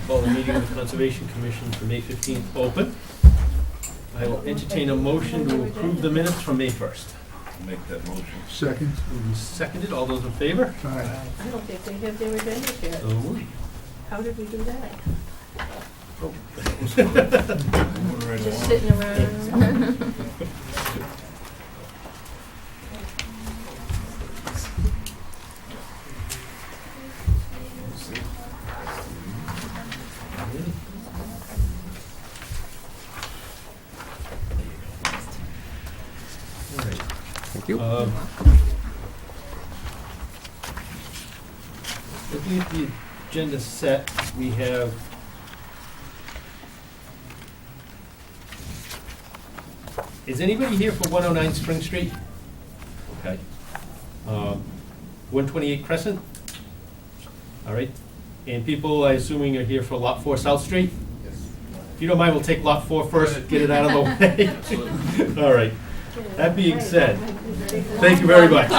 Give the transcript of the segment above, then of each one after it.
call the meeting of the Conservation Commission for May 15th open. I will entertain a motion to approve the minutes from May 1st. Make that motion. Second. Seconded, all those in favor? Aye. I don't think they have their agendas yet. So moved. How did we do that? Moving right Just along. sitting around. Thank you. Looking at the agenda set, we have is anybody here for 109 Spring Street? Okay. 128 Crescent? All right. And people, I assuming, are here for Lot 4 South Street? Yes. If you don't mind, we'll take Lot 4 first, get it out of the way. All right. That being said, thank you very much.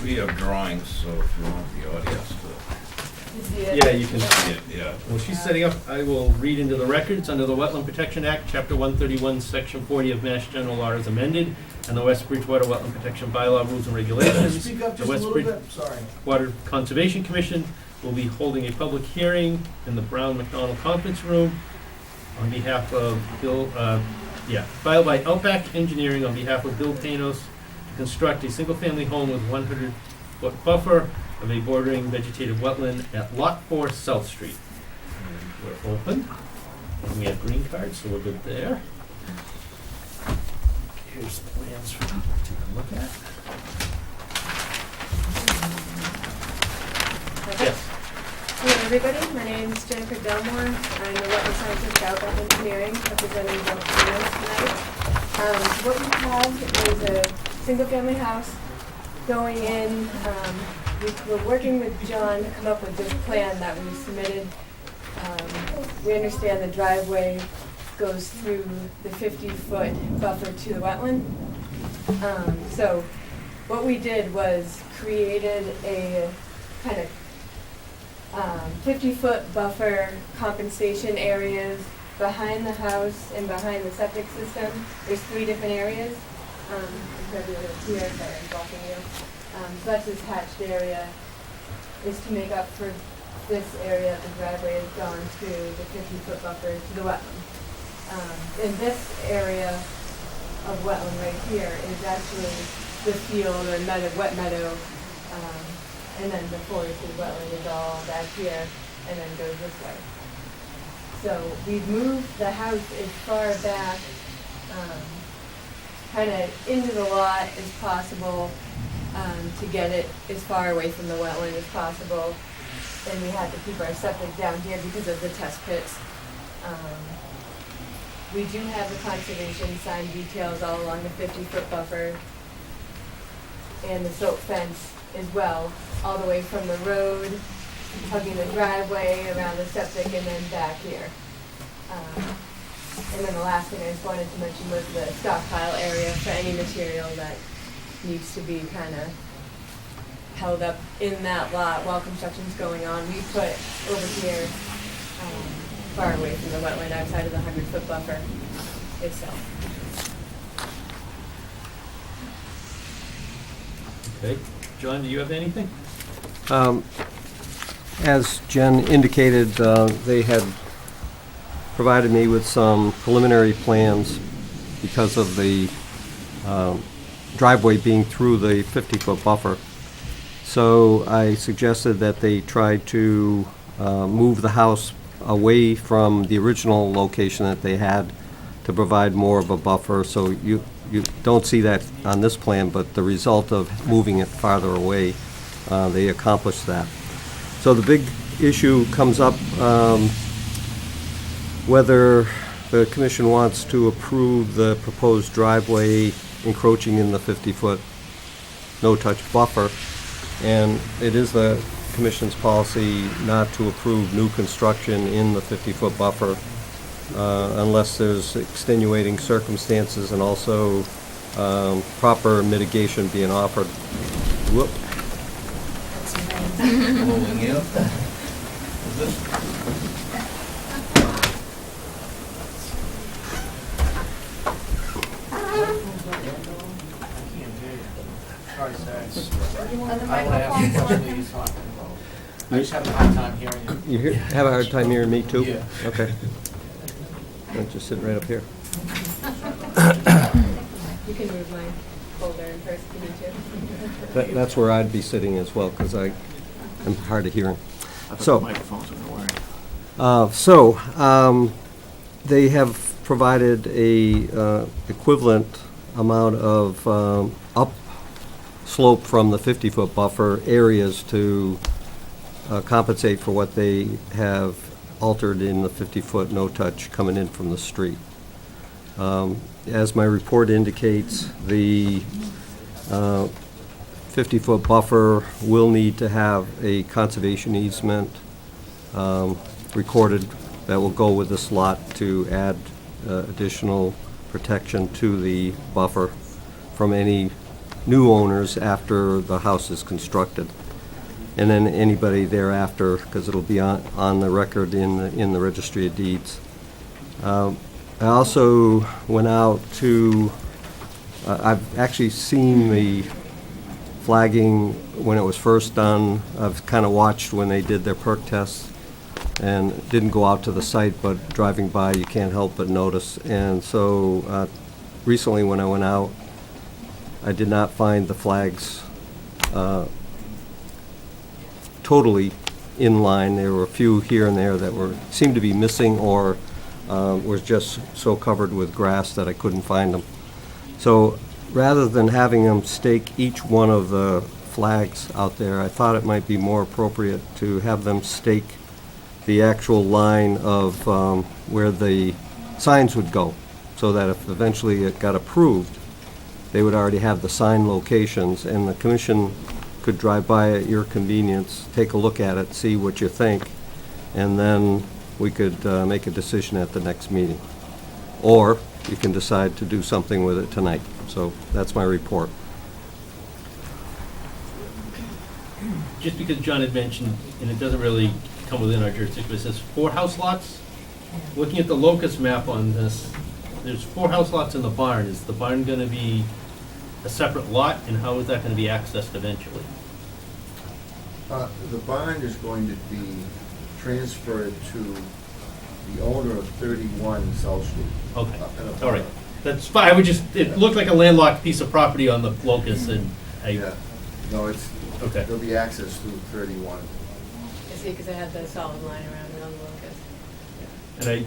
We have drawings, so if you want the audience to Yeah, you can. see it, yeah. Well, she's setting up, I will read into the records, under the Wetland Protection Act, Chapter 131, Section 40 of Mass General Law is amended, and the West Bridgewater Wetland Protection Bylaw Rules and Regulations. Speak up The just a West little bit, sorry. Bridgewater Conservation Commission will be holding a public hearing in the Brown McDonald Conference Room on behalf of filed by Outback Engineering on behalf of Bill Panos to construct a single-family home with 100-foot buffer of a bordering vegetative wetland at Lot 4 South Street. And we're open, and we have green cards, so we're good there. Here's the plans for you to take a look at. Yes. Hello, everybody. My name is Jennifer Delmore. I'm the wetland scientist out at Engineering, representing Bill Panos tonight. What we have is a single-family house going in. We're working with John to come up with this plan that we submitted. We understand the driveway goes through the 50-foot buffer to the wetland. So what we did was created a kind of 50-foot buffer compensation areas behind the house and behind the septic system. There's 3 different areas. Here, sorry, I'm blocking you. So that's this hatched area is to make up for this area that the driveway has gone to the 50-foot buffer to the wetland. And this area of wetland right here is actually the field or wet meadow, and then the forested wetland is all back here and then goes this way. So we've moved the house as far back, kind of into the lot as possible, to get it as far away from the wetland as possible. And we had to keep our septic down here because of the test pits. We do have the conservation sign details all along the 50-foot buffer and the silt fence as well, all the way from the road, hugging the driveway, around the septic, and then back here. And then the last thing I just wanted to mention was the stockpile area for any material that needs to be kind of held up in that lot while construction's going on. We put over here, far away from the wetland, outside of the 100-foot buffer itself. Okay. John, do you have anything? As Jen indicated, they had provided me with some preliminary plans because of the driveway being through the 50-foot buffer. So I suggested that they try to move the house away from the original location that they had to provide more of a buffer. So you don't see that on this plan, but the result of moving it farther away, they accomplished that. So the big issue comes up whether the commission wants to approve the proposed driveway encroaching in the 50-foot no-touch buffer. And it is the commission's policy not to approve new construction in the 50-foot buffer unless there's extenuating circumstances, and also proper mitigation being offered. Whoop. Moving in. Is this? Sorry, sir. On the I will ask you microphone. what he's talking about. I just have a hard time hearing you. Have a hard time hearing me too? Yeah. Okay. I'll just sit right up here. You can move my folder in first if you need to. That's where I'd be sitting as well, because I'm hard of hearing. I thought So- the microphones were working. They have provided a equivalent amount of upslope from the 50-foot buffer areas to compensate for what they have altered in the 50-foot no-touch coming in from the street. As my report indicates, the 50-foot buffer will need to have a conservation easement recorded that will go with this lot to add additional protection to the buffer from any new owners after the house is constructed. And then anybody thereafter, because it'll be on the record in the registry of deeds. I also went out to, I've actually seen the flagging when it was first done. I've kind of watched when they did their perk tests and didn't go out to the site, but driving by, you can't help but notice. And so recently when I went out, I did not find the flags totally in line. There were a few here and there that seemed to be missing or was just so covered with grass that I couldn't find them. So rather than having them stake each one of the flags out there, I thought it might be more appropriate to have them stake the actual line of where the signs would go, so that if eventually it got approved, they would already have the sign locations, and the commission could drive by at your convenience, take a look at it, see what you think, and then we could make a decision at the next meeting. Or you can decide to do something with it tonight. So that's my report. Just because John had mentioned, and it doesn't really come within our jurisdiction, it says 4 house lots. Looking at the locus map on this, there's 4 house lots in the barn. Is the barn gonna be a separate lot, and how is that gonna be accessed eventually? The barn is going to be transferred to the owner of 31 South Street. Okay, In a all right. barn. That's fine, I would just, it looked like a landlocked piece of property on the locus, and Yeah, no, okay. there'll be access through 31. I see, because I had the solid line around it on the locus. And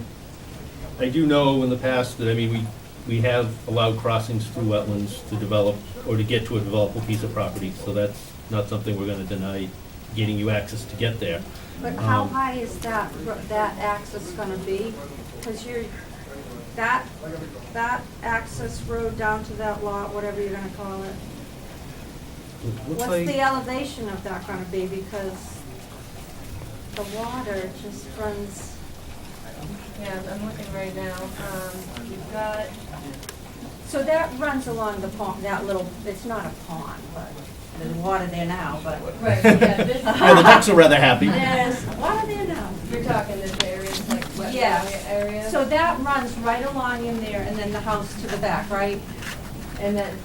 I do know in the past that, I mean, we have allowed crossings through wetlands to develop, or to get to a developable piece of property, so that's not something we're gonna deny getting you access to get there. But how Um, high is that access gonna be? Because that access road down to that lot, whatever you're gonna call it, it looks what's like- the elevation of that gonna be? Because the water just runs, Yeah, I'm looking right now. You've got, so that runs along the pond, that little, it's not a pond, but there's water there now, but. right, yeah, this, Yeah, the ducks are rather happy. There's water there now. you're talking this area, it's like wet Yes. area. So that runs right along in there and then the house to the back, right? And then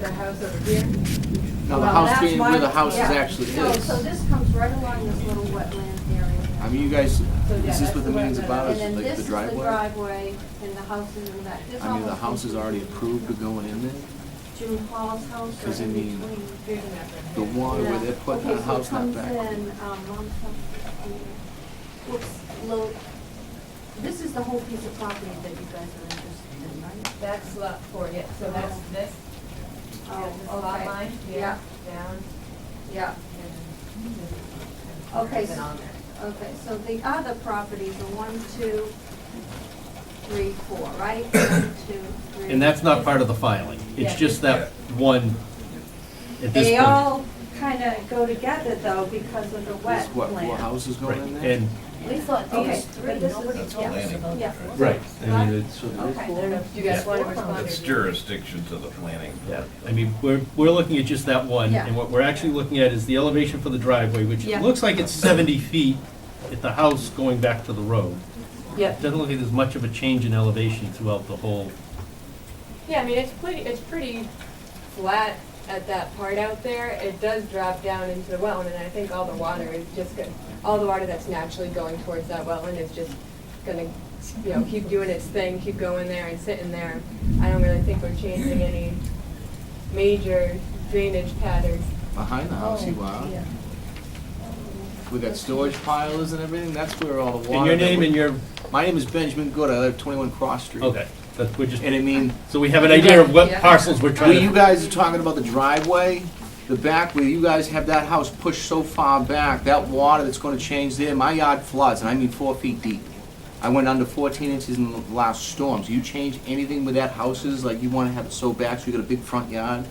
the house over here. Now, the Well, house that's being my- where the house yeah. actually So is. this comes right along this little wetland area. I mean, you guys, So, yeah, is this that's what the the meeting's wetland. about, And is then like this the is the driveway? driveway and the house is in that. This I mean, the almost house is comes already to approved to going in there? June Paul's house or 'Cause I in mean, between. Here's an effort. The one where they're putting the house not back. Okay, so it comes in, whoops, this is the whole piece of property that you guys are interested in, right? That's lot 4, yeah, so that's this. Oh, This lot okay. line, Yeah, here, down. yeah. and Okay, then so- on there. Okay, so the other properties are 1, 2, 3, 4, right? 1, 2, 3. And that's not part of the filing. It's Yeah. just that one at this They point. all kind of go together though because of the Is what wetland. house is Right, going in there? and We thought Okay, these three, but this nobody is- told us yeah. about Yeah. that. Right, I mean, it's, Okay. I don't know if you guys want to respond. It's jurisdiction to the planning. yeah, I mean, we're looking at just that one, Yeah. and what we're actually looking at is the elevation for the driveway, which Yeah. looks like it's 70 feet at the house going back to the road. Yep. Doesn't look like there's much of a change in elevation throughout the whole, Yeah, I mean, it's pretty flat at that part out there. It does drop down into the wetland, and I think all the water is just all the water that's naturally going towards that wetland is just gonna, keep doing its thing, keep going there and sitting there. I don't really think we're changing any major drainage patterns. Behind the house, you Oh, are. yeah. With that storage piles and everything, that's where all the water. and your that name would- and your, My name is Benjamin Good, I live 21 Cross Street. okay, that's, we're just, And I mean, so we have an idea of what Yeah. parcels we're where trying you to. guys are talking about the driveway, the back where you guys have that house pushed so far back, that water that's gonna change there, my yard floods, and I mean 4 feet deep. I went under 14 inches in the last storm. Do you change anything with that houses, like you wanna have it so back so you got a big front yard?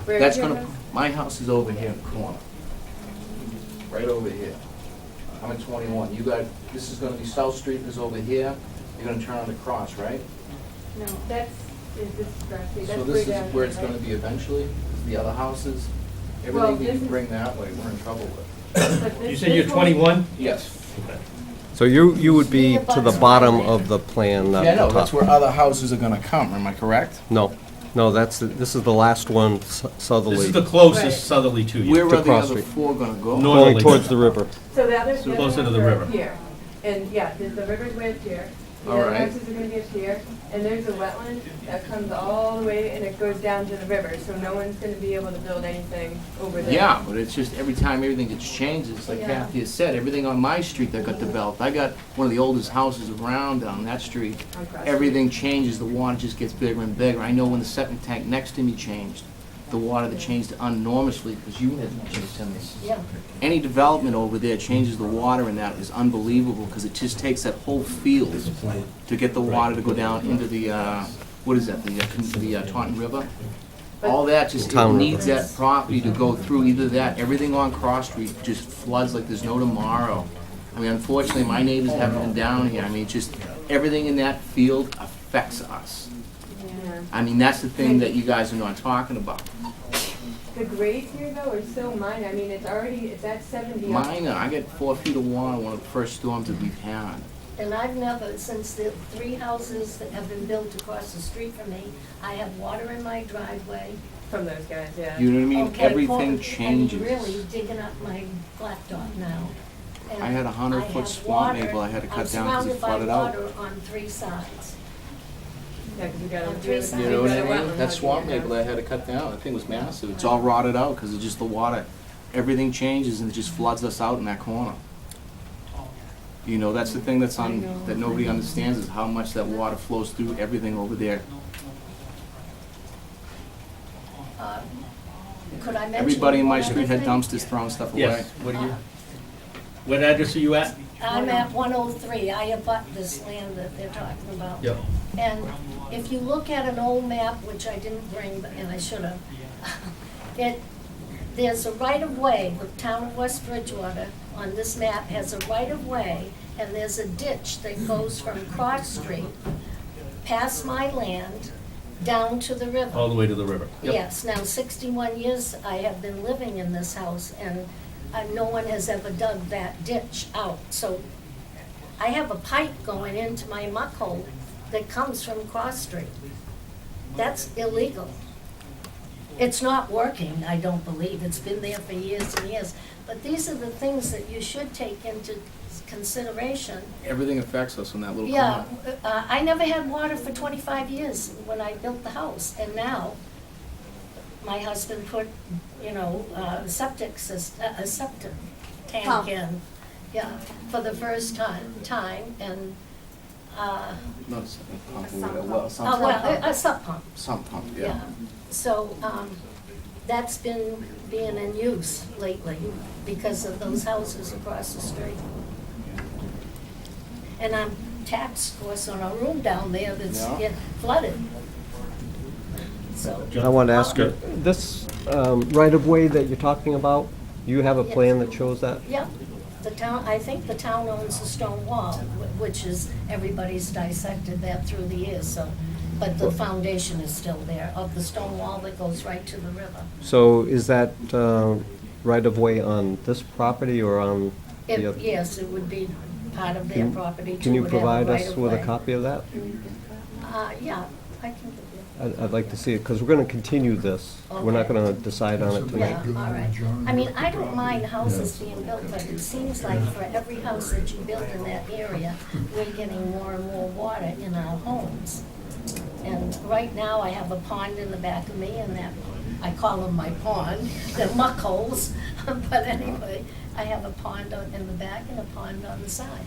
Where That's is your gonna, house? my house is over here in the corner. Right over here. I'm at 21. You got, this is gonna be South Street is over here. You're gonna turn on the cross, right? No, this is Grassley, So that's this way is down where here, it's right? gonna be eventually, the other houses. Well, Everything that this you is- bring that way, we're in trouble with. But this- You said you're this one- 21? Yes. Okay. So you would be to the bottom of the plan, not Yeah, no, the that's top. where other houses are gonna come, am I correct? No, this is the last one southerly. This is the closest Right. southerly to you. Where To are the Cross other Street. four gonna go? No. Going Northerly. towards the river. So the other So the closer other to the ones are river. up here. And yeah, the river's way up here. The All other right. houses are gonna be up here. And there's a wetland that comes all the way and it goes down to the river. So no one's gonna be able to build anything over there. Yeah, but it's just every time everything gets changed, it's like Yeah. Kathy has said, everything on my street that got developed. I got one of the oldest houses around down that street. On Cross Street. Everything changes, the water just gets bigger and bigger. I know when the septic tank next to me changed, the water that changed enormously, because you had mentioned it to me. Yeah. Any development over there changes the water in that is unbelievable, because it just takes that whole field to get the water to go down into the, what is that, the Taunton River? All that just, it Town needs River. that property to go through, either that, everything on Cross Street just floods like there's no tomorrow. I mean, unfortunately, my neighbors haven't been down here, I mean, just, everything in that field affects us. Yeah. I mean, that's the thing that you guys are not talking about. The grades here though are so minor. I mean, it's at 70. Minor, I get 4 feet of water one of the first storms that we've had. And I've never, since the 3 houses that have been built across the street from me, I have water in my driveway. From those guys, yeah. You know what I mean? Okay, Everything for- changes. And really digging up my blacktop now. And I had a 100-foot I have swamp water- maple I had to cut down 'cause it flooded I'm out. surrounded by water on 3 sides. Yeah, 'cause you got On a three sides. You know what I got a mean? wetland That out swamp here. maple I had to cut down, that thing was massive. It's all rotted out because it's just the water. Everything changes and it just floods us out in that corner. You know, that's the thing that's on, that nobody understands is how much that water flows through everything over there. Could I mention? Everybody in my one street other had thing? dumpsters throwing stuff away. Yes, what are you, what address are you at? I'm at 103, I abut this land that they're talking about. Yep. And if you look at an old map, which I didn't bring, and I should have, there's a right-of-way, the town of West Bridgewater on this map has a right-of-way, and there's a ditch that goes from Cross Street, past my land, down to the river. All the way to the river. Yep. Yes, now 61 years I have been living in this house, and no one has ever dug that ditch out. So I have a pipe going into my muck hole that comes from Cross Street. That's illegal. It's not working, I don't believe. It's been there for years and years. But these are the things that you should take into consideration. Everything affects us in that little Yeah, corner. I never had water for 25 years when I built the house, and now my husband put, a septic tank Pump. in, yeah, for the first time, and, Not a second pump, A sump well, pump. some oh, well, a sub pump, Some pump, yeah. yeah. So, that's been being in use lately because of those houses across the street. And I'm taxed, of course, on a room down there that's Yeah. get flooded. So, I want to ask her, this right-of-way that you're talking about, you have a Yes. plan that shows that? yeah, The town, I think the town owns the stone wall, which is, everybody's dissected that through the years, so, but the foundation is still there, of the stone wall that goes right to the river. So is that right-of-way on this property or on the other? Yes, it would be part of their property Can too, you would have a provide us with a right-of-way. copy of that? Yeah, I can give you. I'd like to see it, because we're going to continue this. We're not Okay. going to decide on it Yeah, tonight. all right. I mean, I don't mind houses being built, but it seems like for every house that you build in that area, we're getting more and more water in our homes. And right now, I have a pond in the back of me, and that, I call them my pond, they're muck holes. But anyway, I have a pond in the back and a pond on the side.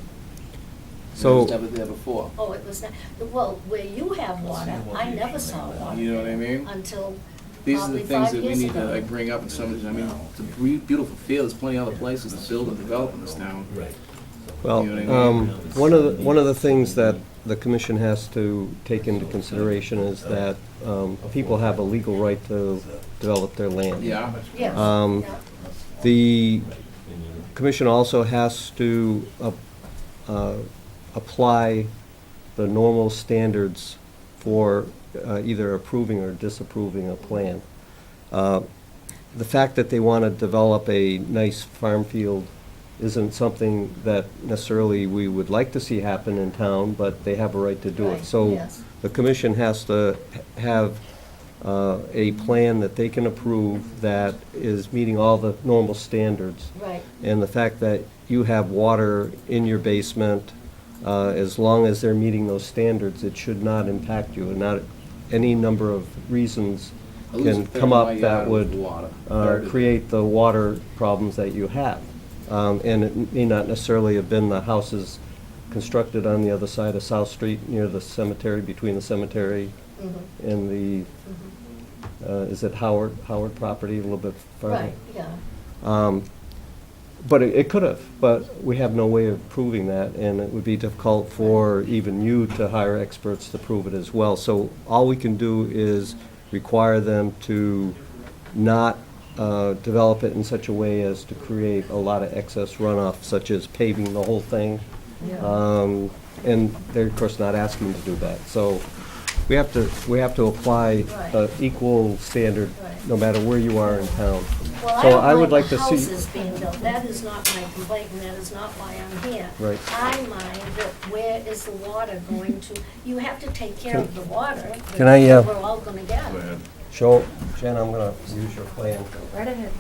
It So, was never there before. Oh, it was not, well, where you have water, I never saw water. You know what I mean? Until These are the probably things 5 that we years need to ago. like bring up in some of these, I mean, it's a beautiful field, there's plenty of other places to build and develop in this town. well, You know what I mean? one of the things that the commission has to take into consideration is that people have a legal right to develop their land. Yeah, Yes, Um, yeah. The commission also has to apply the normal standards for either approving or disapproving a plan. The fact that they want to develop a nice farm field isn't something that necessarily we would like to see happen in town, but they have a right to do Right, it. So yes. the commission has to have a plan that they can approve that is meeting all the normal standards. Right, And the fact that you have water in your basement, as long as they're meeting those standards, it should not impact you. And not any number of reasons I lose a can third come of my up yard that with would water. create the water problems that you have. And it may not necessarily have been the houses constructed on the other side of South Street near the cemetery, between the cemetery mhm, and the, is it Howard property, a little bit farther? right, yeah. But it could have, but we have no way of proving that, and it would be difficult for even you to hire experts to prove it as well. So all we can do is require them to not develop it in such a way as to create a lot of excess runoff, such as paving the whole thing. And they're, of course, not asking to do that. So we have to apply Right. equal standard, Right. no matter where you are in town. Well, So I I don't would mind like the to see. houses being built, that is not my complaint, and that is not why I'm here. Right. I mind that where is the water going to, you have to take care of the water that Can I, we're all gonna get. Go ahead. Show, Jen, I'm gonna use your plan. Right ahead.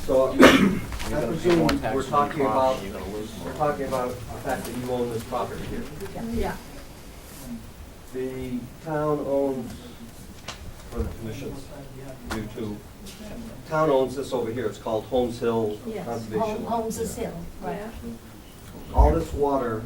So, You're I gonna pay presume more we're taxes on talking your about, property, you're gonna lose more. we're talking about the fact that you own this property here. Yeah. The town owns, for the commissions, you two, town owns this over here, it's called Holmes Hill Yes, Conservation. Holmes is Hill, right. All this water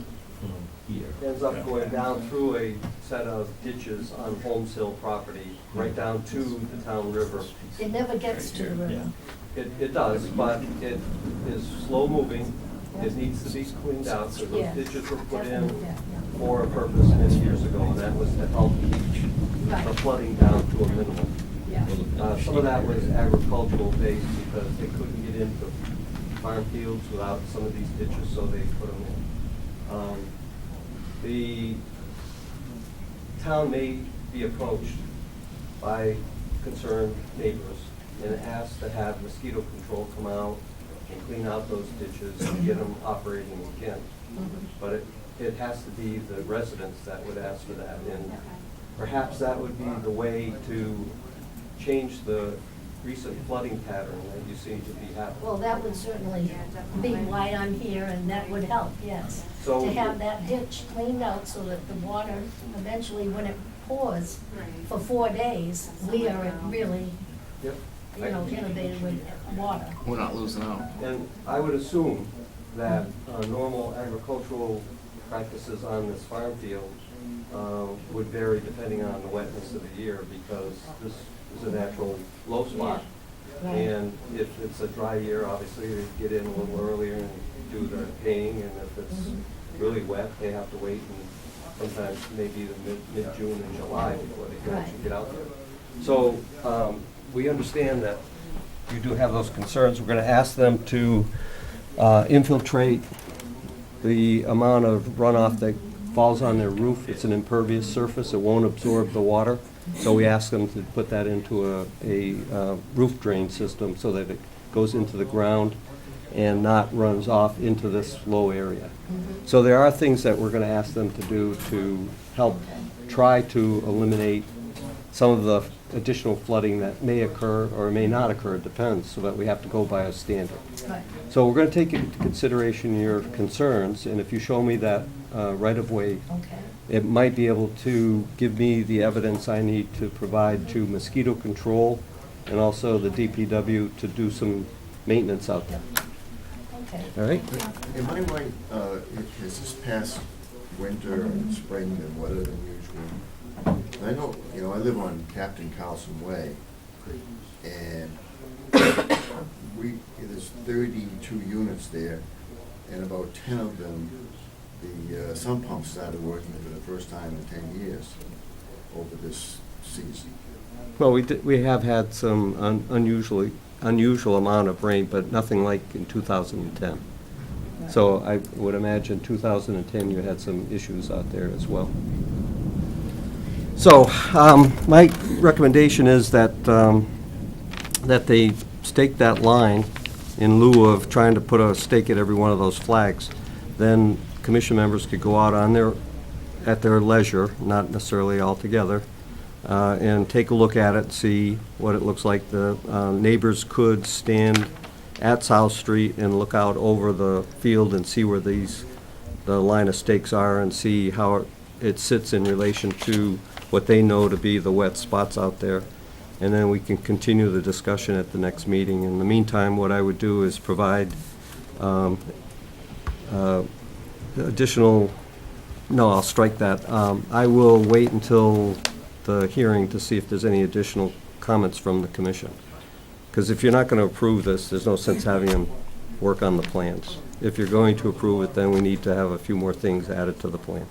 ends up going down through a set of ditches on Holmes Hill property, right down to the town river. It never gets to the river. It does, but it is slow moving, it needs to be cleaned out, so those Yeah. ditches were put Definitely, in yeah, for a purpose many years ago, and that was to help keep the Right. flooding down to a minimum. yeah. Some of that was agricultural based because they couldn't get into farm fields without some of these ditches, so they put them in. The town may be approached by concerned neighbors and asked to have mosquito control come out and clean out those ditches and get them operating again. But it has to be the residents that would ask for that, and perhaps that would be the way to change the recent flooding pattern that you seem to be having. Well, that would certainly be why I'm here, and that would help, yes. So- To have that ditch cleaned out so that the water, eventually, when it pours for 4 days, we are really, Yep. inundated with water. We're not losing out. And I would assume that normal agricultural practices on this farm field would vary depending on the wetness of the year, because this is a natural low spot. Right. And if it's a dry year, obviously, they get in a little earlier and do the haying, and if it's really wet, they have to wait, and sometimes maybe the mid-June and July before they can actually Right. get out there. So, we understand that you do have those concerns. We're gonna ask them to infiltrate the amount of runoff that falls on their roof. It's an impervious surface, it won't absorb the water. So we ask them to put that into a roof drain system so that it goes into the ground and not runs off into this low area. So there are things that we're gonna ask them to do to help try to eliminate some of the additional flooding that may occur or may not occur, it depends, so that we have to go by a standard. Right. So we're gonna take into consideration your concerns, and if you show me that right-of-way, Okay. it might be able to give me the evidence I need to provide to mosquito control and also the DPW to do some maintenance out there. Okay. All right? Am I right, is this past winter and spring been wetter than usual? I know, I live on Captain Carlson Way, and there's 32 units there, and about 10 of them, the sump pumps started working for the first time in 10 years over this season. Well, we have had some unusual amount of rain, but nothing like in 2010. So I would imagine 2010 you had some issues out there as well. So my recommendation is that that they stake that line in lieu of trying to put a stake at every one of those flags. Then commission members could go out at their leisure, not necessarily all together, and take a look at it, see what it looks like. The neighbors could stand at South Street and look out over the field and see where the line of stakes are and see how it sits in relation to what they know to be the wet spots out there. And then we can continue the discussion at the next meeting. In the meantime, what I would do is provide additional, no, I'll strike that. I will wait until the hearing to see if there's any additional comments from the commission. Because if you're not going to approve this, there's no sense having them work on the plans. If you're going to approve it, then we need to have a few more things added to the plan.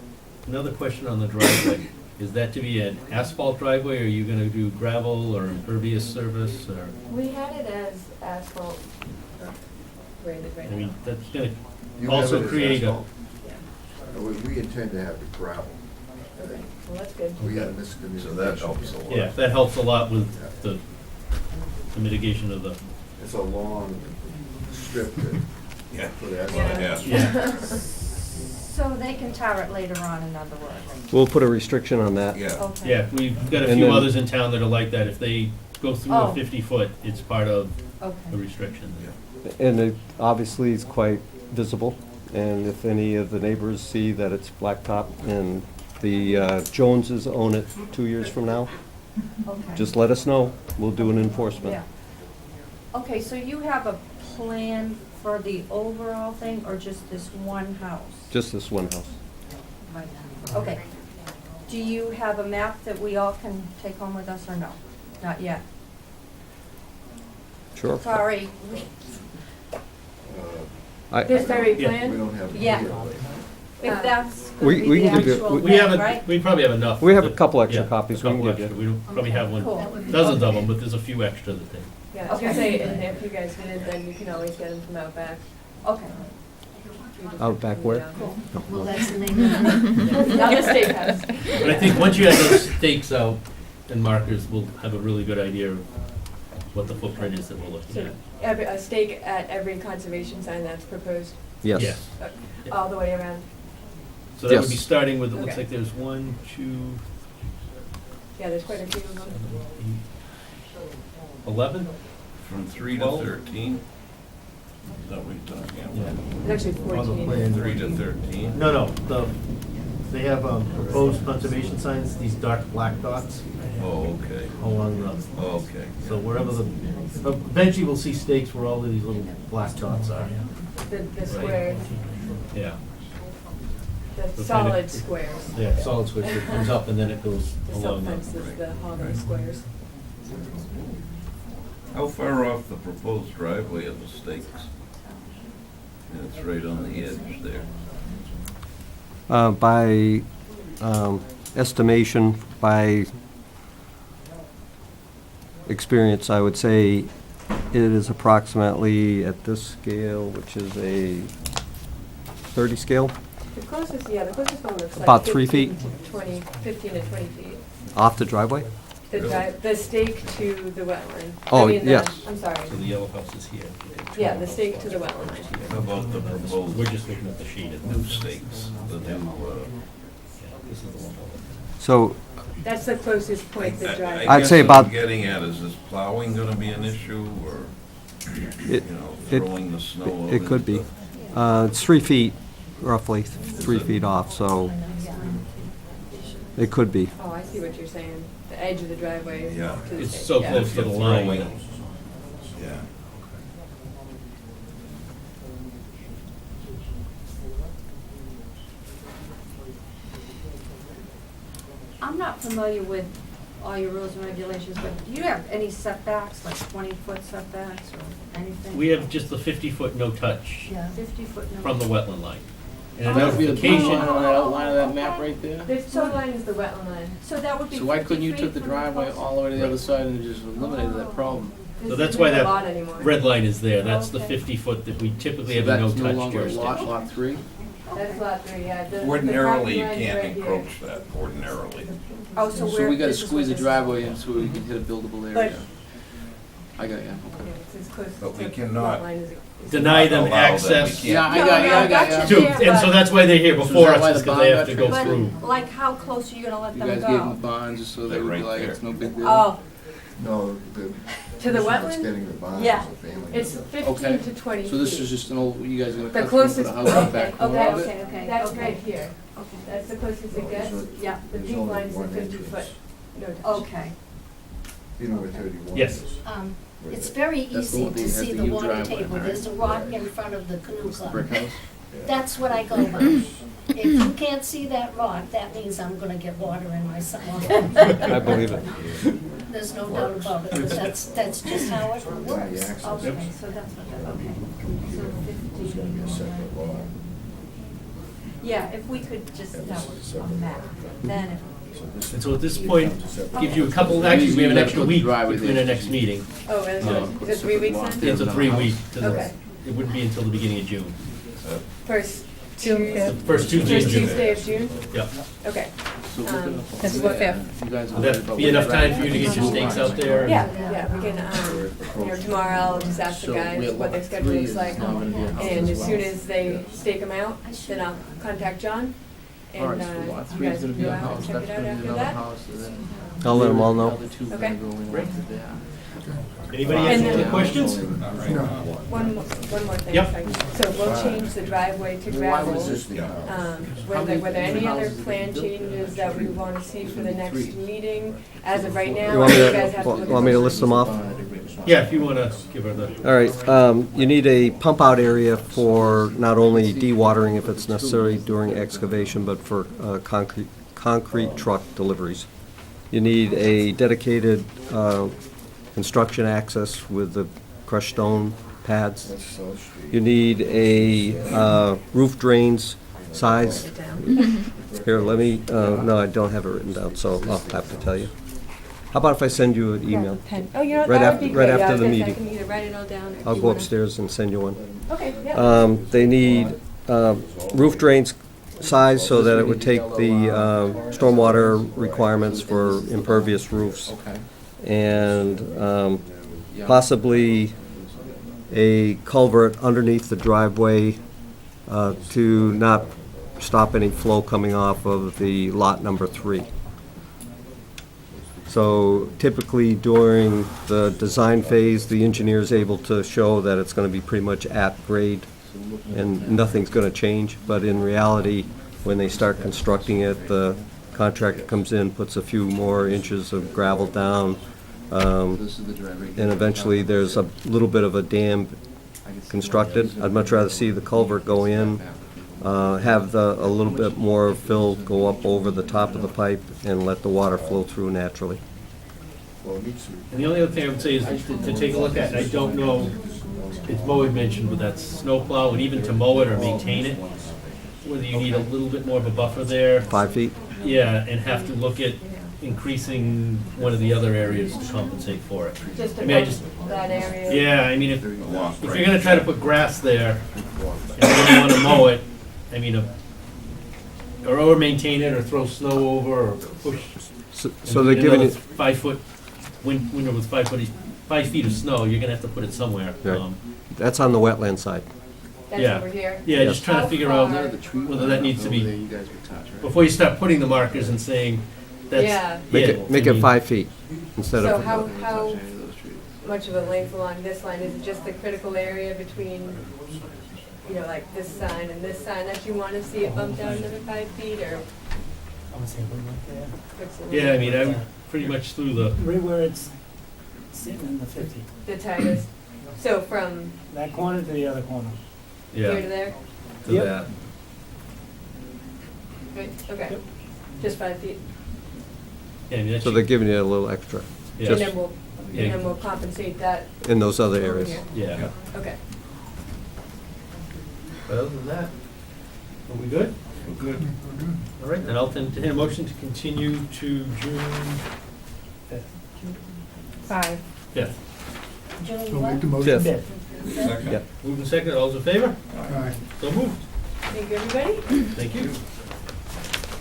Another question on the driveway. Is that to be an asphalt driveway, or are you gonna do gravel or impervious surface, or, We had it as asphalt graded right I now. mean, that's gonna You also have it as create a, asphalt? We intend to have it gravel. Okay, well, that's good. We had a miscommunication. So that helps a lot. yeah, that helps a lot with the mitigation of the, It's a long strip to Yeah. put asphalt. Yeah. yeah. So they can tar it later on, in other words? We'll put a restriction on that. Yeah. Okay. Yeah, we've got a And few then- others in town that are like that. If they go through Oh. a 50-foot, it's part of the Okay. restriction. And it obviously is quite visible, and if any of the neighbors see that it's blacktop and the Joneses own it 2 years from now, Okay. just let us know. We'll do an enforcement. Yeah. Okay, so you have a plan for the overall thing, or just this one house? Just this one house. Okay. Do you have a map that we all can take home with us, or no? Not yet? Sure. Sorry. This very Yeah. plan? We don't have. it Yeah. here. If that's We- gonna be we the can give you- actual we- We thing, have, right? we probably have enough. We have a couple extra Yeah, copies a we can couple give you. extra. We don't probably have Cool. one, dozens of them, but there's a few extra that they. Yeah, I was gonna Okay. say, and if you guys did, then you can always get them from out back. Okay. You just Out back have to where? go down. Well, that's the name of it. Down the steakhouse. But I think once you have those stakes out and markers, we'll have a really good idea of what the footprint is that we're looking So at. a stake at every conservation sign that's proposed, Yes. Yeah. all the way around. So that would be Yes. starting with, it looks Okay. like there's 1, 2, Yeah, there's quite a few of them. 11? From 3 to 12? 13? Is that what you're talking about? There's actually On the 14. plan. 3 to 13? No, they have proposed conservation signs, these dark black dots Oh, okay. along the, Okay. so wherever eventually we'll see stakes where all of these little black dots are. The squares, Yeah, the solid squares. yeah, solid switch, it comes up and then it goes The silk along the. fences, the hollow squares. How far off the proposed driveway are the stakes? Yeah, it's right on the edge there. By estimation, by experience, I would say It is approximately at this scale, which is a 30 scale, The closest one looks like. About 3 feet? 15 to 20 feet. off the driveway. The stake to the wetland. Oh, I mean, yes. I'm sorry. So the yellow house is here. Yeah, the stake to the wetland line. How about the proposed We're just looking at the sheet. new stakes, the new, This is the one. So That's the closest point to drive. I'd say what I'm about- getting at, is this plowing gonna be an issue, or, it, you know, it- throwing the snow out? it could be. It's 3 feet, roughly 3 feet off, so it could be. Oh, I see what you're saying. The edge of the driveway. Yeah. to the It's stake. so Yeah. close to the line. Yeah. I'm not familiar with all your rules and regulations, but do you have any setbacks, like 20-foot setbacks or anything? We have just the 50-foot no touch Yeah. 50-foot no. from the wetland line. And a That would be the blue line notification, on that outline of that map right there? This blue line is the wetland line. So that would be So why 50 couldn't you feet took the from driveway post? all the way to the other side and just eliminated that problem? So This that's isn't why a that lot anymore. red line is there. That's the Okay. 50-foot that we typically So have a no that's no touch longer jurisdiction. lot 3? That's lot 3, yeah. The Ordinarily, you property line's can't right here. encroach that, ordinarily. Oh, so So where? we gotta this is squeeze the where this- driveway in so we can hit a buildable area. But- I got you, Yeah, okay. it's as close But we to cannot lot line as it- Deny them Allow that, we access. can't. Yeah, I No, got you, no, I got that's you. To, Yeah, and so but- that's why they're here So is before that why us, is the because they bond have to got go But, through. like, how close are you gonna let You them guys gave them the go? bonds just so they They're would be right like, there. it's no big deal? Oh, No, the. To the person that's wetland? getting the bonds Yeah. is a family It's member. 15 to 20 feet. So this is just an old, you guys are gonna The cut through for the closest house in the point. back corner okay, of it? okay, okay. That's okay. right here. Okay. That's the closest it gets. Yeah, The There's pink only line's the one 50 entrance. foot. No touch. Okay. You know where 31 Yes. is? Where It's the- very That's the easy one that to has see the the U water driveway, table. right? There's a rock in front of the canoe What's the club. brick house? That's what I go by. If you can't see that rock, that means I'm gonna get water in my summer. I believe it. There's no doubt about it, but that's just how it Yeah, works. you access Okay, it. so that's what that, okay. So It's gonna be a 50. separate lot. Yeah, if we could just have a map, then it So this And so at this point, becomes a separate gives you a lot. couple, actually, we have an extra week Driveway between there. our next meeting. Oh, and No, so put is it 3 separate weeks lot then? there. It's a the 3-week, house. Okay. it wouldn't be until the beginning of June. First June Tuesday. fifth. First Tuesday in First June. Tuesday of June? Yep. Okay. So look it up on That's the what map. fifth. You guys Will are right that about be where enough the time for driveway you to get is. your stakes out there? Yeah, we can, tomorrow I'll just ask the So we guys have what their lot schedule 3 looks is like. now gonna be a house And as well. soon as they stake them out, then I'll contact John. All And, right, so lot you 3 is guys gonna can be go a out house, and check that's it out gonna be after another that. house, and then. I'll let 'em all know. The other two Okay. gonna go in Great. after that. Anybody have And any then- questions? One more thing, Yep. sorry. So we'll change the driveway to Why gravel. was this the house? Were there any other plan changes that we want to see for the next meeting? As of right now, You want me you guys have to to, look want me to at list them off? Yeah, if you want to give her the, All right, you need a pump out area for not only dewatering if it's necessary during excavation, but for concrete truck deliveries. You need a dedicated construction access with the crushed stone pads. That's South Street. You need a roof drains size. Here, let me, no, I don't have it written down, so I'll have to tell you. How about if I send you an email? Oh, you know what, Right that would be after- great. right Yeah, after I was the gonna say, I meeting. can either write it all down or. if I'll you go wanna- upstairs and send you one. Okay, yeah. They need roof drains size so that it would take the stormwater requirements for impervious roofs. Okay. And Yeah. possibly a culvert underneath the driveway to not stop any flow coming off of the lot number 3. So typically during the design phase, the engineer is able to show that it's gonna be pretty much at grade and nothing's gonna change, but in reality, when they start constructing it, the contractor comes in, puts a few more inches of gravel down, This is the driveway. and eventually there's a little bit of a dam constructed. I'd much rather see the culvert go in, have a little bit more fill go up over the top of the pipe and let the water flow through naturally. Well, it needs to. and the only other thing I would say is to take a look at, and I don't know, it's Mo had mentioned with that snowplow, and even to mow it or maintain it, whether you need a little bit more of a buffer there. 5 feet? Yeah, and have to look at increasing one of the other areas to compensate for it. Just I mean, I above just, that area. yeah, I mean, if Along you're gonna try to put grass there, and you don't wanna mow it, I mean, or maintain it, or throw snow over, or push. So they're giving you, 5 foot, window with 5 feet of snow, you're gonna have to put it somewhere. Right. That's on the wetland side. That's Yeah. over here. Yeah, just trying to How figure out far- whether that needs to be, before you start putting the markers and saying, that's, Yeah. Make I it mean, 5 feet instead So of, how much of a length along this line? Is it just the critical area between, you know, like this sign and this sign that you want to see it bumped out another 5 feet, or what's the? Yeah, I mean, I'm pretty much through the, Right where it's sitting in the 50. The tightest, so from That corner to the other corner. here to yeah, there? to Yep. that. Right, okay. Yep. Just 5 feet? Yeah, I mean, that's, so they're giving you a little extra yeah, And then we'll, Yeah. and then we'll compensate that in those other over areas. here? yeah. Okay. But other than that, are we good? We're good. All right, then I'll entertain a motion to continue to June 5. 5th. June what? Fifth. Fifth. Yeah. Moving second, all's in favor? Aye. So moved. Thank you, everybody. Thank you.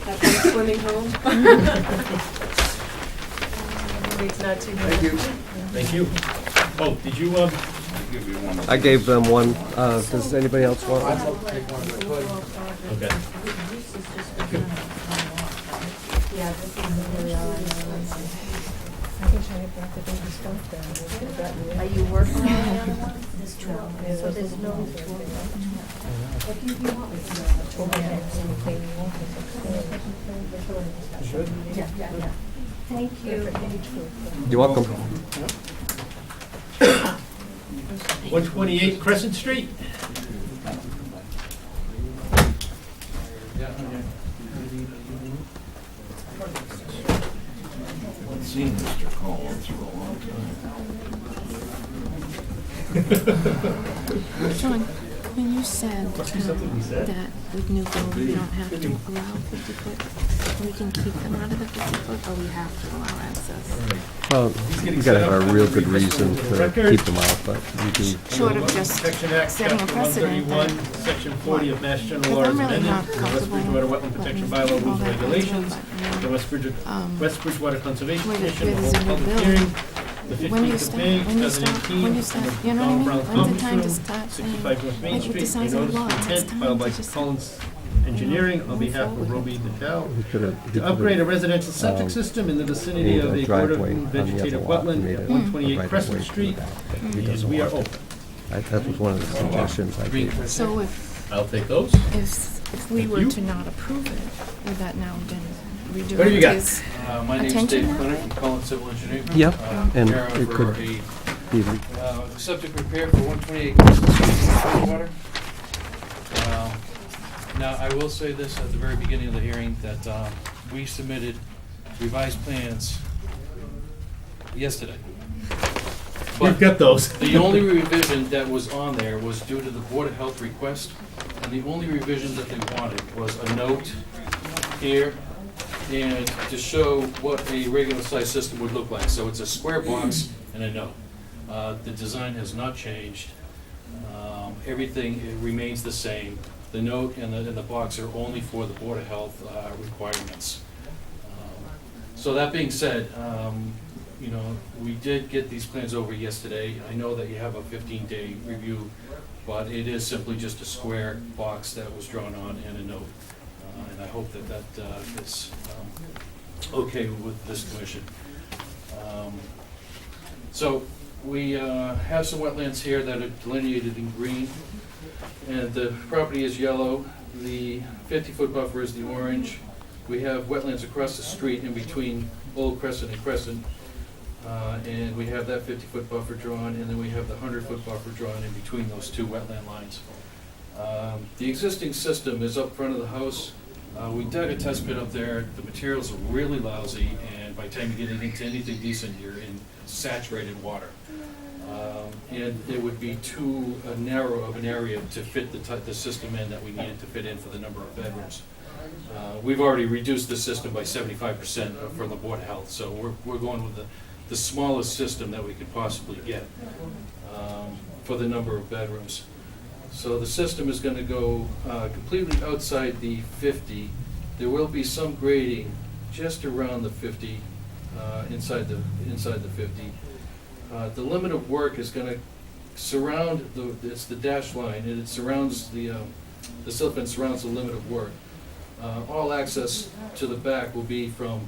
Have fun swimming home. It's not too bad. Thank you. Thank you. Oh, did you, I'll give you one. I gave them one. Does anybody else want one? okay. Yeah, this is really all I know. Are you working on the other one? There's 12, so there's no. Yeah, yeah, yeah. Thank you. You're welcome. 128 Crescent Street. I've seen Mr. Collins for a long time. Sean, when you said Must be something we said. that with new build, we don't have to allow 50 foot, we can keep them out of the 50 foot, or we have to allow access? You gotta have a real good reason to keep them out, but you do. Short of just Section Act, setting a Chapter precedent 131, that- Section 40 of Mass General Because Laws I'm really amended, not the West comfortable Bridgewater Wetland Protection letting Bylaw all rules and that go through, regulations, but, the West Bridgewater Conservation where the- Commission where will there's hold a new public bill, hearing the when do you 15th of start, May, when you start, 2018, when you start, you know what I Donald mean? Brown When's the Conference time to Room, start saying, 65 North Main like with the Street, a size of notice the of lots, it's intent time filed by to just, Collins Engineering on behalf of Roby Natal He could've- he to upgrade a could've residential septic system in the vicinity made of a a driveway on the vegetative other lot and wetland made at it 128 right Crescent away from Street, the back, but he and doesn't we are want it. open. That was one of the suggestions I gave. so if, I'll take those. if we Thank were you. to not approve it, would that now then redo What have you got? his My name's attention Dave that Clinner way? from Collins Civil Engineering. Yep, and Here it for could a be, septic repair for 128 Crescent Street, Bridgewater. Now, I will say this at the very beginning of the hearing, that we submitted revised plans yesterday. We've But got those. the only revision that was on there was due to the Board of Health request, and the only revision that they wanted was a note here and to show what a regular size system would look like. So it's a square box and a note. The design has not changed. Everything remains the same. The note and the box are only for the Board of Health requirements. So that being said, you know, we did get these plans over yesterday. I know that you have a 15-day review, but it is simply just a square box that was drawn on and a note. And I hope that that is okay with this commission. So we have some wetlands here that are delineated in green, and the property is yellow. The 50-foot buffer is the orange. We have wetlands across the street in between Old Crescent and Crescent. And we have that 50-foot buffer drawn, and then we have the 100-foot buffer drawn in between those two wetland lines. The existing system is up front of the house. We dug a test pit up there. The materials are really lousy, and by the time you get into anything decent, you're in saturated water. And it would be too narrow of an area to fit the system in that we needed to fit in for the number of bedrooms. We've already reduced the system by 75% from the Board of Health, so we're going with the smallest system that we could possibly get for the number of bedrooms. So the system is gonna go completely outside the 50. There will be some grading just around the 50, inside the 50. The limit of work is gonna surround it's the dash line, and it surrounds the silt fence surrounds the limit of work. All access to the back will be from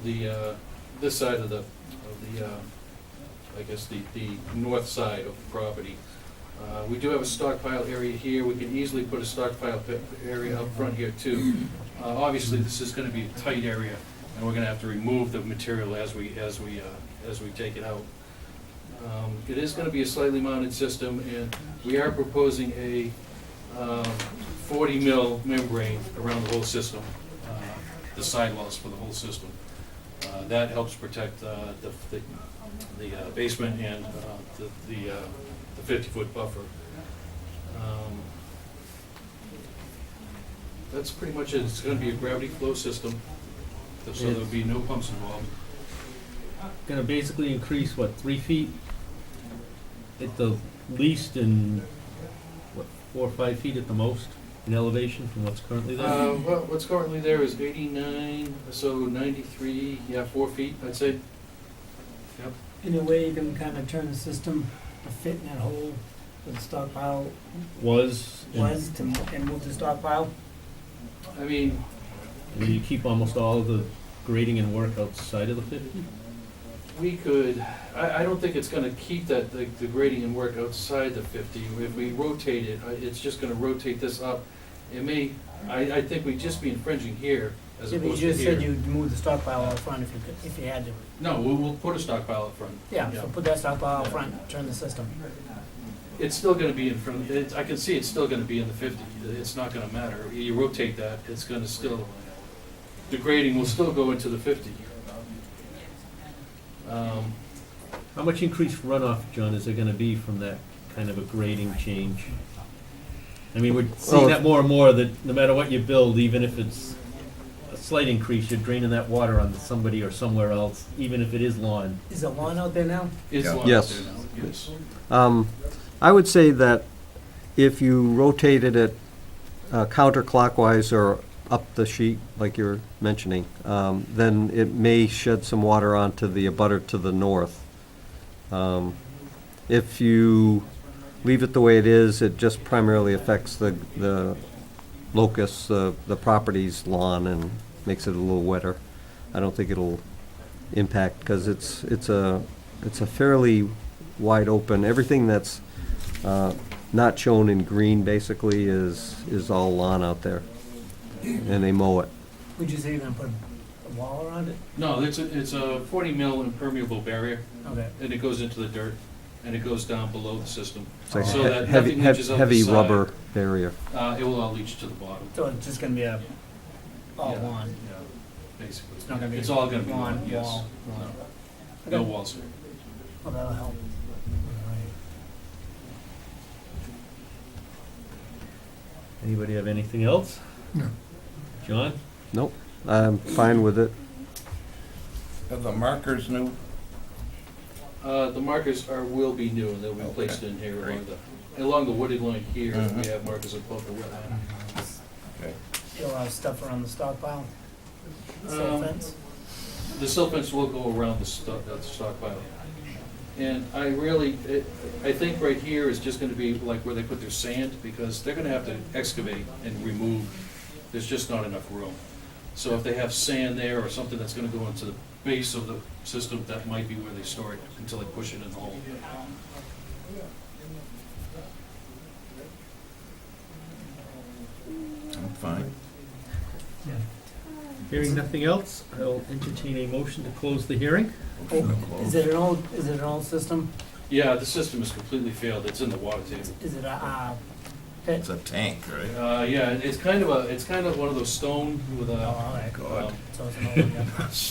this side of the I guess the north side of the property. We do have a stockpile area here. We can easily put a stockpile area up front here too. Obviously, this is going to be a tight area, and we're going to have to remove the material as we take it out. It is going to be a slightly mounted system, and we are proposing a 40 mil membrane around the whole system, the sidewalls for the whole system. That helps protect the basement and the 50-foot buffer. That's pretty much it. It's going to be a gravity flow system, so there'll be no pumps involved. Gonna basically increase, what, 3 feet at the least, and what, 4 or 5 feet at the most in elevation from what's currently there? Well, what's currently there is 89, so 93, 4 feet, I'd say. Yep. In a way, you can kind of turn the system to fit in that hole where the stockpile Was, and move the stockpile. I mean, and you keep almost all of the grading and work outside of the 50? we could, I don't think it's gonna keep the grading and work outside the 50. If we rotate it, it's just gonna rotate this up. It may, I think we'd just be infringing here as Yeah, but you opposed to just said here. you'd move the stockpile out front if you had to. No, we'll put a stockpile up front. Yeah, so put that stockpile out front, turn the system. It's still gonna be in front, I can see it's still gonna be in the 50. It's not gonna matter. You rotate that, it's gonna still, the grading will still go into the 50. How much increased runoff, John, is there gonna be from that kind of a grading change? I mean, we're seeing that more and more, that no matter what you build, even if it's a slight increase, you're draining that water on somebody or somewhere else, even if it is lawn. Is the lawn out there now? It's Yeah. a lot Yes. there now, yes. I would say that if you rotated it counterclockwise or up the sheet, like you're mentioning, then it may shed some water onto the abutter to the north. If you leave it the way it is, it just primarily affects the locus, the property's lawn, and makes it a little wetter. I don't think it'll impact, because it's a fairly wide open, everything that's not shown in green basically is all lawn out there, and they mow it. Would you say you're gonna put a wall around it? No, it's a 40 mil impermeable barrier, Okay. and it goes into the dirt, and it goes down below the system. It's like So a that heavy, nothing leaches out the heavy side. rubber barrier. It will all leach to the bottom. So it's just gonna be all Yeah. lawn? Yeah, basically. It's not gonna be It's all gonna be lawn, lawn, yes. wall, No. lawn. No Okay. walls here. Oh, that'll help. Anybody have anything else? No. John? Nope, I'm fine with it. Are the markers new? The markers will be new, and they'll be placed in here along the wooded line here. We have markers above the wetland. Okay. You'll have stuff around the stockpile? Silt Um, fence? The silt fence will go around the stockpile. And I think right here is just gonna be like where they put their sand, because they're gonna have to excavate and remove, there's just not enough room. So if they have sand there or something that's gonna go into the base of the system, that might be where they store it until they push it in the hole. I'm fine. Hearing nothing else, I'll entertain a motion to close the hearing. Is it an old system? Yeah, the system is completely failed, it's in the water table. Is it a, pit? It's a tank, right? Yeah, it's kind of one of those stone with Oh, a, all right, God. so it's an old,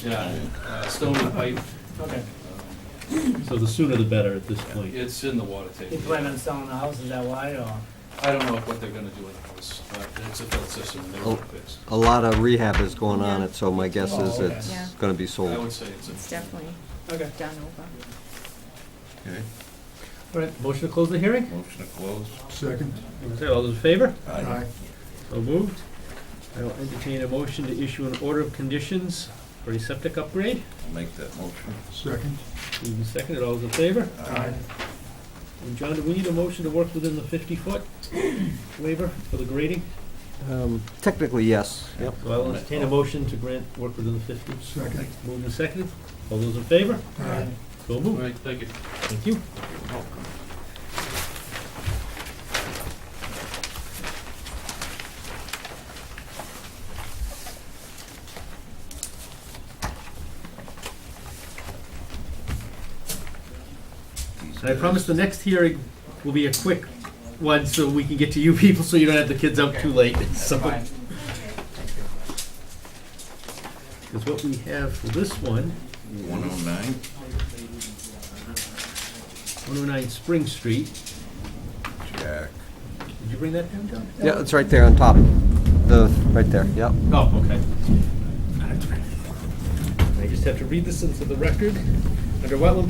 yeah. stone and pipe. Okay. So the sooner the better at this point. It's in the water You table. plan on selling the house, is that why, or? I don't know what they're gonna do with the house, but it's a built system and they want it fixed. A lot of rehab is going on it, so my guess is Oh, okay. it's Yeah. gonna be I sold. would say it's It's a, definitely Okay. done over. Okay, All right, motion to close the hearing? motion to close. Second. All those in favor? Aye. So moved. I will entertain a motion to issue an order of conditions for a septic upgrade. Make that motion. Second. Moved and seconded, all those in favor? Aye. And John, do we need a motion to work within the 50-foot waiver for the grading? Technically, yes. Yep. So I'll entertain a motion to grant work within the 50. Second. Moved and seconded, all those in favor? Aye. So all moved. right, thank you. Thank you. I promise the next hearing will be a quick one, so we can get to you people, so you don't have the kids out too late. So, because what we have for this one, 109. 109 Spring Street. Jack. Did you bring that down, John? Yeah, it's right there on top. Right there, yep. Oh, okay. I just have to read this into the record. Under Wetland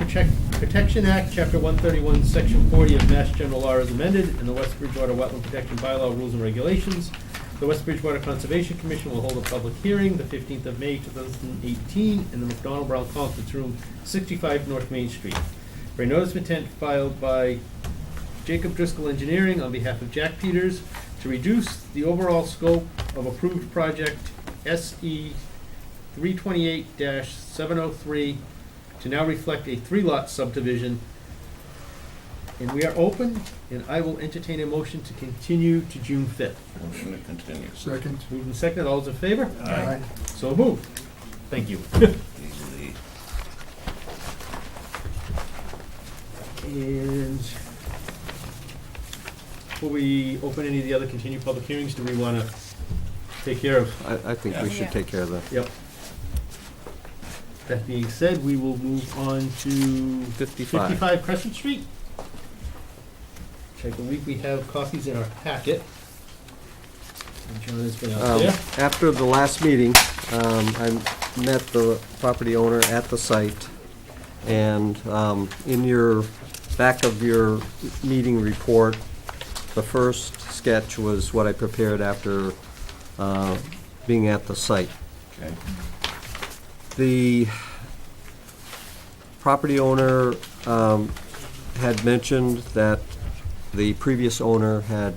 Protection Act, Chapter 131, Section 40 of Mass General Law as amended, and the West Bridgewater Wetland Protection Bylaw Rules and Regulations, the West Bridgewater Conservation Commission will hold a public hearing the 15th of May, 2018, in the McDonald Brown Conference Room, 65 North Main Street. For a notice of intent filed by Jacob Driscoll Engineering on behalf of Jack Peters to reduce the overall scope of approved project SE 328-703 to now reflect a 3-lot subdivision. And we are open, and I will entertain a motion to continue to June 5th. Motion to continue. Second. Moved and seconded, all those in favor? Aye. So moved. Thank you. Easily. And before we open any of the other continued public hearings, do we want to take care of? I think we Yeah. should take care of that. Yep. That being said, we will move on to 55. 55 Crescent Street. Which I believe we have copies in our packet. And John has been out there. After the last meeting, I met the property owner at the site, and in your back of your meeting report, the first sketch was what I prepared after being at the site. Okay. The property owner had mentioned that the previous owner had,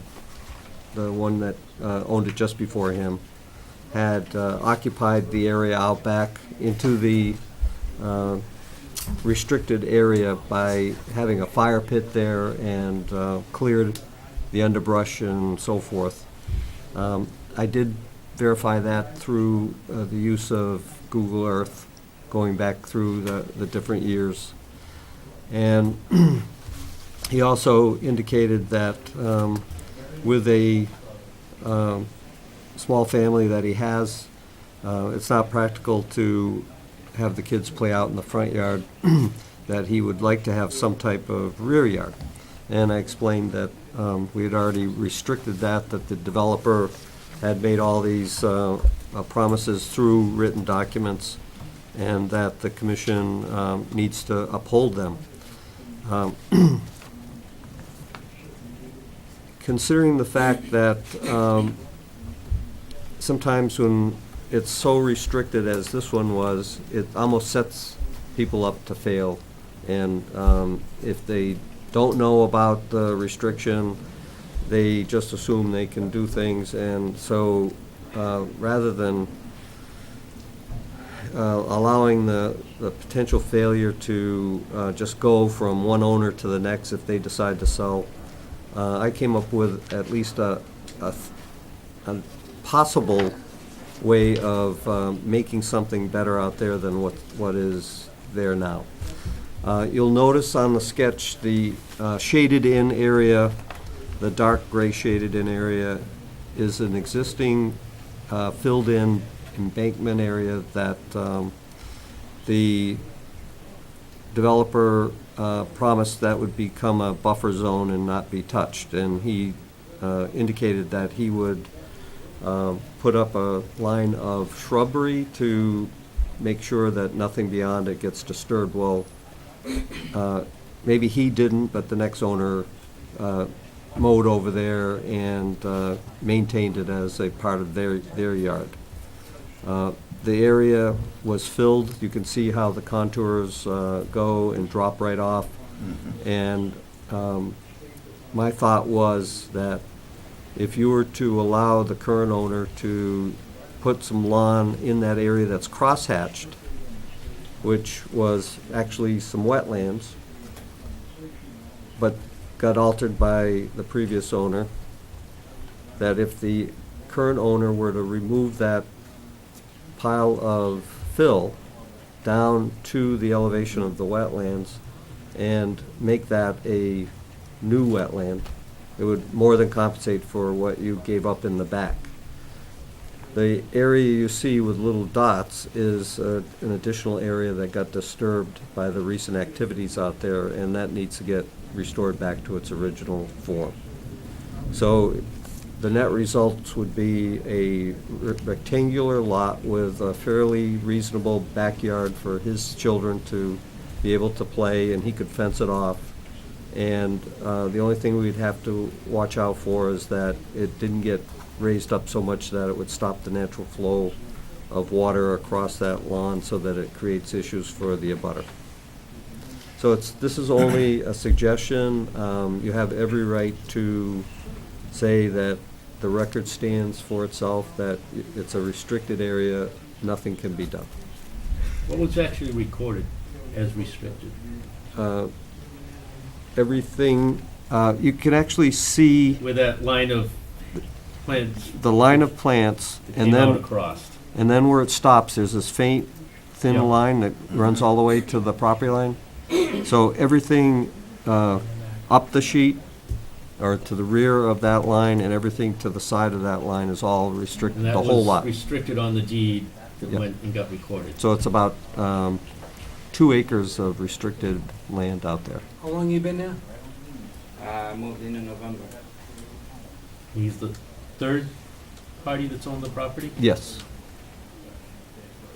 the one that owned it just before him, had occupied the area out back into the restricted area by having a fire pit there and cleared the underbrush and so forth. I did verify that through the use of Google Earth, going back through the different years. And he also indicated that with a small family that he has, it's not practical to have the kids play out in the front yard, that he would like to have some type of rear yard. And I explained that we had already restricted that the developer had made all these promises through written documents, and that the commission needs to uphold them. Considering the fact that sometimes when it's so restricted as this one was, it almost sets people up to fail. And if they don't know about the restriction, they just assume they can do things. And so rather than allowing the potential failure to just go from one owner to the next if they decide to sell, I came up with at least a possible way of making something better out there than what is there now. You'll notice on the sketch the shaded in area, the dark gray shaded in area is an existing filled in embankment area that the developer promised that would become a buffer zone and not be touched. And he indicated that he would put up a line of shrubbery to make sure that nothing beyond it gets disturbed. Well, maybe he didn't, but the next owner mowed over there and maintained it as a part of their yard. The area was filled. You can see how the contours go and drop right off. And my thought was that if you were to allow the current owner to put some lawn in that area that's crosshatched, which was actually some wetlands, but got altered by the previous owner, that if the current owner were to remove that pile of fill down to the elevation of the wetlands and make that a new wetland, it would more than compensate for what you gave up in the back. The area you see with little dots is an additional area that got disturbed by the recent activities out there, and that needs to get restored back to its original form. So the net results would be a rectangular lot with a fairly reasonable backyard for his children to be able to play, and he could fence it off. And the only thing we'd have to watch out for is that it didn't get raised up so much that it would stop the natural flow of water across that lawn so that it creates issues for the abutter. So this is only a suggestion. You have every right to say that the record stands for itself, that it's a restricted area, nothing can be done. What was actually recorded as restricted? Everything, you can actually see Where that line of plants the line of plants, came and out then, across. and then where it stops, there's this faint, thin Yeah. line that runs all the way to the property line. So everything up the sheet, or to the rear of that line, and everything to the side of that line is all restricted, And the that whole was lot. restricted on the deed that Yep. went and got recorded. So it's about 2 acres of restricted land out there. How long you been there? I moved in November. He's the third party that's owned the property? Yes.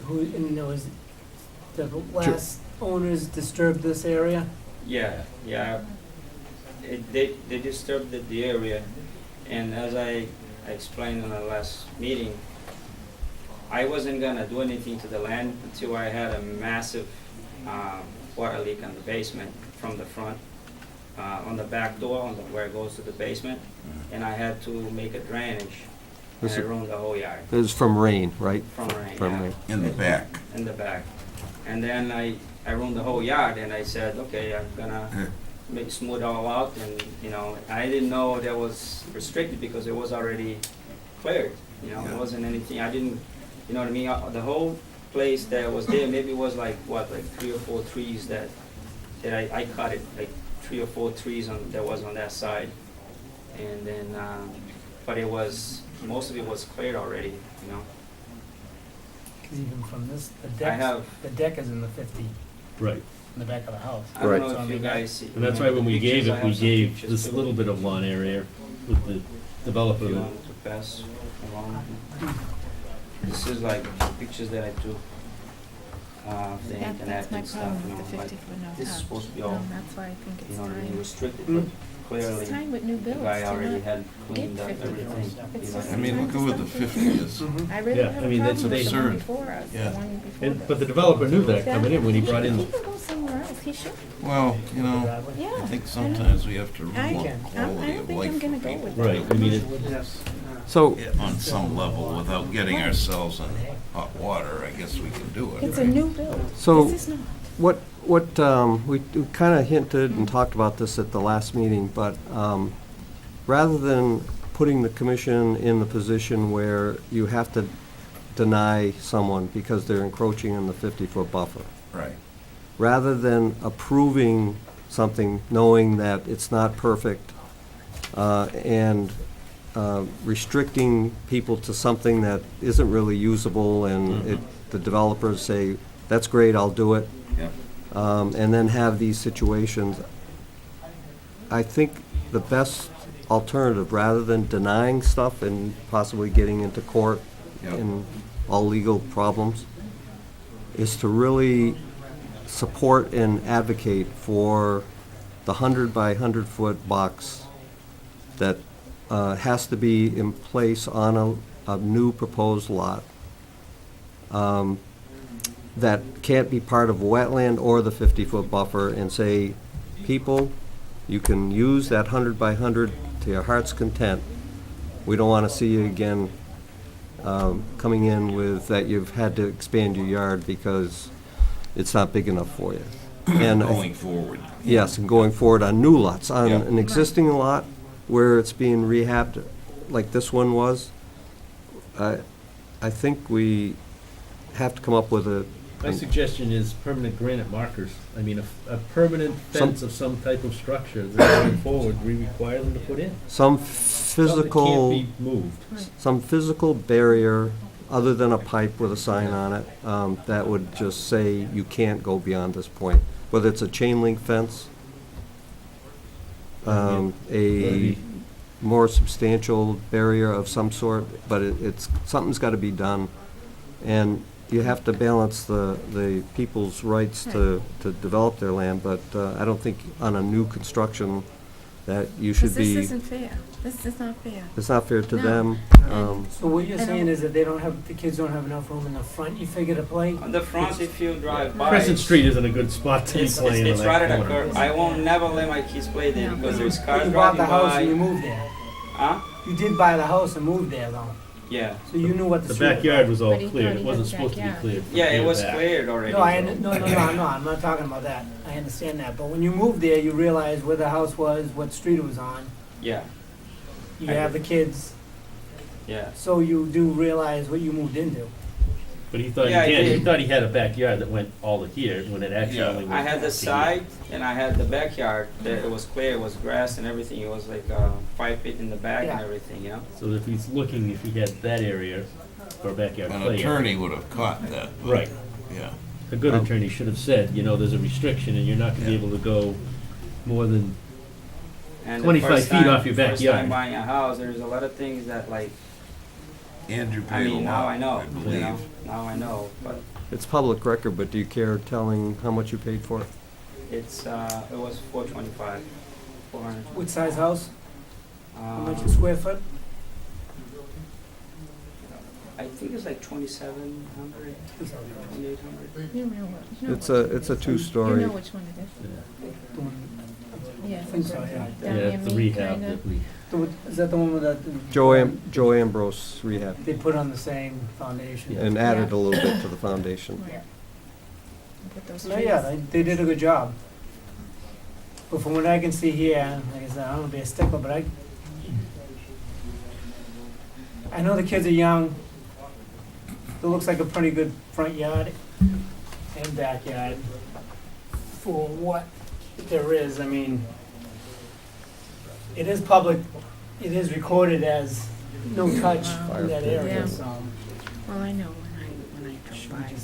Who, and there was, the last owners disturbed this area? Yeah. They disturbed the area, and as I explained in the last meeting, I wasn't gonna do anything to the land until I had a massive water leak in the basement from the front, on the back door, where it goes to the basement, and I had to make a drainage, and This I is- ruined the whole yard This is from rain, right? from rain. From yeah. rain. In the back. In the back. And then I ruined the whole yard, and I said, okay, I'm gonna make smooth all out, and, you know, I didn't know that was restricted because it was already cleared, you know, Yeah. it wasn't anything, I didn't, you know what I mean, the whole place that was there, maybe was like 3 or 4 trees that I cut it, like 3 or 4 trees that was on that side. And then, but it was, most of it was cleared already, you know. Because even from this, have- the deck is in the 50, Right. in the back of the house. I don't Right. know So, if I you mean, guys see. And that's why when we gave it, we gave this little bit of lawn area with the developer. If you that- want to pass along. This is like pictures that I took of the internet That's my and stuff, problem you know, with the but 50-foot no this is touch. supposed to be all, That's why I think you it's know, what I mean, time. restricted, Mm. but clearly, It's time with new the bills guy to already not had cleaned up get 50 everything, It's you know. just I mean, look at what the 50 is. I really Yeah, don't have I a mean, that's problem with the one absurd. before us, the Yeah. one before And, but the this. developer knew that coming in when he brought in. He can go somewhere else, he should. Well, you know, Driveway? Yeah. I think sometimes we have to rule I on can. I quality don't of think I'm life gonna for go people. with that. Right, I mean, it, So, On some level, without getting ourselves in hot water, I guess we can do it. It's a new bill. So- This is not. we kind of hinted and talked about this at the last meeting, but rather than putting the commission in the position where you have to deny someone because they're encroaching on the 50-foot buffer, Right. rather than approving something knowing that it's not perfect, and restricting people to something that isn't really usable, and the developers say, that's great, I'll do it, Yep. and then have these situations. I think the best alternative, rather than denying stuff and possibly getting into court Yep. and all legal problems, is to really support and advocate for the 100 by 100-foot box that has to be in place on a new proposed lot, that can't be part of wetland or the 50-foot buffer, and say, people, you can use that 100 by 100 to your heart's content. We don't want to see you again coming in with that you've had to expand your yard because it's not big enough for you. And Going forward. yes, and going forward on new lots. On Yeah. an existing lot where it's being rehabbed, like this one was, I think we have to come up with a, My suggestion is permanent granite markers. I mean, a permanent fence of some type of structure that going forward, we require them to put in. some Something physical, can't be moved. some physical barrier, other than a pipe with a sign on it, that would just say you can't go beyond this point. Whether it's a chain link fence, a more substantial barrier of some sort, but it's, something's gotta be done. And you have to balance the people's rights to develop their land, but I don't think on a new construction that you should Because this be, isn't fair. This is not fair. it's not fair to No. them. And- So what you're I saying don't- is that they don't have, the kids don't have enough room in the front, you figure, to play? On the front, if you drive by. Crescent it's- Street isn't a good spot to be It's playing on it's right that at a corner. curve. I won't never let my kids play there because there's cars You bought driving the house and you by. moved there. Huh? You did buy the house and moved there, though. Yeah. So you knew what the The street was. backyard was all But he cleared. thought It he wasn't had supposed to be backyard. cleared. from Yeah, here it was back. cleared already. No, so- I'm not talking about that. I understand that. But when you moved there, you realized where the house was, what street it was on. Yeah, You I have the did. kids, yeah. so you do realize what you moved into. But he thought Yeah, I he did. thought he had a backyard that went all to here, when it actually Yeah. only went I had the to here. side and I had the backyard. That it was clear, it was grass and everything. It was like 5 feet in the back and Yeah. everything, you know. So if he's looking, if he had that area for a backyard An play area. attorney would have caught that. but- Right. Yeah. A good attorney should have said, you know, there's a restriction and you're not gonna be Yeah. able to go more than, And 25 the first feet time, off your First backyard. time buying a house, there's a lot of things that like. Andrew I paid a mean, now lot, I know. I You know. believe. Now I know, but It's public record, but do you care telling how much you paid for it? it's it was 425, 400. Which size house? How much a Um, square foot? I think it's like 2,700, 2,800. You know what? You know It's which a, one it's a it is. two-story. You know which one it is. The one- Yeah. I think so, yeah. Down yeah, near it's the me, rehab kinda. that we. Is that the one with that? Joe Ambrose rehab, They put on the same foundation. and added a little bit to the foundation. Yeah. Put those No, trees. yeah, they did a good job. But from what I can see here, like I said, I don't want to be a stickler, but I know the kids are young. It looks like a pretty good front yard and backyard for what there is. I mean, it is public, it is recorded as no touch in that Yeah. area, so. Well, I know when I drove by too,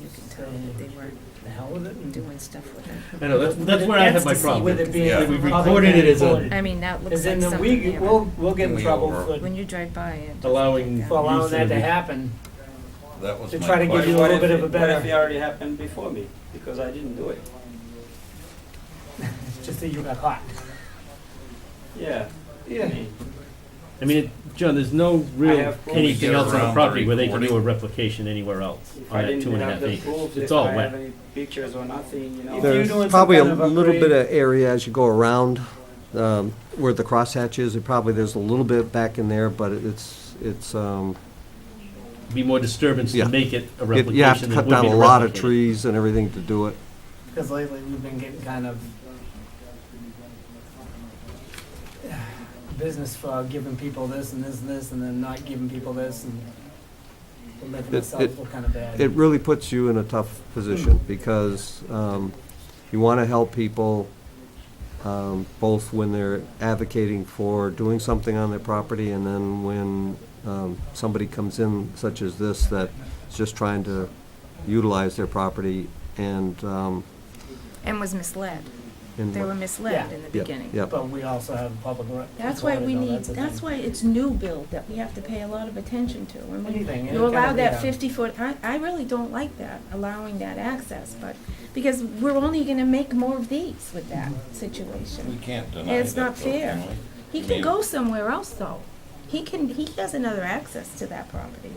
you could tell that they were The hell with it. and- doing stuff with it. I know, that's where I have my With problem. it being Yeah. We've public recorded it as a- recorded. I mean, that looks As like in, something there, but we'll get in We trouble over- for when you drive by it. Allowing for allowing use that of to the- happen. That was To my try to give question. you a little bit of a What better, if it already happened before me? Because I didn't do it. just that you got caught. Yeah. I mean, I mean, John, there's no real, have proof. anything Get else on the around property the where they can do a recording. replication anywhere else if on I that didn't 2.5 have the acres. proof, It's if all I wet. have any pictures or nothing, you know. If you're There's doing some probably a kind of little bit upgrade- of area as you go around, where the crosshatch is, there's a little bit back in there, but it's, Be more disturbance Yeah. to make it a you replication have to than it cut would be down to a lot of replicate it. trees and everything to do it. Because lately we've been getting kind of business for giving people this and this and this, and then not giving people this, and we're making It- ourselves it- look kind of bad. It really puts you in a tough position, because you want to help people, both when they're advocating for doing something on their property, and then when somebody comes in, such as this, that's just trying to utilize their property, and And was misled. in They what- were misled Yeah. in the Yep, beginning. yep. But we also have public. That's why we need, the that's thing. why it's new build that we have to pay a lot of attention to. And when Anything, you any kind allow of that rehab. 50-foot, I really don't like that, allowing that access, but, because we're only gonna make more of these with that We situation. can't deny It's that, not though, fair. can we? He can go somewhere else though. He has another access to that property.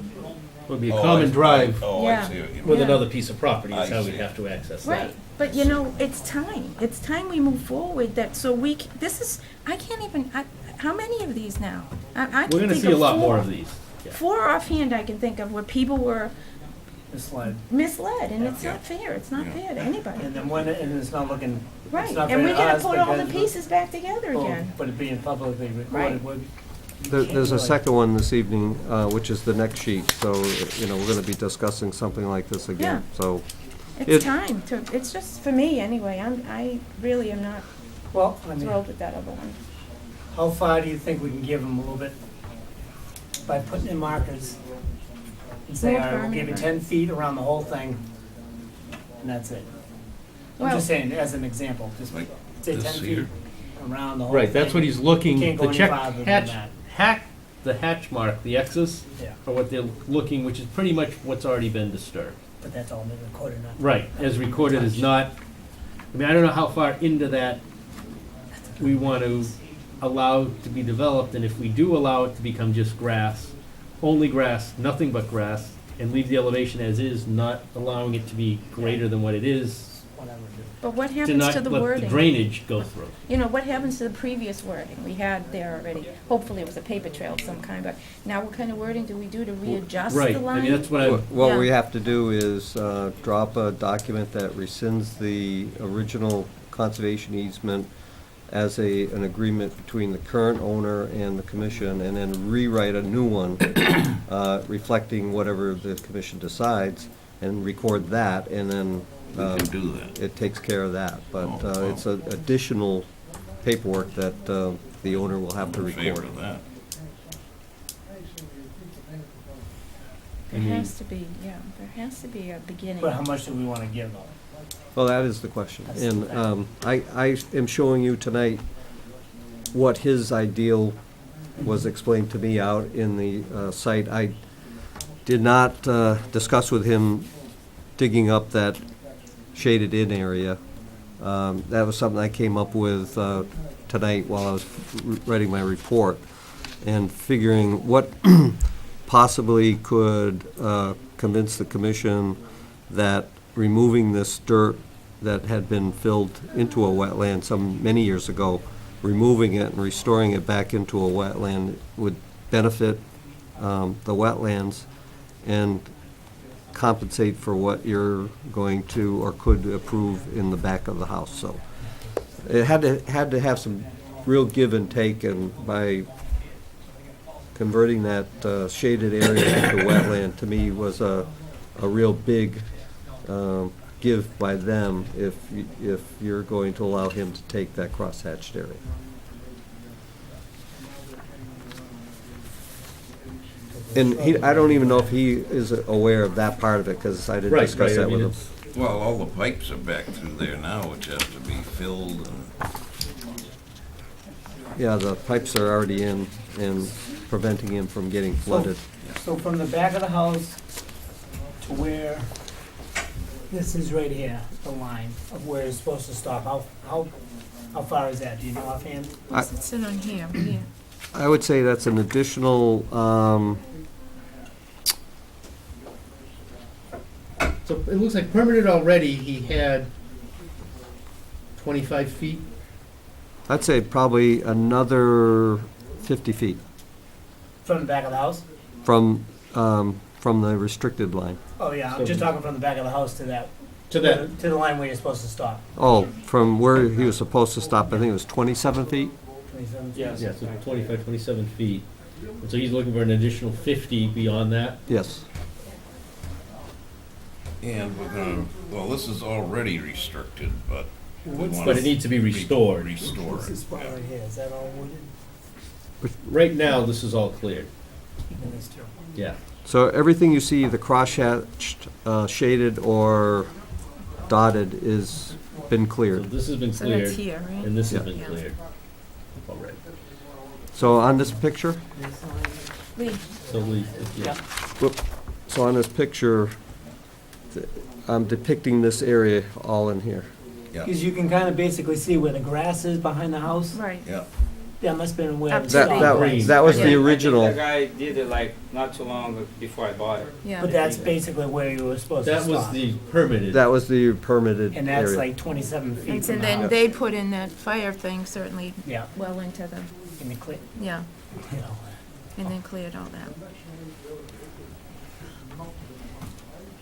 Would be a Oh, common drive Oh, Yeah. I see what you with mean. another piece of property is I how we'd see. have to access that. Right, but you know, it's time we move forward that, so this is, I can't even, how many of these now? I We're can gonna think see a of lot more 4. of these. Yeah. 4 offhand I can think of where people were Misled. misled, and it's Yeah. not fair, it's not Yeah. fair to anybody. And then and it's not looking, Right, it's not and fair we to gotta us put all the because- pieces back together well, again. but it being publicly Right. recorded would. There's a second one this evening, which is the next sheet, so, you know, we're gonna be discussing something like this again, so. It's time to, it's just, for me anyway, I really am not Well, I mean, thrilled with that other one. how far do you think we can give them a little bit by putting in markers? And say, More all right, we'll give you perimeter. 10 feet around the whole thing, and that's it. I'm Well- just saying, as an example, just Like say this 10 feet here? around the whole thing. Right, that's what he's looking, Can't go the any check, farther than hatch, that. the hatch mark, the X's Yeah, are what they're looking, which is pretty much what's already been disturbed. but that's all been recorded, not. Right, as recorded is not, I mean, I don't know how far into that we want to allow to be developed, and if we do allow it to become just grass, only grass, nothing but grass, and leave the elevation as is, not allowing it to be greater than what it is, Whatever. But what to happens not to the let the wording? drainage go through. You know, what happens to the previous wording we had there already? Hopefully it was a paper trail of some kind, but now what kind of wording do we do to readjust Right, the I line? mean, that's what I, What we Yeah. have to do is drop a document that rescinds the original conservation easement as an agreement between the current owner and the commission, and then rewrite a new one reflecting whatever the commission decides, and record that, and then We can do that. it takes care of that. But Oh, it's an additional paperwork that the owner will have to In favor record. of that. There has to be, yeah, there has to be a beginning. But how much do we want to give them? Well, that is the question. That's the And thing. I am showing you tonight what his ideal was explained to me out in the site. I did not discuss with him digging up that shaded-in area. That was something I came up with tonight while I was writing my report, and figuring what possibly could convince the commission that removing this dirt that had been filled into a wetland many years ago, removing it and restoring it back into a wetland would benefit the wetlands and compensate for what you're going to or could approve in the back of the house. So it had to have some real give and take, and by converting that shaded area into wetland, to me, was a real big give by them if you're going to allow him to take that crosshatched area. And I don't even know if he is aware of that part of it, because I didn't right, discuss right, I that with mean, him. it's, Well, all the pipes are back through there now, which have to be filled and Yeah, the pipes are already in and preventing him from getting flooded. So from the back of the house to where this is right here, the line of where it's supposed to stop, how far is that? Do you know offhand? What's it sit on here, here? I would say that's an additional, so it looks like permitted already, he had 25 feet. I'd say probably another 50 feet From the back of the house? from the restricted line. Oh, yeah, I'm just talking from the back of the house to that. To that, To the line where you're supposed to stop. Oh, from where he was supposed to stop, I think it was 27 feet? 27 feet. Yes. yeah, so 25, 27 feet. And so he's looking for an additional 50 beyond that. Yes. And we're gonna, well, this is already restricted, but we What's wanna But it needs to be restored. Restore What's this it, spot yeah. right here? Is that all wooded? Right now, this is all cleared, And these two. yeah. So everything you see, the crosshatched, shaded, or dotted is been So cleared. this has been So that's cleared, here, right? and this has Yeah. been Yeah. cleared already. So on this picture, Lee, So we, yeah, so on this picture, I'm depicting this area all in here. Yeah, Because you can kind of basically see where the grass is behind the house. right. yeah. That must have been where Up the to That, the- stop that, was. that was Yeah. the I think original. the guy did it like not too long before I bought it. Yeah. But that's basically where you were supposed to that stop. was the permitted. That was the permitted And that's area. like 27 feet And so from the then house. they put in that fire thing certainly Yeah, well into the, in the clip, yeah, you know. and then cleared all that.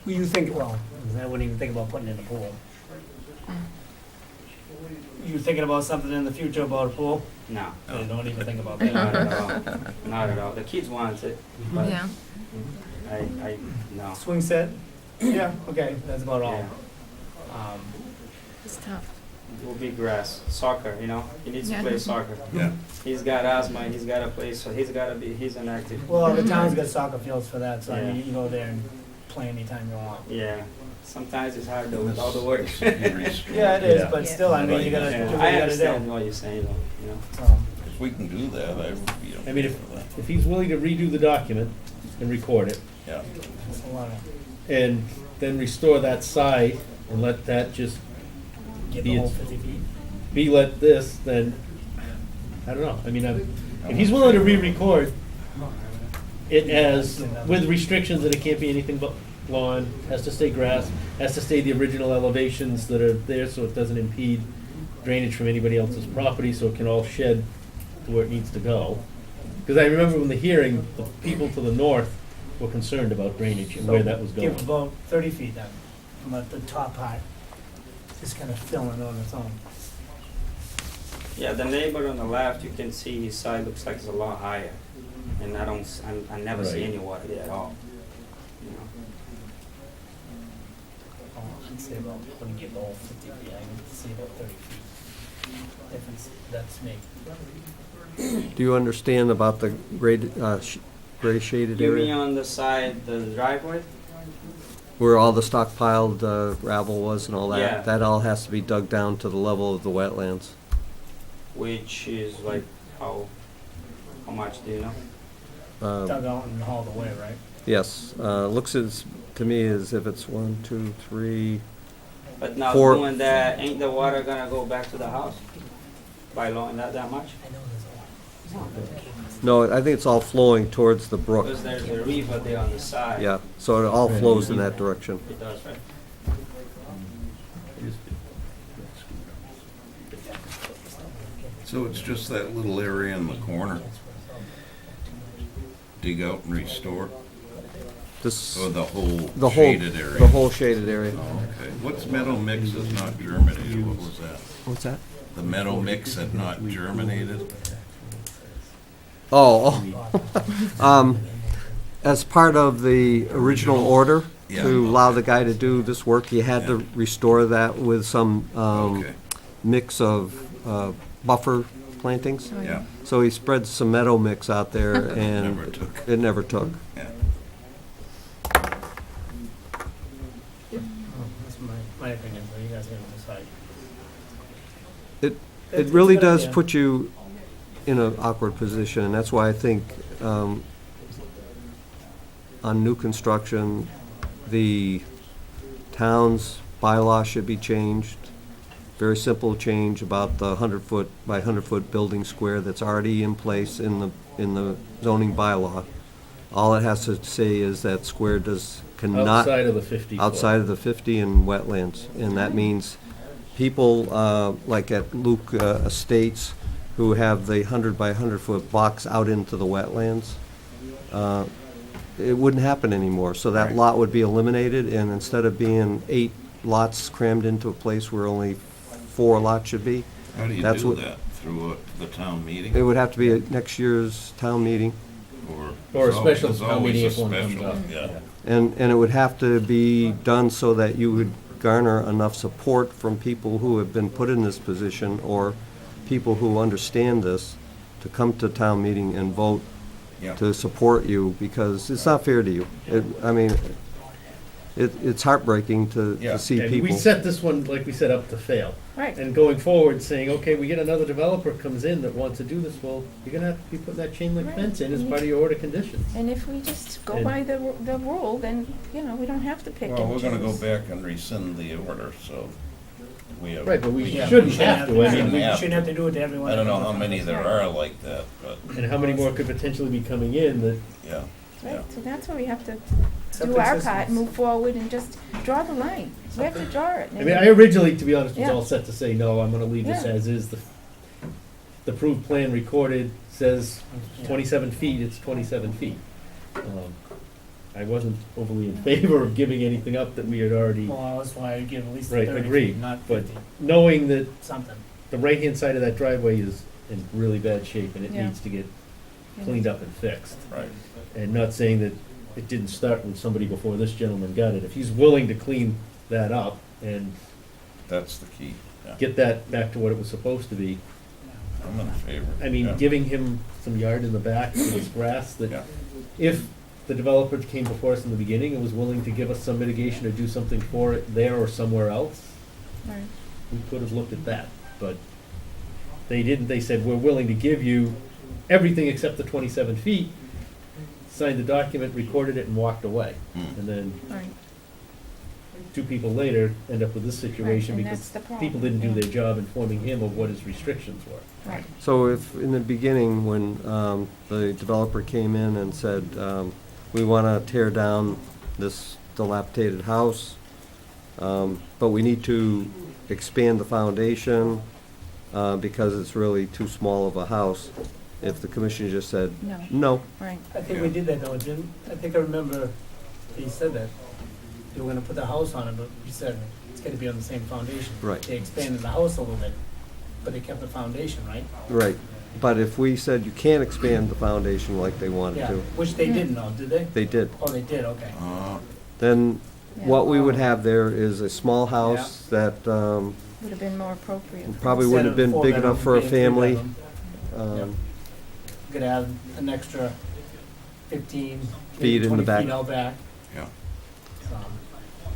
Well, you think, well, I wouldn't even think about putting in a pool. You thinking about something in the future about a pool? No, You don't even think about not that. at all. Not at all. The kids want it, but Yeah, no. Swing set? Yeah, okay, that's about all. Yeah. it's tough. It will be grass, soccer, you know, he needs to Yeah. play soccer. Yeah. He's got asthma, he's gotta play, so he's an active. Well, the town's got soccer fields for that, so I mean, Yeah. you can go there and play anytime you want. Yeah, sometimes it's hard though with all the work. Yeah, it is, Yeah. but still, I mean, you gotta do Yeah, what I you gotta understand do. what you're saying though, you know. If we can do that, I would be. I mean, if he's willing to redo the document and record it, Yeah, It's a lot of, and then restore that side and let that just get He the whole is- 50 feet. be let this, then, I don't know, I mean, if he's willing to re-record it as, with restrictions that it can't be anything but lawn, has to stay grass, has to stay the original elevations that are there so it doesn't impede drainage from anybody else's property, so it can all shed to where it needs to go. Because I remember when the hearing, the people to the north were concerned about drainage and where that was going. Give about 30 feet then, from the top part, just kind of filling on its own. Yeah, the neighbor on the left, you can see his side looks like it's a lot higher. And I never see Right. any water there at all, you know. Oh, I'd say about, when you get the whole 50 feet, I can see about 30 feet. Difference, that's me. Do you understand about the gray shaded You mean area? on the side, the driveway? Where all the stockpiled gravel was and all that? Yeah. That all has to be dug down to the level of the wetlands. Which is like, how much do you know? Dug out and hauled away, right? Yes, looks to me as if it's 1, 2, 3. But now For- doing that, ain't the water gonna go back to the house? By law, not that much? I know there's a lot. No, I think it's all flowing towards the brook. Because there's a river there on the side. Yeah, so it all flows in that direction. It does, right? so it's just that little area in the corner. Dig out and restore, This, or the whole the whole, shaded area? the whole shaded area. Oh, okay. What's meadow mix is not germinated, what was that? What's that? The meadow mix had not germinated? Oh, as part of the original order Yeah. to allow the guy to do this work, he had to Yeah. restore that with some Okay, mix of buffer plantings. Oh, yeah, So he spread some meadow mix out there and Never took. it never took. yeah. That's my opinion, so you guys are gonna decide. It It's a really good does idea. put you in an awkward position, and that's why I think on new construction, the town's bylaw should be changed. Very simple change about the 100-foot by 100-foot building square that's already in place in the zoning bylaw. All it has to say is that square cannot Outside of the 50 foot. outside of the 50 in wetlands. And that means people, like at Luke Estates, who have the 100 by 100-foot box out into the wetlands, it wouldn't happen anymore. So that Right. lot would be eliminated, and instead of being 8 lots crammed into a place where only 4 lots should be, How do you That's do what- that? Through the town meeting? it would have to be at next year's town meeting. Or a there's special there's town always meeting a if one comes special, up. Yeah, And it would have to be done so that you would garner enough support from people who have been put in this position or people who understand this to come to town meeting and vote yeah. to support you, because it's not fair to you. I mean, it's heartbreaking Yeah. to see And people. we set this one, like we said, up to fail. Right. And going forward, saying, okay, we get another developer comes in that wants to do this, well, you're gonna have to be putting that chain link Right. fence in as part of your order conditions. And if we just go And- by the rule, then, you know, we don't have to pick and Well, we're gonna go choose. back and rescind the order, so we have. Right, but we Yeah, shouldn't we shouldn't have to, I have- mean, We have shouldn't have to do it to everyone. I don't know how many there are like that, but, and how many more could potentially be coming in that, yeah. Right, so that's where we have to Septic do our part, systems. move forward and just draw the line. We have to draw it. I mean, I originally, to be honest, was Yeah. all set to say, no, I'm gonna leave this Yeah. as is. The approved plan recorded says Yeah. 27 feet, it's 27 feet. I wasn't overly in favor of giving anything up that we had already, Well, that's why I give at least Right, 30 agreed, feet, not but 50, knowing that something. the right-hand side of that driveway is in really bad shape and it Yeah. needs to get cleaned up and fixed. Right. And not saying that it didn't start when somebody before this gentleman got it. If he's willing to clean that up and That's the key, yeah. get that back to what it was supposed to be, I'm in favor. I mean, yeah. giving him some yard in the back for his grass, Yeah. that if the developer came before us in the beginning and was willing to give us some mitigation or do something for it there or somewhere else, Right. we could have looked at that, but they didn't. They said, we're willing to give you everything except the 27 feet, signed the document, recorded it, and walked away. Hmm. And then Right. 2 people later end up with this situation and because that's the problem, people didn't do yeah. their job informing him of what his restrictions were. Right. So if, in the beginning, when the developer came in and said, we want to tear down this dilapidated house, but we need to expand the foundation because it's really too small of a house, if the commission just said, No. no, Right. I think we did that though, didn't, I think I remember he said that. They were gonna put the house on it, but he said it's gotta be on the same foundation. Right. They expanded the house a little bit, but they kept the foundation, right? right. But if we said you can't expand the foundation like they wanted Yeah, to, which they didn't though, did they? they did. Oh, they did, okay. Then Yeah. what we would have there is a small house that Would have been more appropriate. probably Instead wouldn't have of been big enough for a 4-bedroom, being family. 3-bedroom. Um, Could add an extra 15, Feet maybe in the 20 back. feet out back. Yeah.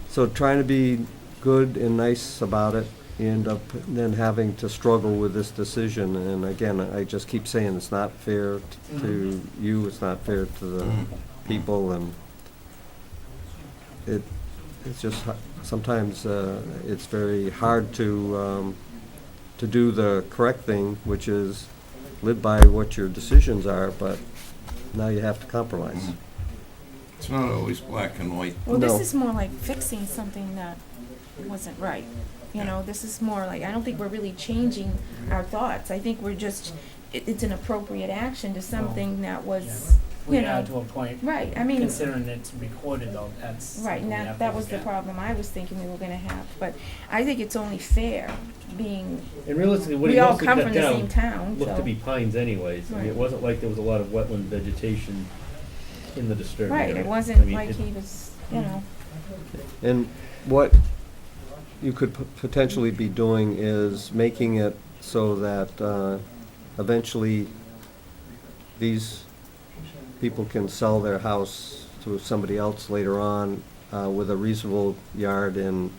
So trying to be good and nice about it, you end up then having to struggle with this decision. And again, I just keep saying it's not fair to you, it's not fair to the people, and it's just, sometimes it's very hard to do the correct thing, which is live by what your decisions are, but now you have to compromise. It's not always black and white. Well, No. this is more like fixing something that wasn't right. You know, this is more like, I don't think we're really changing our thoughts. I think we're just, it's an appropriate action to something that was, We you know. are to a point, Right, I mean, considering it's recorded though, that's. right, and something we have that to was the look at. problem I was thinking we were gonna have. But I think it's only fair, being, And realistically, what he we all mostly come cut from the same down town, looked to so. be pines anyways. I mean, it Right. wasn't like there was a lot of wetland vegetation in the disturbed area. Right, it I wasn't mean, like it- he was, you know, And what you could potentially be doing is making it so that eventually these people can sell their house to somebody else later on with a reasonable yard, and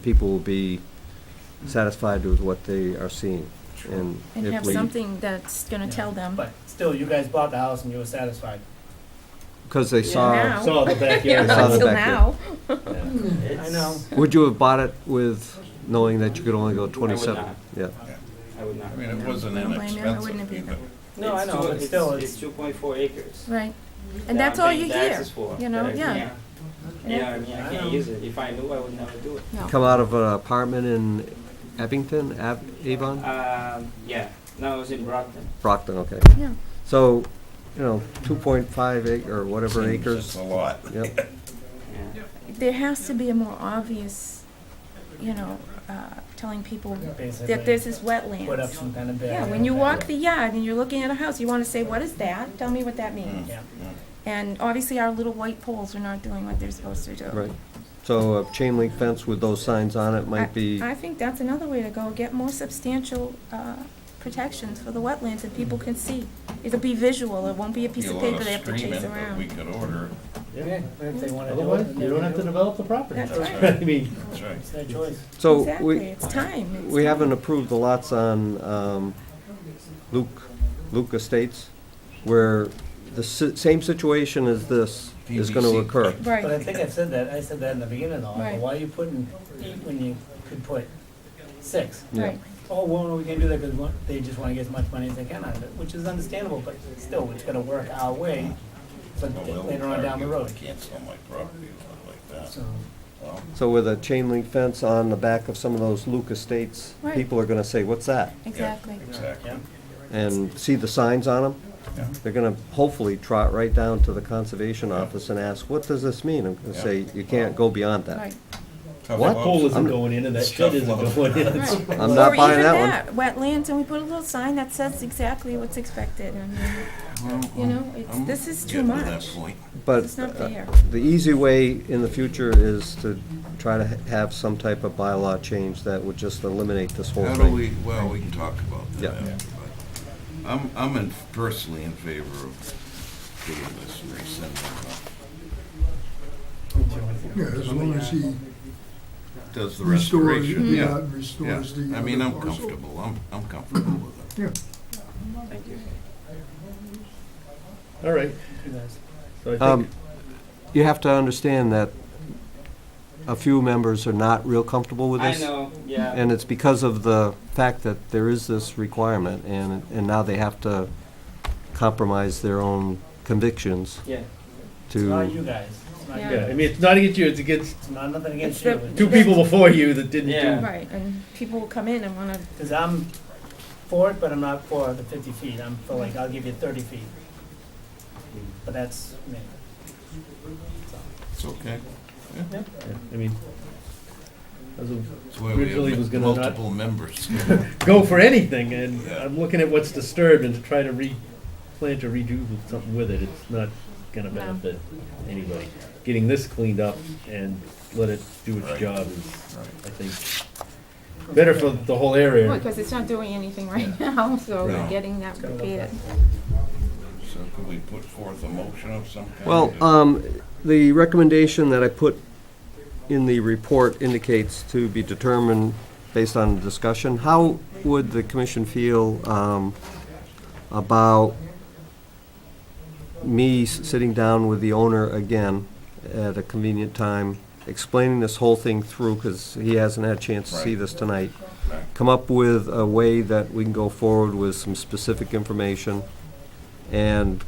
people will be satisfied with what they are seeing. And and if have we, something that's gonna Yeah, tell them. But still, you guys bought the house and you were satisfied. because they saw, Now. Saw the backyard. Yeah, Saw the until backyard. now. I know. would you have bought it with knowing that you could only go 27? not. Yeah. I would not. I mean, it wasn't I don't blame you, I wouldn't inexpensive have either. either. No, I It's know, two- but still, It's 2.4 acres. Right, that and that's I'm all paying you hear, taxes for, you know, that I yeah. can't- You know what I mean? I I can't know. use it. If I knew, I would never do it. No. Come out of an apartment in Abington, Avon? Yeah. No, it was in Brockton. Brockton, okay. Yeah. So, 2.5 acre, or whatever That's acres. a lot. Yep. Yeah. There has to be a more obvious, telling people Basically, that this is put up wetlands. some kind of barrier. Yeah, when you walk the yard and you're looking at a house, you wanna say, what is that? Tell me what that means. Yeah. And obviously, our little white poles are not doing what they're supposed to do. Right. So a chain link fence with those signs on it might be, I think that's another way to go, get more substantial, protections for the wetlands that people can see. It'll be visual, it won't be a piece Be a of lot paper they have to chase screaming, but around. we could order it. Yeah, if they wanna do it. Otherwise, then you they don't have do to it. develop the property. That's right. I mean, That's right. It's their choice. So Exactly, it's time. It's we time. haven't approved the lots on Luke Estates, where the same situation as this is gonna PVC. occur. Right. But I think I said that in the beginning though, Right. why are you putting 8 when you could put 6? Yeah. Right. Oh, well, we can do that because they just wanna get as much money as they can out of it, which is understandable, but still, it's gotta work our way, but later on down the road. I can't sell my property like that. So, Well, So with a chain link fence on the back of some of those Luke Estates, Right. people are gonna say, what's that? Exactly. exactly. yeah. And see the signs on them? Yeah. They're gonna hopefully trot right down to the conservation office and ask, what does this mean? I'm gonna say, you can't go beyond that. Right. What? that pole isn't I'm- going in and that shed isn't Stuff going in. Right. I'm not buying that one. Or even that, wetlands, and we put a little sign that says exactly what's expected, and, you know, this is too Getting to that much. point. But It's not fair. the easy way in the future is to try to have some type of bylaw change that would just eliminate this whole How do thing. we, well, we can talk about that Yeah. after, but I'm personally in favor of doing this and rescinding Yeah, as long as he does the restores, restoration, yeah, yeah. restores the. Yeah, I mean, I'm parcel. comfortable, I'm comfortable with it. Yeah. Thank you. All right, You guys. so I think, You have to understand that a few members are not real comfortable with I this. know, yeah. And it's because of the fact that there is this requirement, and now they have to compromise their own convictions Yeah. It's not you to, guys. It's not Yeah. yeah, I mean, it's not against you, it's against It's not nothing against It's you. the- two people before you that didn't Yeah. do. Right, and people will come in and wanna, Because I'm for it, but I'm not for the 50 feet. I'm for like, I'll give you 30 feet. But that's me. It's okay. Yeah, I mean, as of That's why we originally was have gonna not multiple members. go for anything, and Yeah. I'm looking at what's disturbed and to try to plan to redo something with it, it's not gonna No. benefit anybody. Getting this cleaned up and let it do its Right. job is, I think, better for the whole area. because it's not doing anything right now, so No. getting that repaired. So could we put forth a motion of some kind? well, the recommendation that I put in the report indicates to be determined based on discussion. How would the commission feel about me sitting down with the owner again at a convenient time, explaining this whole thing through, because he hasn't had a chance to see Right. this tonight, Right. come up with a way that we can go forward with some specific information, and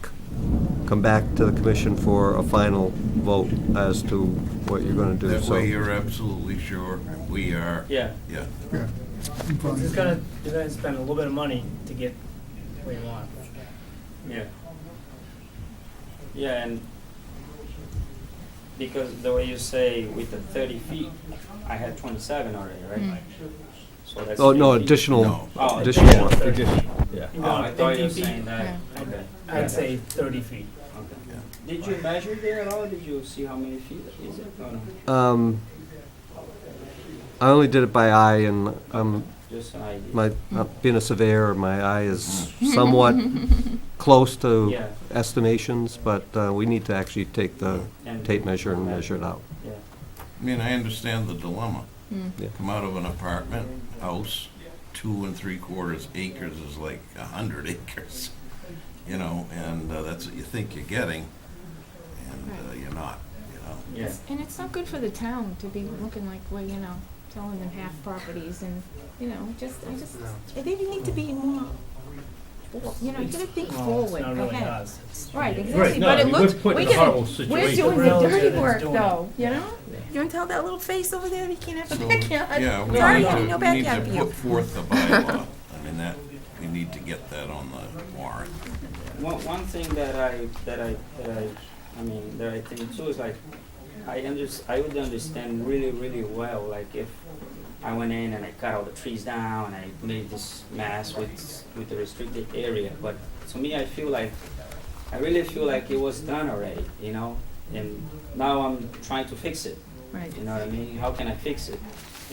come back to the commission for a final vote as to what you're gonna do. That So way you're absolutely sure, and we are, Yeah. yeah. Yeah. I'm fine. You're gonna spend a little bit of money to get where you want. Yeah. Yeah, and because the way you say with the 30 feet, I had 27 already, right? So that's Oh, no, 3 feet. additional, No. Oh, additional Yeah, one. yeah. You Oh, I know, thought you were 50 feet, saying that, Yeah. okay. I'd say 30 feet. Okay. Did you measure there at all? Did you see how many feet is it? Oh, no, I only did it by eye, and just an idea. being a surveyor, my eye is somewhat close to Yeah, estimations, but we need to actually take the and. tape measure and measure it out. Yeah, I mean, I understand the dilemma. Yeah. Come out of an apartment house, 2 3/4 acres is like 100 acres, you know, and that's what you think you're getting, and you're not, you know. yeah. And it's not good for the town to be looking like we're, you know, selling them half properties and, you know, they need to be more, you know, you gotta think Well, forward, it's not really ahead. us. It's Right, the- exactly, Right, no, but I it mean, looks, we're put in we a horrible we're situation. doing The the realtor dirty that's work doing it. though, you know? You can tell that little face over there, he can't have a So, backyard. yeah, we Sorry, need honey, to, no we need backyard to for you. put forth the bylaw. I mean, that, we need to get that on the warrant. One thing that I mean, that I think too is like, I would understand really, really well, like if I went in and I cut all the trees down and I made this mess with the restricted area, but to me, I really feel like it was done already, you know? And now I'm trying to fix it, Right. you know what I mean? How can I fix it?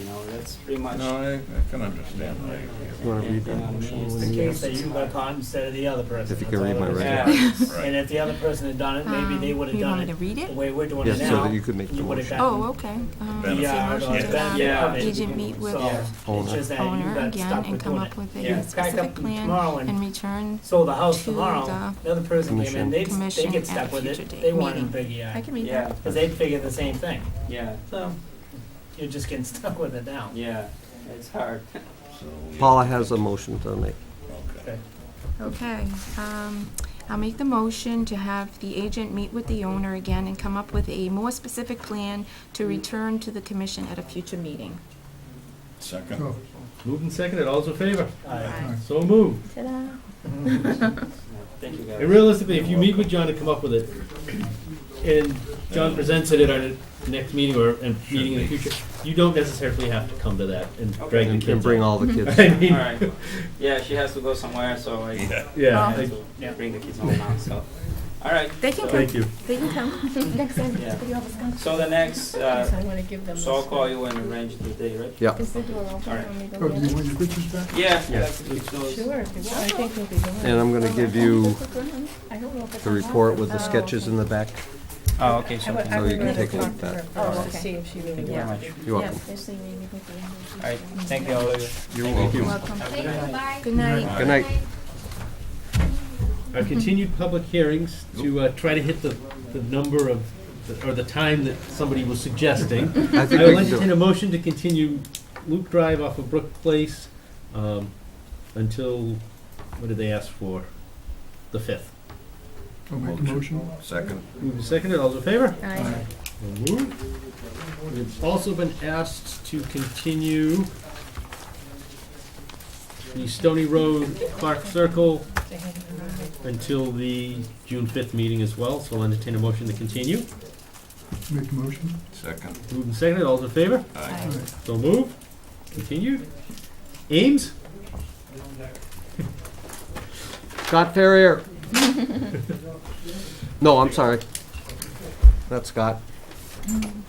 you know, that's pretty much. No, I can understand that. You want to read that You know what I motion? mean? It's It's when the you- case that you got caught instead of the other person. If you that's can read all my it is. writing. Yeah. And if the other person had done it, maybe they would have You done want me it to read the it? way we're doing Yes, it so now. that you could make the You would've motion. gotten Oh, okay. Benefit. Yeah, motion or to the have Yeah. agent meet with So, Owner. it's just that you owner got again stuck and with come doing up it. with You a packed up specific tomorrow plan and return. sold the house to tomorrow, the other person came in, they commission get at stuck a with future it, date they wanted a meeting. big I yard. can read Yeah, that. Cause they'd figure the same thing, yeah, so you're just getting stuck with it now. yeah, it's hard. So, Paula has a motion to make. Okay. Okay, I'll make the motion to have the agent meet with the owner again and come up with a more specific plan to return to the commission at a future meeting. Second. So, Moved and seconded, all's in favor? Aye. So moved. Ta-da. Thank you, guys. And realistically, if you meet with John to come up with it, and John presents it at our next meeting or a meeting in the future, you don't necessarily have to come to that and drag the Okay. And kids. can bring out. all the kids. I mean, Alright, yeah, she has to go somewhere, so I Yeah. yeah, had I- to Yeah. bring the kids home now, so. Alright, They can come, thank you. they can come. Next time, Yeah. you always come. so the next, So I wanna give them so I'll this. call you and arrange the day, right? Yeah. Is the door open? Alright. Want me to oh, go do get you it? want your pictures back? Yeah, Yeah. that's keep those. Sure, if you want. I think we'll be doing it. And I'm gonna give you I don't know if it's the on report that. with the Oh, sketches okay. in the back. Oh, okay, so. So you can take a look at that. Oh, okay. Thank you very Yeah. much. You're welcome. Yeah, especially maybe with the English. Alright, thank you all of you. You're Thank you. Welcome. Thank you, bye. Good night. Good night. Our continued public hearings to try to hit the number of, or the time that somebody was suggesting. I I think will we can do entertain it. a motion to continue Loop Drive off of Brook Place until, what did they ask for? The 5th. I'll make the motion. Second. Moved and seconded, all in favor? Aye. So moved. We've also been asked to continue the Stony Road Clark Circle until the June 5th meeting as well, so I'll entertain a motion to continue. Make the motion. Second. Moved and seconded, all in favor? Aye. Aye. So moved. Continued. Ames? Scott Ferrier. No, I'm sorry. Not Scott.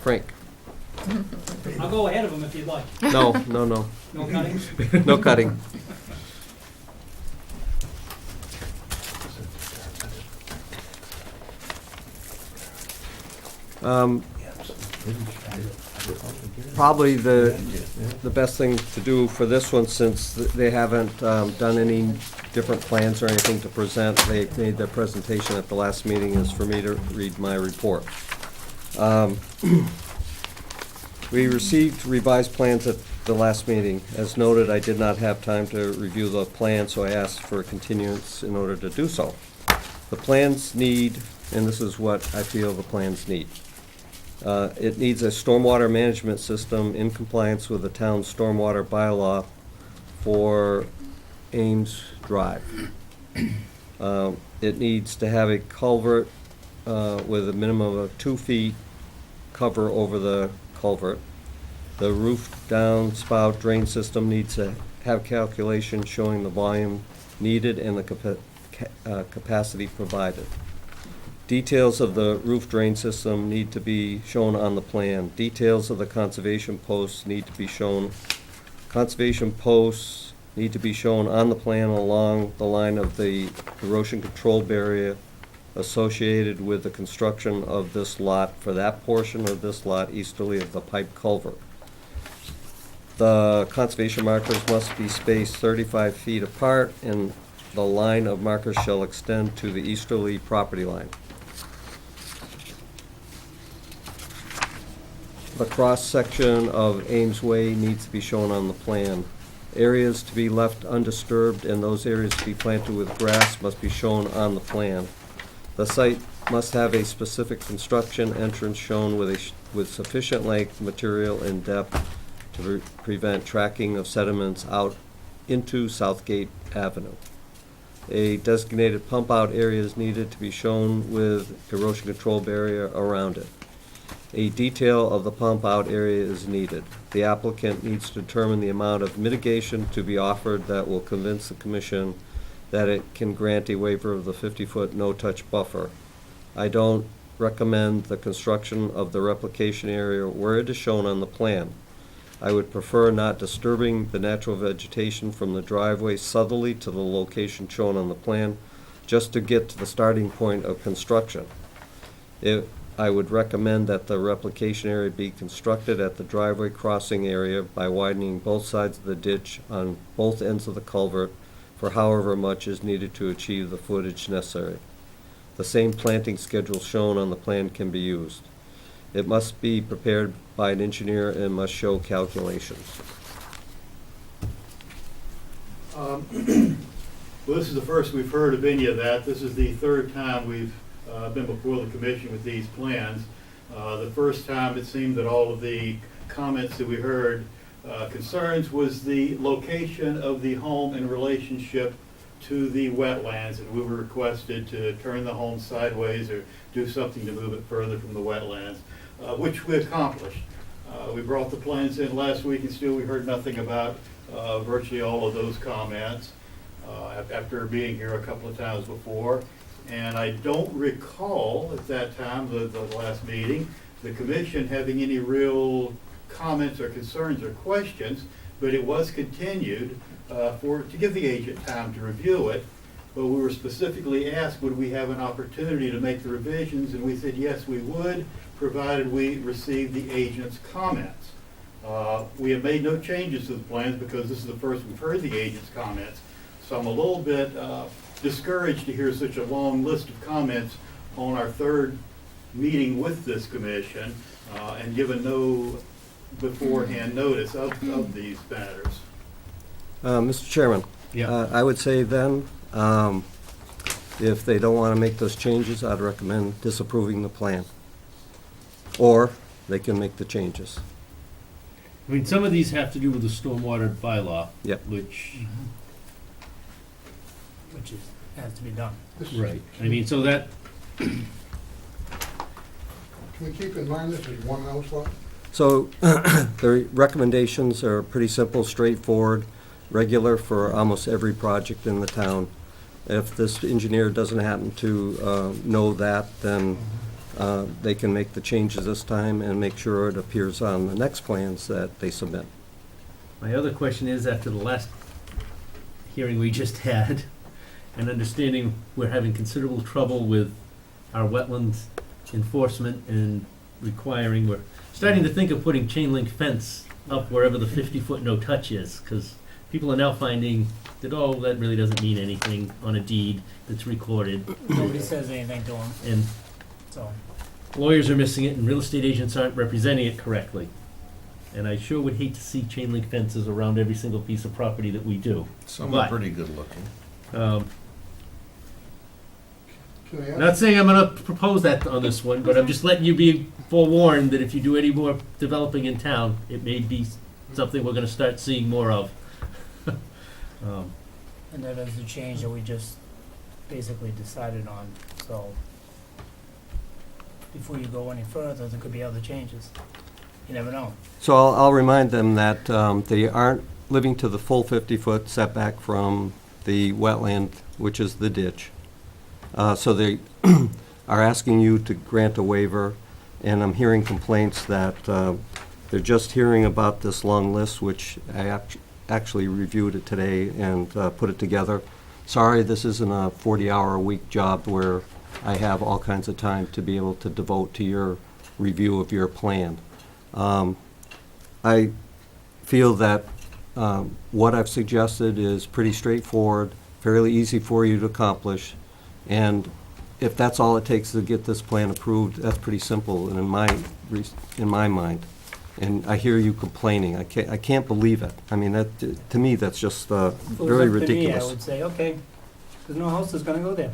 Frank. I'll go ahead of them if you'd like. No. No cutting? No cutting. Probably the best thing to do for this one, since they haven't done any different plans or anything to present, they made their presentation at the last meeting, is for me to read my report. We received revised plans at the last meeting. As noted, I did not have time to review the plan, so I asked for a continuance in order to do so. The plans need, and this is what I feel the plans need. It needs a stormwater management system in compliance with the town's stormwater bylaw for Ames Drive. It needs to have a culvert with a minimum of 2 feet cover over the culvert. The roof downspout drain system needs to have calculations showing the volume needed and the capacity provided. Details of the roof drain system need to be shown on the plan. Details of the conservation posts need to be shown. Conservation posts need to be shown on the plan along the line of the erosion control barrier associated with the construction of this lot for that portion of this lot easterly of the pipe culvert. The conservation markers must be spaced 35 feet apart, and the line of markers shall extend to the easterly property line. The cross-section of Ames Way needs to be shown on the plan. Areas to be left undisturbed and those areas to be planted with grass must be shown on the plan. The site must have a specific construction entrance shown with sufficient length, material, and depth to prevent tracking of sediments out into Southgate Avenue. A designated pump-out area is needed to be shown with erosion control barrier around it. A detail of the pump-out area is needed. The applicant needs to determine the amount of mitigation to be offered that will convince the commission that it can grant a waiver of the 50-foot no-touch buffer. I don't recommend the construction of the replication area where it is shown on the plan. I would prefer not disturbing the natural vegetation from the driveway southerly to the location shown on the plan, just to get to the starting point of construction. I would recommend that the replication area be constructed at the driveway crossing area by widening both sides of the ditch on both ends of the culvert for however much is needed to achieve the footage necessary. The same planting schedule shown on the plan can be used. It must be prepared by an engineer and must show calculations. Well, this is the first we've heard of any of that. This is the third time we've been before the commission with these plans. The first time it seemed that all of the comments that we heard, concerns, was the location of the home in relationship to the wetlands, and we were requested to turn the home sideways or do something to move it further from the wetlands, which we accomplished. We brought the plans in last week, and still we heard nothing about virtually all of those comments after being here a couple of times before. And I don't recall at that time, the last meeting, the commission having any real comments or concerns or questions, but it was continued to give the agent time to review it. But we were specifically asked, would we have an opportunity to make the revisions, and we said yes, we would, provided we received the agent's comments. We have made no changes to the plans because this is the first we've heard the agent's comments. So I'm a little bit discouraged to hear such a long list of comments on our third meeting with this commission and given no beforehand notice of these matters. Mr. Chairman? Yeah. I would say then, if they don't want to make those changes, I'd recommend disapproving the plan. Or they can make the changes. I mean, some of these have to do with the stormwater bylaw. Yep. Which, Has to be done. right, I mean, so that, Can we keep in mind this is one house lot? So the recommendations are pretty simple, straightforward, regular for almost every project in the town. If this engineer doesn't happen to know that, then they can make the changes this time and make sure it appears on the next plans that they submit. my other question is, after the last hearing we just had, and understanding we're having considerable trouble with our wetlands enforcement and requiring, we're starting to think of putting chain link fence up wherever the 50-foot no touch is, because people are now finding that, oh, that really doesn't mean anything on a deed that's recorded, Nobody says anything to them, and so. lawyers are missing it and real estate agents aren't representing it correctly. And I sure would hate to see chain link fences around every single piece of property that we do. Some are But- pretty good looking. Can I ask? Not saying I'm gonna propose that on this one, but I'm just letting you be forewarned that if you do any more developing in town, it may be something we're gonna start seeing more of. And that is a change that we just basically decided on, so before you go any further, there could be other changes. You never know. So I'll remind them that they aren't living to the full 50-foot setback from the wetland, which is the ditch. So they are asking you to grant a waiver, and I'm hearing complaints that they're just hearing about this long list, which I actually reviewed it today and put it together. Sorry, this isn't a 40-hour-a-week job where I have all kinds of time to be able to devote to your review of your plan. I feel that what I've suggested is pretty straightforward, fairly easy for you to accomplish, and if that's all it takes to get this plan approved, that's pretty simple in my mind. And I hear you complaining. I can't believe it. I mean, that, to me, that's just very If it was up to me, I ridiculous. would say, okay, there's no house that's gonna go there.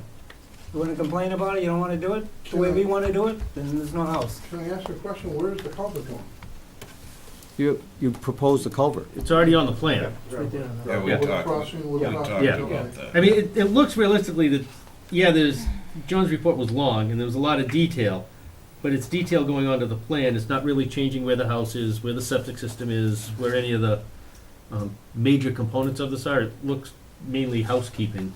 You wanna complain about it, you don't wanna do it, the way we wanna do it, then there's no house. Can I ask a question? Where is the culvert going? You proposed a culvert. It's already on the plan. It's right there on the- Yeah, we Little talked, crossing, we little talked crossing, Yeah. okay. about that. I mean, it looks realistically that, yeah, John's report was long, and there was a lot of detail, but it's detail going onto the plan. It's not really changing where the house is, where the septic system is, where any of the major components of this are. It looks mainly housekeeping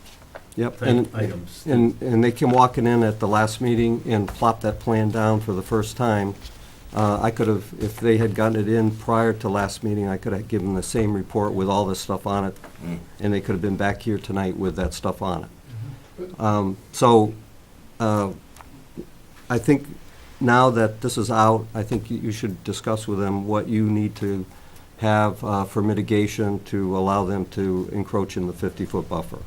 Yep, type and, items. and they came walking in at the last meeting and plopped that plan down for the first time I could have, if they had gotten it in prior to last meeting, I could have given the same report with all this stuff on it, Mm. and they could have been back here tonight with that stuff on it. So, I think now that this is out, I think you should discuss with them what you need to have for mitigation to allow them to encroach in the 50-foot buffer.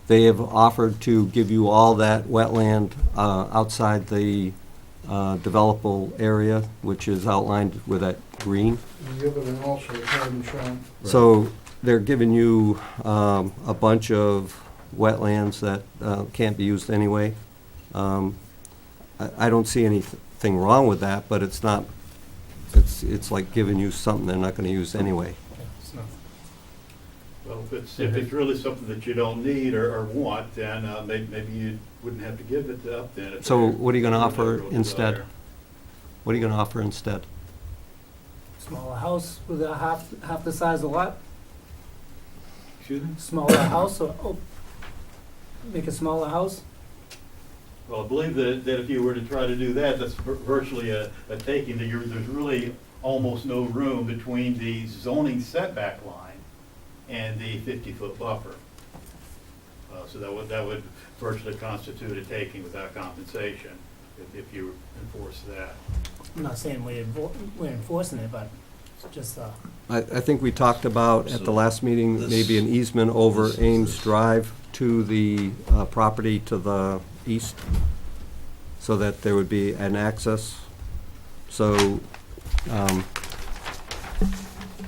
They have offered to give you all that wetland outside the developable area, which is outlined with that green. And the other one also is having shown. So they're giving you a bunch of wetlands that can't be used anyway. I don't see anything wrong with that, but it's not, it's like giving you something they're not gonna use anyway. Well, if it's really something that you don't need or want, then maybe you wouldn't have to give it up then. if So there- what are you gonna if offer there's no instead? desire. What are you gonna offer instead? Smaller house with a half the size of lot, Excuse me? smaller house, or, make a smaller house? Well, I believe that if you were to try to do that, that's virtually a taking, there's really almost no room between the zoning setback line and the 50-foot buffer. So that would virtually constitute a taking without compensation if you enforce that. I'm not saying we're enforcing it, but it's just, I think we talked about at the So last meeting, this- maybe an easement over this is Ames this. Drive to the property to the east, so that there would be an access. So,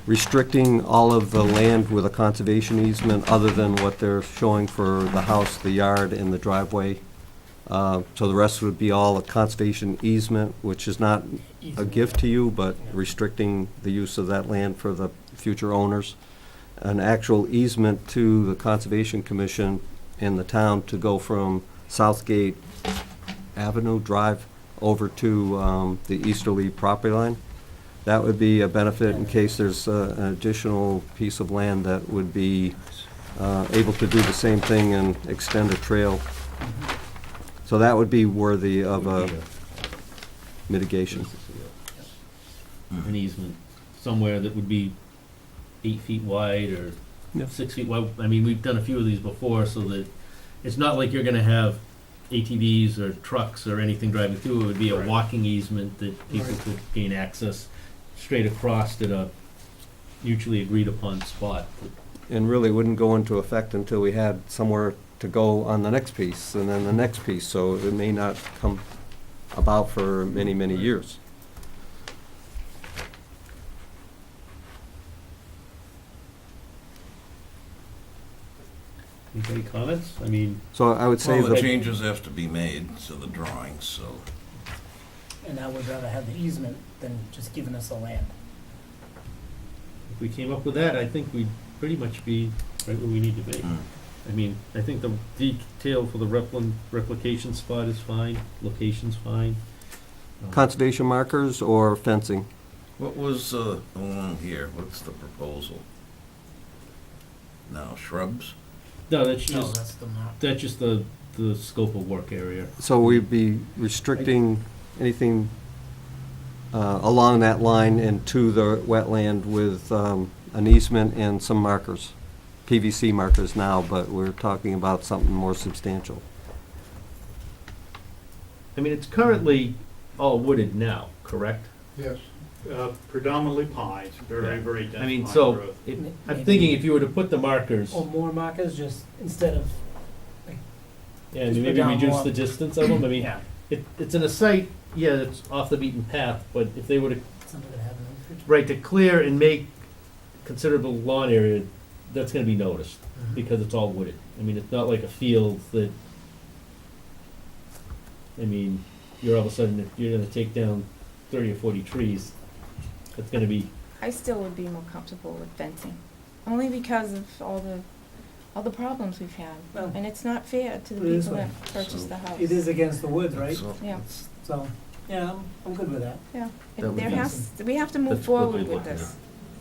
restricting all of the land with a conservation easement other than what they're showing for the house, the yard, and the driveway. So the rest would be all a conservation easement, which is not a gift to you, but restricting the use of that land for the future owners. An actual easement to the Conservation Commission and the town to go from Southgate Avenue Drive over to the easterly property line. That would be a benefit in case there's an additional piece of land that would be able to do the same thing and extend a trail. So that would be worthy of a mitigation. An easement somewhere that would be 8 feet wide or Yeah. 6 feet wide. I mean, we've done a few of these before, so that it's not like you're gonna have ATVs or trucks or anything driving through. It would be a Right. walking easement that people Right. could gain access straight across at a mutually agreed upon spot. And really wouldn't go into effect until we had somewhere to go on the next piece, and then the next piece, so it may not come about for many, many years. Any comments? I mean, So I would say Well, the the, changes have to be made to the drawings, so. and I would rather have the easement than just giving us the land. if we came up with that, I think we'd pretty much be right where we need to be. mm. I mean, I think the detail for the replication spot is fine, location's fine. conservation markers or fencing? What was along here? What's the proposal? Now, shrubs? No, that's No, just, that's the map. that's just the scope of work area. So we'd be restricting anything along that line and to the wetland with an easement and some markers, PVC markers now, but we're talking about something more substantial. I mean, it's currently all wooded now, correct? Yes. Predominantly pines, very, Yeah. very dense I pine mean, so, growth. I'm thinking if you were to put the markers, Or more markers, just instead of, yeah, just put maybe down reduce more. the distance of them, I mean, yeah, it's in a site, yeah, it's off the beaten path, but if they were to, something that happened in the future. right, to clear and make considerable lawn area, that's gonna be noticed, Mhm. because it's all wooded. I mean, it's not like a field that, I mean, you're all of a sudden, if you're gonna take down 30 or 40 trees, it's gonna be, I still would be more comfortable with fencing, only because of all the problems we've had. Well, And it's not fair to it the is people what- that purchased the house. It is against the woods, right? So, Yeah. So, yeah, I'm good with that. Yeah, That would there be- has, we have to move That's what forward we'd with look at. this.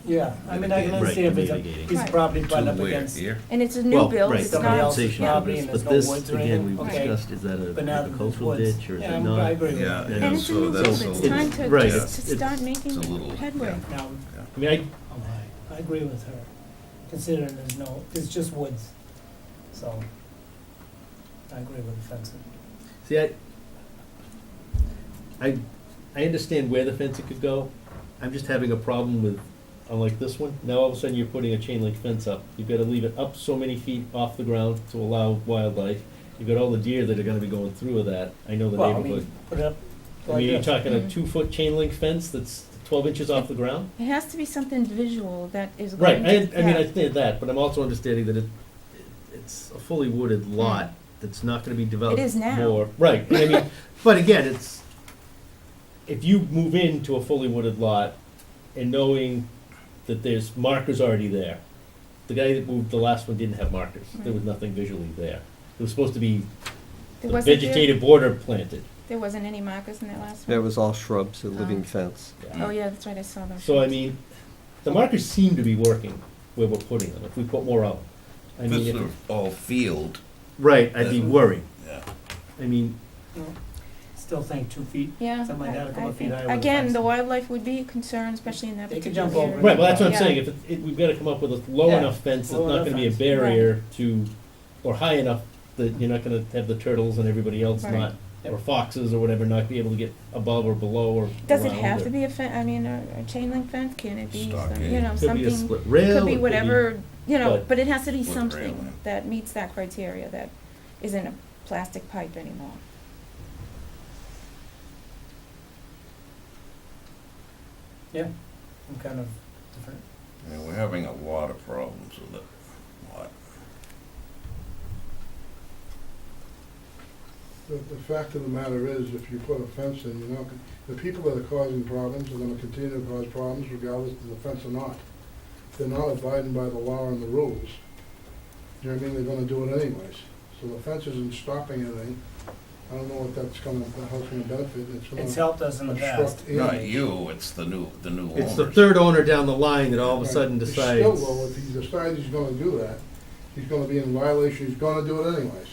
Yeah, I mean, I can understand if it's a Mitigating. piece of property butting up To where? against Here? And it's a new Well, build, right, it's somebody not, else's compensation yeah. property and but there's no this, woods or again, anything, we've okay. discussed, is that a But now that agricultural woods- ditch or is yeah, it not? I agree with Yeah, that. and And it's a so new that's build, a it's little- time to, Right, just to it's- start It's a making little, headway. yeah. Now, I mean, I agree with her, considering there's just woods, so I agree with the fencing. see, I understand where the fencing could go. I'm just having a problem with, unlike this one, now all of a sudden you're putting a chain link fence up. You've gotta leave it up so many feet off the ground to allow wildlife. You've got all the deer that are gonna be going through with that. I know the Well, I neighborhood. mean, put it up I like mean, you're this. talking a Mhm. 2-foot chain link fence that's 12 inches off the ground? It has to be something visual that is Right, going to. I mean, I yeah. understand that, but I'm also understanding that it's a fully wooded lot that's not gonna be developed It is now. more. Right, I mean, but again, it's, if you move into a fully wooded lot and knowing that there's markers already there, the guy that moved the last one didn't have markers, there was nothing visually there. It was supposed to be There a wasn't vegetative border planted. there wasn't any markers in that last That one? was all shrubs, a living Oh. fence. Oh, yeah, that's right, I saw those. So I mean, the markers seem to be working where we're putting them, if we put more out. I If mean, it's if- all field, right, I'd be worried. yeah. I mean, Still think 2 feet, Yeah. something like that, a couple I of feet think- higher with a Again, fence. the wildlife would be a concern, especially in that They could particular jump over area. it. right, well, that's what I'm Yeah. saying, we've gotta come up with a low Yeah, enough fence that's low not enough gonna be a fence. barrier to, or high enough that you're not gonna have the turtles and everybody else Right. not, or Yep. foxes or whatever, not be able to get above or below or Does it around have or- to be a chain link fence? Can it be, Stockade. you know, Could be a something, split rail. could be whatever, you know, but- but it has to be Split something railing. that meets that criteria, that isn't a plastic pipe anymore. Yeah, some kind of different, I mean, we're having a lot of problems with it, lot. The fact of the matter is, if you put a fence in, you're not, the people that are causing problems are gonna continue to cause problems regardless of the fence or not. If they're not abiding by the law and the rules, you know what I mean, they're gonna do it anyways. So the fence isn't stopping anything. I don't know what that's gonna, how it's gonna benefit, it's gonna it's helped us in the past. obstruct animals. Not you, it's the new owners. It's the third owner down the line that all of a Right. sudden But decides. Still though, if he decides he's gonna do that, he's gonna be in violation, he's gonna do it anyways.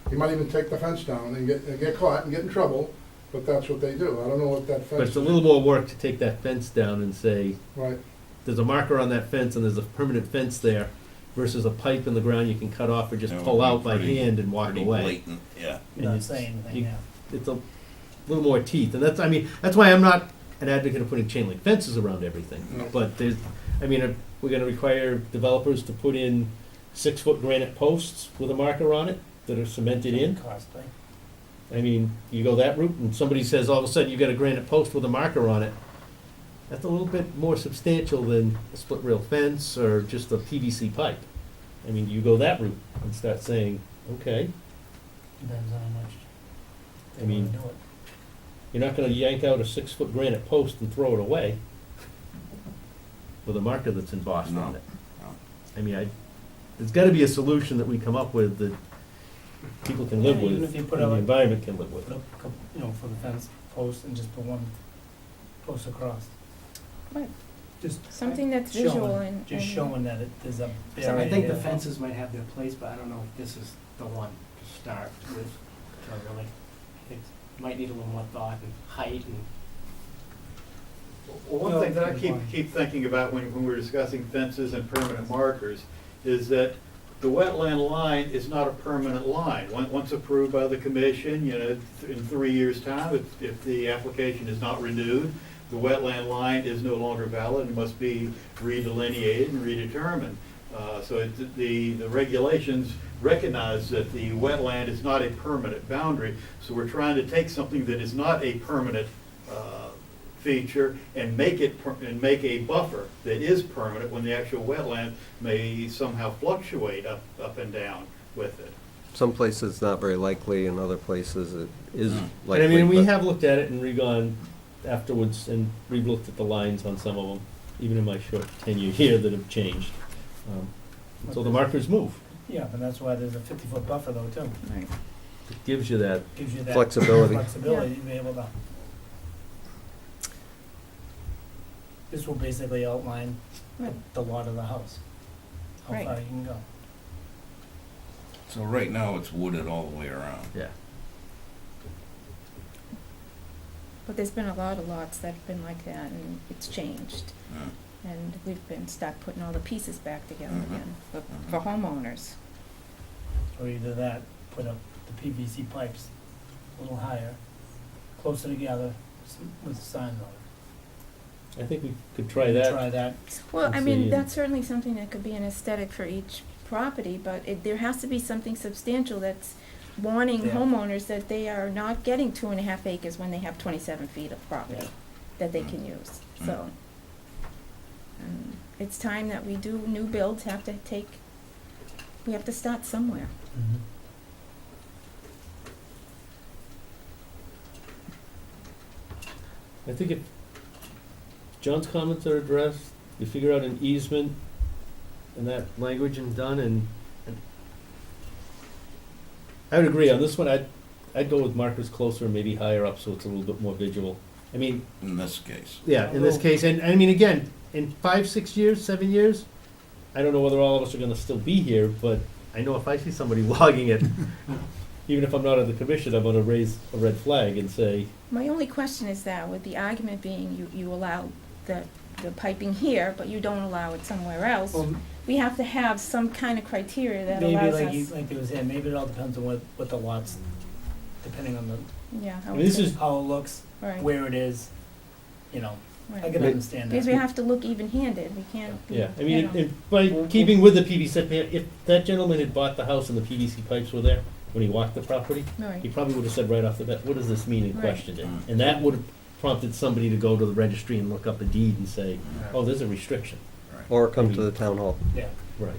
He might even take the fence down and get caught and get in trouble, but that's what they do. I don't know what that fence. But it's a little more work to take that fence down and say, Right, there's a marker on that fence and there's a permanent fence there versus a pipe in the ground you can cut off or just That would pull be out by pretty- hand and walk Pretty away. blatant, yeah. And Not it's- saying anything, you- yeah. It's a little more teeth, and that's, I mean, that's why I'm not an advocate of putting chain link fences around everything. No. But there's, I mean, if we're gonna require developers to put in 6-foot granite posts with a marker on it that are cemented in. Costly. I mean, you go that route and somebody says all of a sudden you got a granite post with a marker on it. That's a little bit more substantial than a split rail fence or just a PVC pipe. I mean, you go that route and start saying, okay, Depends on how much I they mean, wanna do it. you're not gonna yank out a 6-foot granite post and throw it away with a marker that's embossed on No, it. no. I mean, there's gotta be a solution that we come up with that people can live Yeah, with even and if you put the out like- environment can live with. Put up a couple, you know, for the fence post and just put one post across. Right. Just Something that's showing- visual and. Just showing that there's a So barrier. I think the there. fences might have their place, but I don't know if this is the one to start with, to really, it might need a little more thought and height and. Well, one thing that I keep thinking about when we're discussing fences and permanent markers is that the wetland line is not a permanent line. Once approved by the commission, you know, in 3 years' time, if the application is not renewed, the wetland line is no longer valid and must be redelineated and redetermined. So the regulations recognize that the wetland is not a permanent boundary, so we're trying to take something that is not a permanent feature and make a buffer that is permanent when the actual wetland may somehow fluctuate up and down with it. Some places it's not very likely, and other places it is And likely. I mean, we but- have looked at it and re-gone afterwards and re-looked at the lines on some of them, even in my short tenure here, that have changed. So the markers move. Yeah, but that's why there's a 50-foot buffer though, too. Right. It gives you that. Gives you that Flexibility. flexibility to be able to. This will basically outline Right. the lot of the house. How Right. far you can go. So right now, it's wooded all the way around. Yeah. But there's been a lot of lots that have been like that, and it's changed. Yeah. And we've been stuck putting all the pieces back together Mhm. again for Mhm. homeowners. Or either that, put up the PVC pipes a little higher, closer together, with a sign on it. I think we could try that. Try that. Well, I Let's mean, see. that's certainly something that could be an aesthetic for each property, but there has to be something substantial that's warning Yeah. homeowners that they are not getting 2.5 acres when they have 27 feet of property Yeah. that they can use, so. It's time that we do, new builds have to take, we have to start somewhere. Mm-hmm. I think if John's comments are addressed, you figure out an easement and that language and done, and I would agree on this one. I'd go with markers closer, maybe higher up, so it's a little bit more visual. I mean, In this case. yeah, in this case, and I mean, again, in 5, 6 years, 7 years, I don't know whether all of us are gonna still be here, but I know if I see somebody logging it, even if I'm not on the commission, I'm gonna raise a red flag and say, My only question is that, with the argument being you allow the piping here, but you don't allow it somewhere else, Well, we have to have some kind of criteria that maybe allows like us. like they was saying, maybe it all depends on what the lots, depending on the, Yeah, I mean, this is, how it looks, right, where it is, you know, I right. can May- understand Because that. we have to look even-handed, we can't be, yeah, I you mean, know. by keeping with the PVC, if that gentleman had bought the house and the PVC pipes were there when he walked the property, Right. he probably would have said right off the bat, what does this mean, and Right. questioned it. And that would have prompted somebody to go to the registry and look up a deed and say, oh, there's a restriction. Or come to the town hall. Yeah. Right.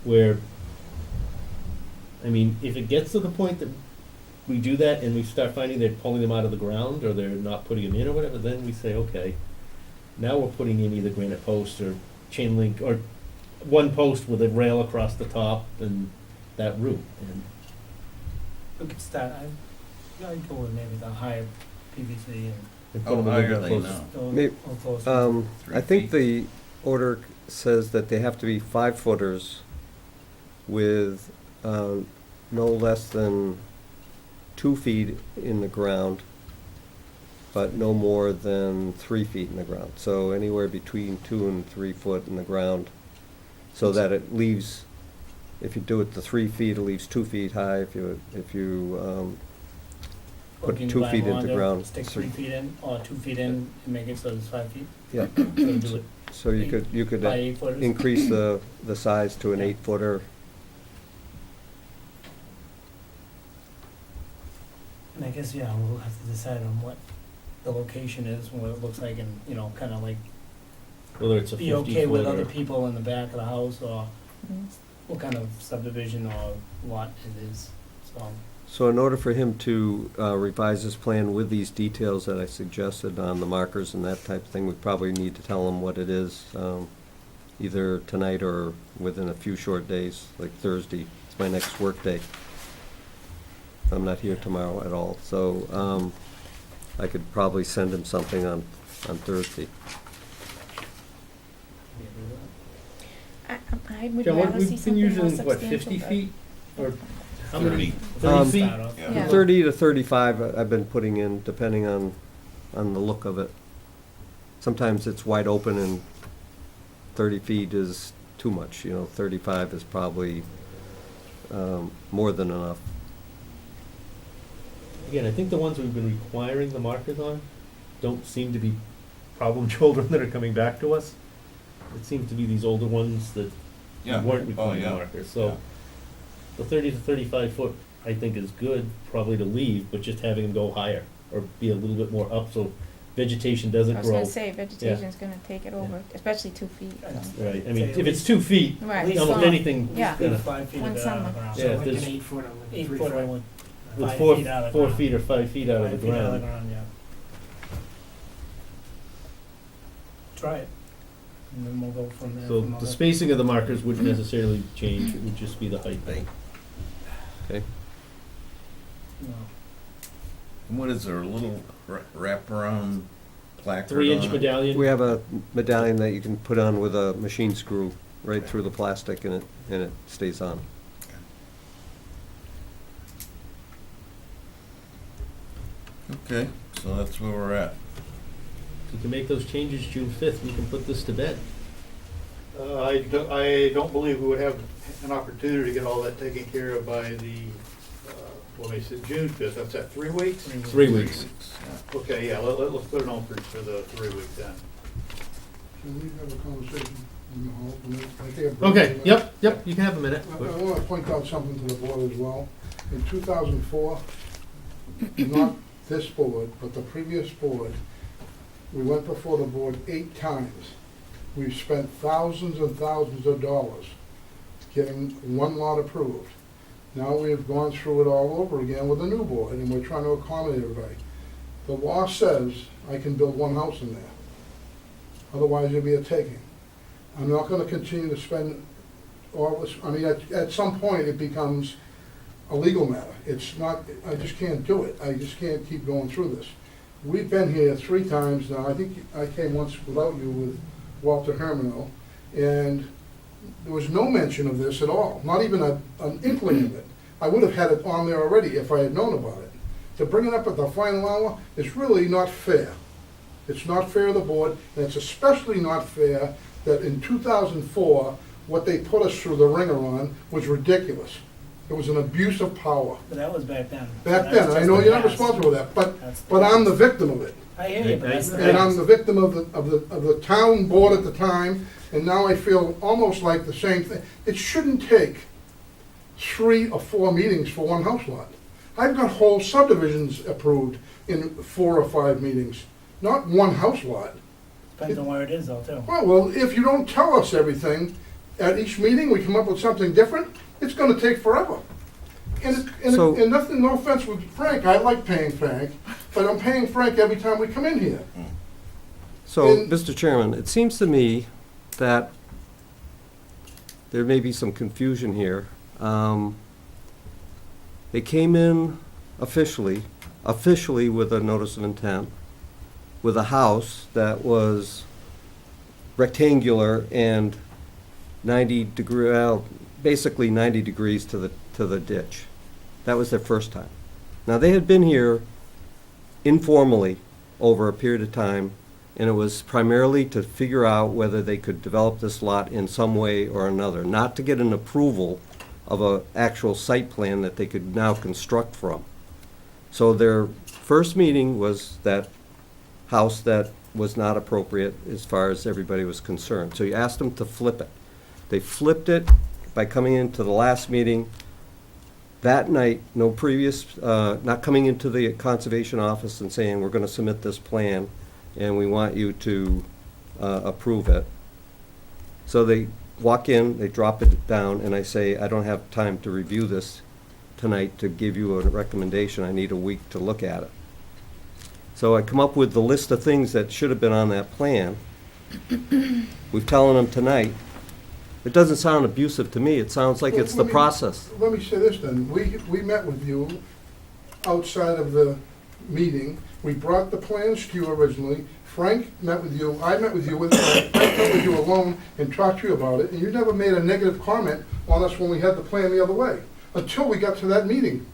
Where, I mean, if it gets to the point that we do that and we start finding they're pulling them out of the ground or they're not putting them in or whatever, then we say, okay, now we're putting in either granite post or chain link, or one post with a rail across the top and that route. And We could start, I'd go with maybe the higher PVC and put How them a high little are bit they closer. now? and Maybe- go closer. I 3 think feet. the order says that they have to be 5-footers with no less than 2 feet in the ground, but no more than 3 feet in the ground. So anywhere between 2 and 3 foot in the ground, so that it leaves, if you do it to 3 feet, it leaves 2 feet high. If you Or put can you 2 buy feet into longer, ground. Stick so- 3 feet in, or 2 feet in, and make it so it's 5 feet? Yeah, So do it so you could by 8 footers? increase the size to an Yeah. 8-footer. And I guess, yeah, we'll have to decide on what the location is, and what it looks like, and, you know, kinda like, Whether it's a 50 be okay with foot other or- people in the back of the house, or Mhm. what kind of subdivision or lot it is, so. So in order for him to revise his plan with these details that I suggested on the markers and that type of thing, we probably need to tell him what it is, either tonight or within a few short days, like Thursday. It's my next work day. I'm not here tomorrow at all, so I could probably send him something on Thursday. I would John, what, rather see we've been something more using, what, substantial, 50 but- feet? Or how many? 30. Um, 30 feet? Start off. Yeah. 30 to 35 I've been putting in, depending on the look of it. Sometimes it's wide open and 30 feet is too much, 35 is probably more than enough. Again, I think the ones we've been requiring the markers on don't seem to be problem children that are coming back to us. It seems to be these older ones that Yeah. weren't Oh, requiring yeah. markers. So Yeah. the 30 to 35 foot, I think, is good, probably to leave, but just having them go higher or be a little bit more up so vegetation doesn't I was grow. gonna say, vegetation's gonna take it over, especially 2 feet. so. Right, I mean, Say if at it's 2 feet, Right, least almost five. anything is Yeah. gonna, 5 feet One of it out of summer. the ground. Yeah, So if like an there's- 8-footer, like a 8 3-foot. footer with with 5 4 feet out of the 4 ground. feet or 5 feet out of the 5 feet out of the ground. ground, yeah. Try it, and then we'll go from there. So from the other- spacing of the markers wouldn't necessarily change, it would just be the height. Hey, Okay? No. and what is there, a little wraparound placard 3-inch on it? medallion? We have a medallion that you can put on with a machine screw right through the plastic, and it stays on. Okay, so that's where we're at. If you can make those changes June 5th, we can put this to bed. I don't believe we would have an opportunity to get all that taken care of by the, when they said June 5th, that's at 3 weeks? 3 weeks. Okay, yeah, let's put it on for the 3 weeks then. Can we have a conversation in the hall? Can I take a break? Okay, yep, you can have a minute. I want to point out something to the board as well. In 2004, not this board, but the previous board, we went before the board 8 times. We've spent thousands and thousands of dollars getting one lot approved. Now we've gone through it all over again with a new board, and we're trying to accommodate everybody. The law says I can build one house in there. Otherwise, it'd be a taking. I'm not gonna continue to spend all this, I mean, at some point, it becomes a legal matter. It's not, I just can't do it. I just can't keep going through this. We've been here 3 times now. I think I came once without you with Walter Hermano, and there was no mention of this at all, not even an inkling of it. I would have had it on there already if I had known about it. To bring it up at the final hour is really not fair. It's not fair to the board, and it's especially not fair that in 2004, what they put us through the ringer on was ridiculous. It was an abuse of power. But that was back then. Back then, I know you're not responsible for that, but I'm the victim of it. I hear you, but that's the And I'm past. the victim of the town board at the time, and now I feel almost like the same thing. It shouldn't take 3 or 4 meetings for one house lot. I've got whole subdivisions approved in 4 or 5 meetings, not one house lot. Depends on where it is though, too. Well, if you don't tell us everything, at each meeting, we come up with something different, it's gonna take forever. So- And nothing, no offense with Frank, I like paying Frank, but I'm paying Frank every time we come in here. So, And- Mr. Chairman, it seems to me that there may be some confusion here. They came in officially with a notice of intent, with a house that was rectangular and basically 90 degrees to the ditch. That was their first time. Now, they had been here informally over a period of time, and it was primarily to figure out whether they could develop this lot in some way or another, not to get an approval of an actual site plan that they could now construct from. So their first meeting was that house that was not appropriate as far as everybody was concerned. So you asked them to flip it. They flipped it by coming into the last meeting. That night, no previous, not coming into the conservation office and saying, we're gonna submit this plan, and we want you to approve it. So they walk in, they drop it down, and I say, I don't have time to review this tonight to give you a recommendation. I need a week to look at it. So I come up with the list of things that should have been on that plan. We've telling them tonight. It doesn't sound abusive to me. It sounds like it's the process. Let me say this then, we met with you outside of the meeting, we brought the plans to you originally, Frank met with you, I met with you, Frank met with you alone and talked to you about it, and you never made a negative comment on us when we had the plan the other way, until we got to that meeting.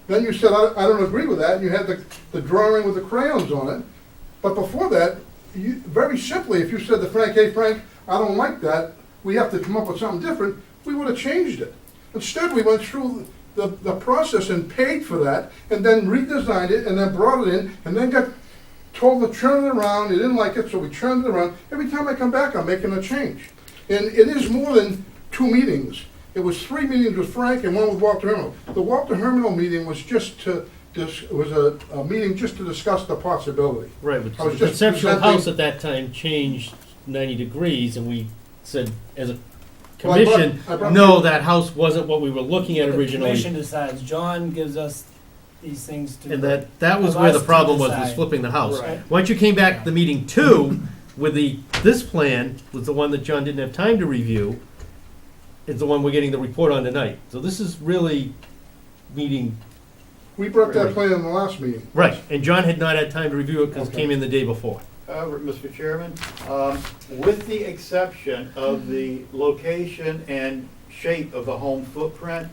Then you said, I don't agree with that, and you had the drawing with the crayons on it, but before that, very simply, if you said to Frank, hey Frank, I don't like that, we have to come up with something different, we would have changed it. Instead, we went through the process and paid for that, and then redesigned it, and then brought it in, and then got told to turn it around. They didn't like it, so we turned it around. Every time I come back, I'm making a change. And it is more than 2 meetings. It was 3 meetings with Frank and 1 with Walter Hermano. The Walter Hermano meeting was just a meeting just to discuss the possibility. Right, but I was the just conceptual presenting- house at that time changed 90 degrees, and we said, as a Well, I brought- commission, I brought- no, that house wasn't what we were looking at The commission originally. decides, John gives us these things to. And that was of where us the to problem was decide. flipping the house. Right. Once you came back to meeting 2, with this plan, was the one that John didn't have time to review, is the one we're getting the report on tonight. So this is really meeting, We brought that plan in the last meeting. right, and John had not had time to review it because it Okay. came in the day before. however, Mr. Chairman, with the exception of the location and shape of the home footprint,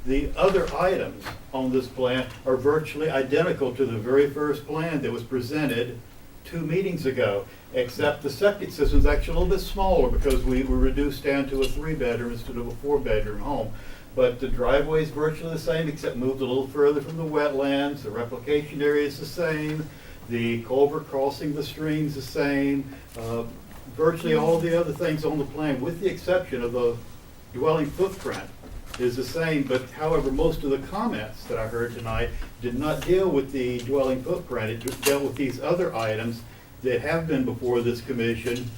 the other items on this plan are virtually identical to the very first plan that was presented 2 meetings ago, except the septic system is actually a little bit smaller because we were reduced down to a 3-bedroom instead of a 4-bedroom home. But the driveway is virtually the same, except moved a little further from the wetlands. The replication area is the same. The culvert crossing the stream is the same. Virtually all the other things on the plan, with the exception of the dwelling footprint, is the same. But however, most of the comments that I heard tonight did not deal with the dwelling footprint. It dealt with these other items that have been before this commission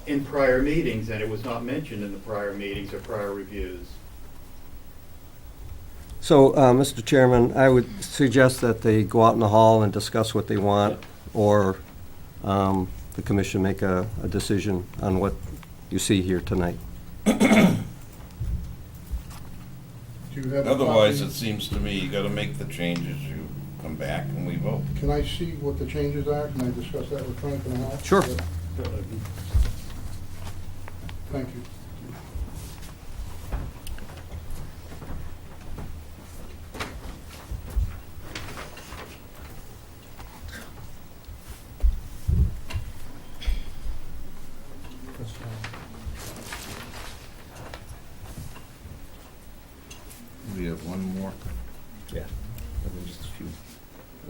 in prior meetings, and it was not mentioned in the prior meetings or prior reviews. So, Mr. Chairman, I would suggest that they go out in the hall and discuss what they want, or the commission make a decision on what you see here tonight. Do you have a Otherwise, copy? it seems to me you gotta make the changes, you come back and we vote. Can I see what the changes are? Can I discuss that with Frank and Hal? Sure. Thank you. We have one more. Yeah. Just a few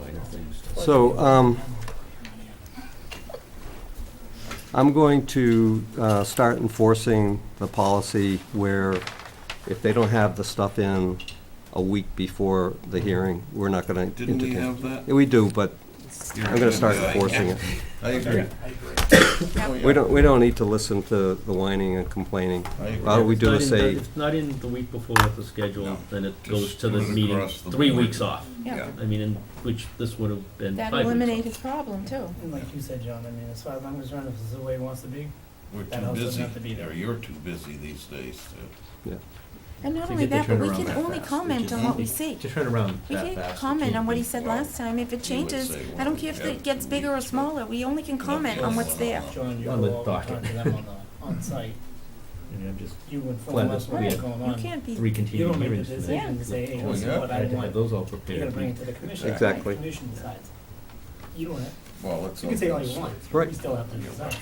minor things. So, I'm going to start enforcing the policy where if they don't have the stuff in a week before the hearing, we're not going to entertain. Didn't we have that? Yeah, we do, but You're I'm a going good to start guy. enforcing it. I agree. We don't need to listen to the whining and complaining. I agree. All we If do it's is not in say, If it's not in the week before the schedule, No. then it Just goes to the put it meeting, across the 3 board. weeks off. Yeah, I mean, in which this would have been 5 that'll weeks off. eliminate his problem too. And like you said, John, I mean, as far as I'm concerned, if this is the way he wants to be, We're That too house doesn't busy, have to be there. or you're too busy these days to. And not To only get the that, but we turnaround can that only fast, comment which on is what we easy. see. To turn around We that can fast. comment on what he said Well, last time. If it you would changes, say I don't care if it gets bigger or smaller, we only can comment on what's there. John, you On go the over and talk docket. to them on site. And I'm just You Glad inform us that what's we going You on. can't be, 3 You continuing don't make the hearings. for that. decision to say, hey, Oh, this is yeah. what I I had to have want. those all You gotta prepared. bring it to the commission. Exactly. The commission decides. You don't have, Well, it's. you can say all you want, Right. you still have to decide.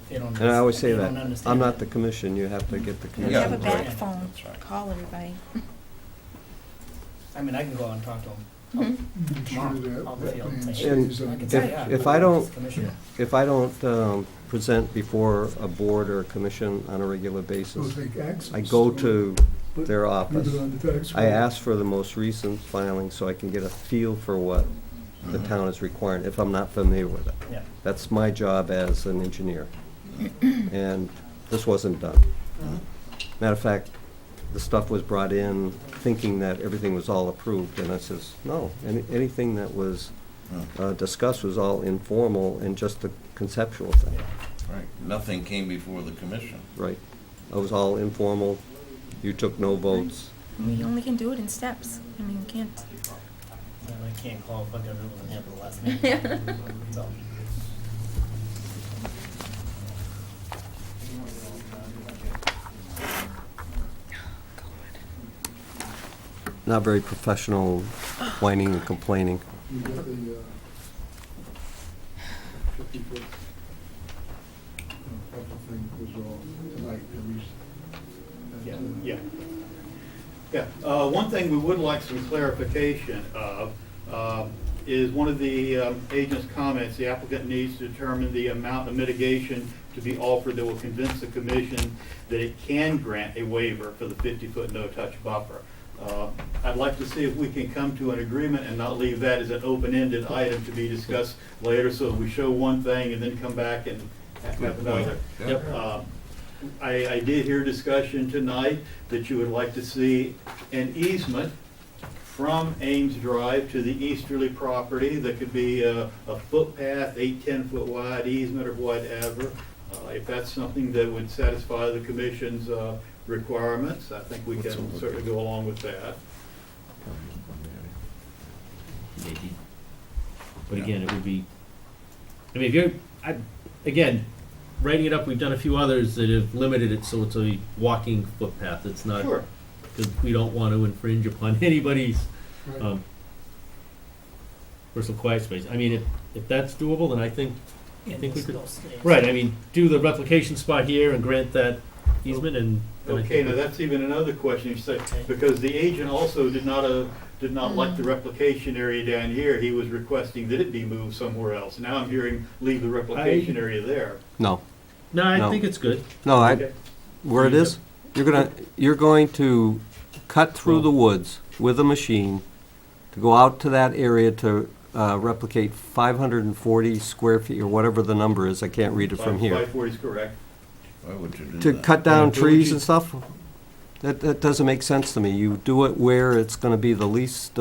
They don't and I always they say don't that, understand I'm not that. the commission, you have to get the we commission. have a Yeah, back right. phone, That's right. call everybody. I mean, I can go out and talk to them Mhm. tomorrow, out the field, and say, hey, And I can if- say, yeah. if I don't- it's commission. If I don't present before a board or a commission on a regular basis, I go to their office. I ask for the most recent filing so I can get a feel for what the town is requiring, if I'm not familiar with it. Yeah. That's my job as an engineer. And this wasn't done. Mhm. Matter of fact, the stuff was brought in thinking that everything was all approved, and I says, no, anything that was discussed was all informal and just a conceptual thing, Yeah. Right, nothing came before the commission. right? It was all informal, you took no votes. We only can do it in steps. I mean, we can't. And I can't call if I got it was handled last minute. So, Not very professional whining and complaining. You got the 50-foot buffer thing was all tonight, at least. Yeah. One thing we would like some clarification of is one of the agent's comments, the applicant needs to determine the amount of mitigation to be offered that will convince the commission that it can grant a waiver for the 50-foot no-touch buffer. I'd like to see if we can come to an agreement and not leave that as an open-ended item to be discussed later, so we show one thing and then come back and have another. Yep. I did hear discussion tonight that you would like to see an easement from Ames Drive to the easterly property that could be a footpath, 10-foot wide easement or whatever. If that's something that would satisfy the commission's requirements, I think we can certainly go along with that. Maybe. But again, it would be, I mean, if you're, again, writing it up, we've done a few others that have limited it so it's a walking footpath. It's not, Sure. because we don't want to infringe upon anybody's Right. personal quiet space. I mean, if that's doable, then I think we this could, still stays. right, I mean, do the replication spot here and grant that easement and. then I Okay, think now that's even another question, you say, because the agent also did not like the replication area down here. He was requesting that it be moved somewhere else. Now I'm hearing leave the replication area there. No, No, I No. think it's good. no, Okay. where it is, you're going to cut through the woods with a machine to go out to that area to replicate 540 square feet, or whatever the number is, I can't read it from here. 540 is correct. Why would you do To that? cut down Yeah. trees and stuff, that doesn't make sense to me. You do it where it's gonna be the least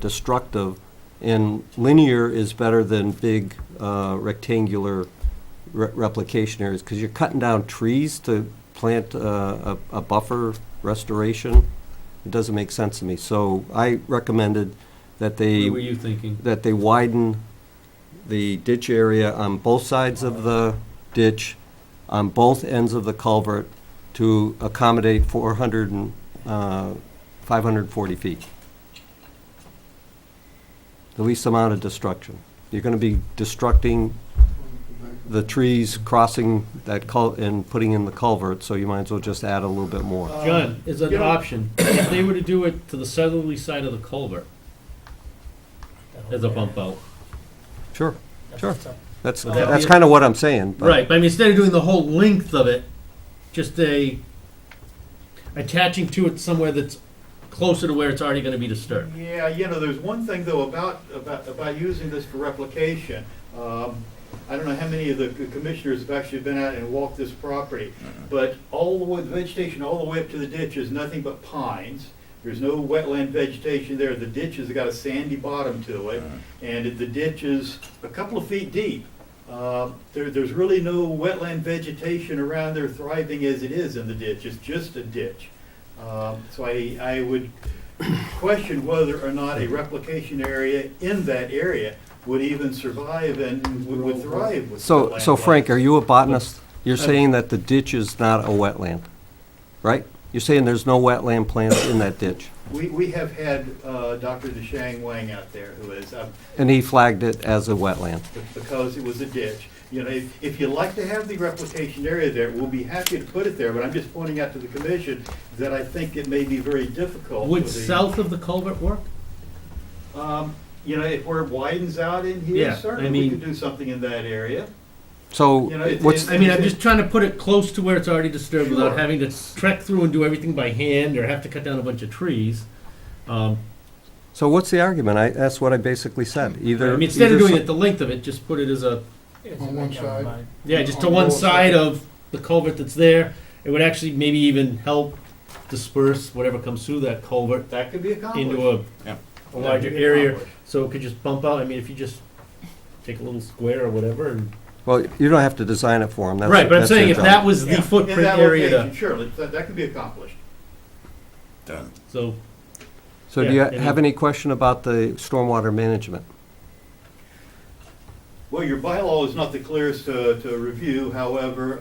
destructive, and linear is better than big rectangular replication areas, because you're cutting down trees to plant a buffer restoration. It doesn't make sense to me. So I recommended that they What were you thinking? that they widen the ditch area on both sides of the ditch, on both ends of the culvert, to accommodate 540 feet. The least amount of destruction. You're gonna be destructing the trees crossing that and putting in the culvert, so you might as well just add a little bit more. John, is an you know- option, if they were to do it to the southerly side of the culvert as a bump out. Sure, sure. Would that That's be- kind of what I'm saying. but- Right, but I mean, instead of doing the whole length of it, just attaching to it somewhere that's closer to where it's already gonna be disturbed. Yeah, there's one thing though about using this for replication. I don't know how many of the commissioners have actually been out and walked this property, but all the way, the vegetation all the way up to the ditch is nothing but pines. There's no wetland vegetation there. The ditch has got a sandy bottom to it, and the ditch is a couple of feet deep. There's really no wetland vegetation around there thriving as it is in the ditch. It's just a ditch. So I would question whether or not a replication area in that area would even survive and would thrive with So wetland Frank, life. are you a botanist? You're saying that the ditch is not a wetland, right? You're saying there's no wetland plants in that ditch? We have had Dr. DeShang Wang out there who is, And he flagged it as a wetland? because it was a ditch. If you'd like to have the replication area there, we'll be happy to put it there, but I'm just pointing out to the commission that I think it may be very difficult. Would for the- south of the culvert work? If where it widens out in here, Yeah, I certainly we mean- could do something in that area. So, what's, I mean, I'm just trying to put it close to where it's already disturbed without Sure. having to trek through and do everything by hand or have to cut down a bunch of trees. so what's the argument? That's what I basically said. I mean, instead of doing it the length of it, just put it as a, On one side. yeah, just to On one both side sides. of the culvert that's there. It would actually maybe even help disperse whatever comes through that culvert That could be accomplished. into a Yeah. larger That could be area, accomplished. so it could just bump out. I mean, if you just take a little square or whatever and. Well, you don't have to design it for them. Right, but I'm saying if that was Yeah, the footprint in that area location, to, sure, that could be accomplished. Done. so, So do you Yeah, I have mean- any question about the stormwater management? Well, your bylaw is not the clearest to review, however,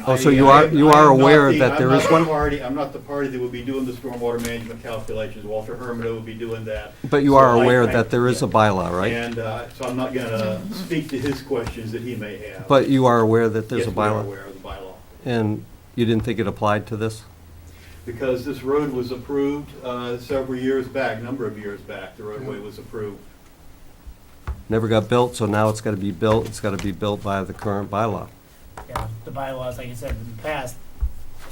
Oh, so you are aware that there is one? I'm not the party that would be doing the stormwater management calculations. Walter Hermano would be doing that. But you So are I- aware I- that there is a bylaw, right? And so I'm not gonna speak to his questions that he may have. But you are aware that there's a Yes, we are bylaw? aware of the bylaw. And you didn't think it applied to this? Because this road was approved several years back, number of years back, the roadway was approved. Never got built, so now it's gotta be built. It's gotta be built by the current bylaw. Yeah, the bylaws, like you said, in the past,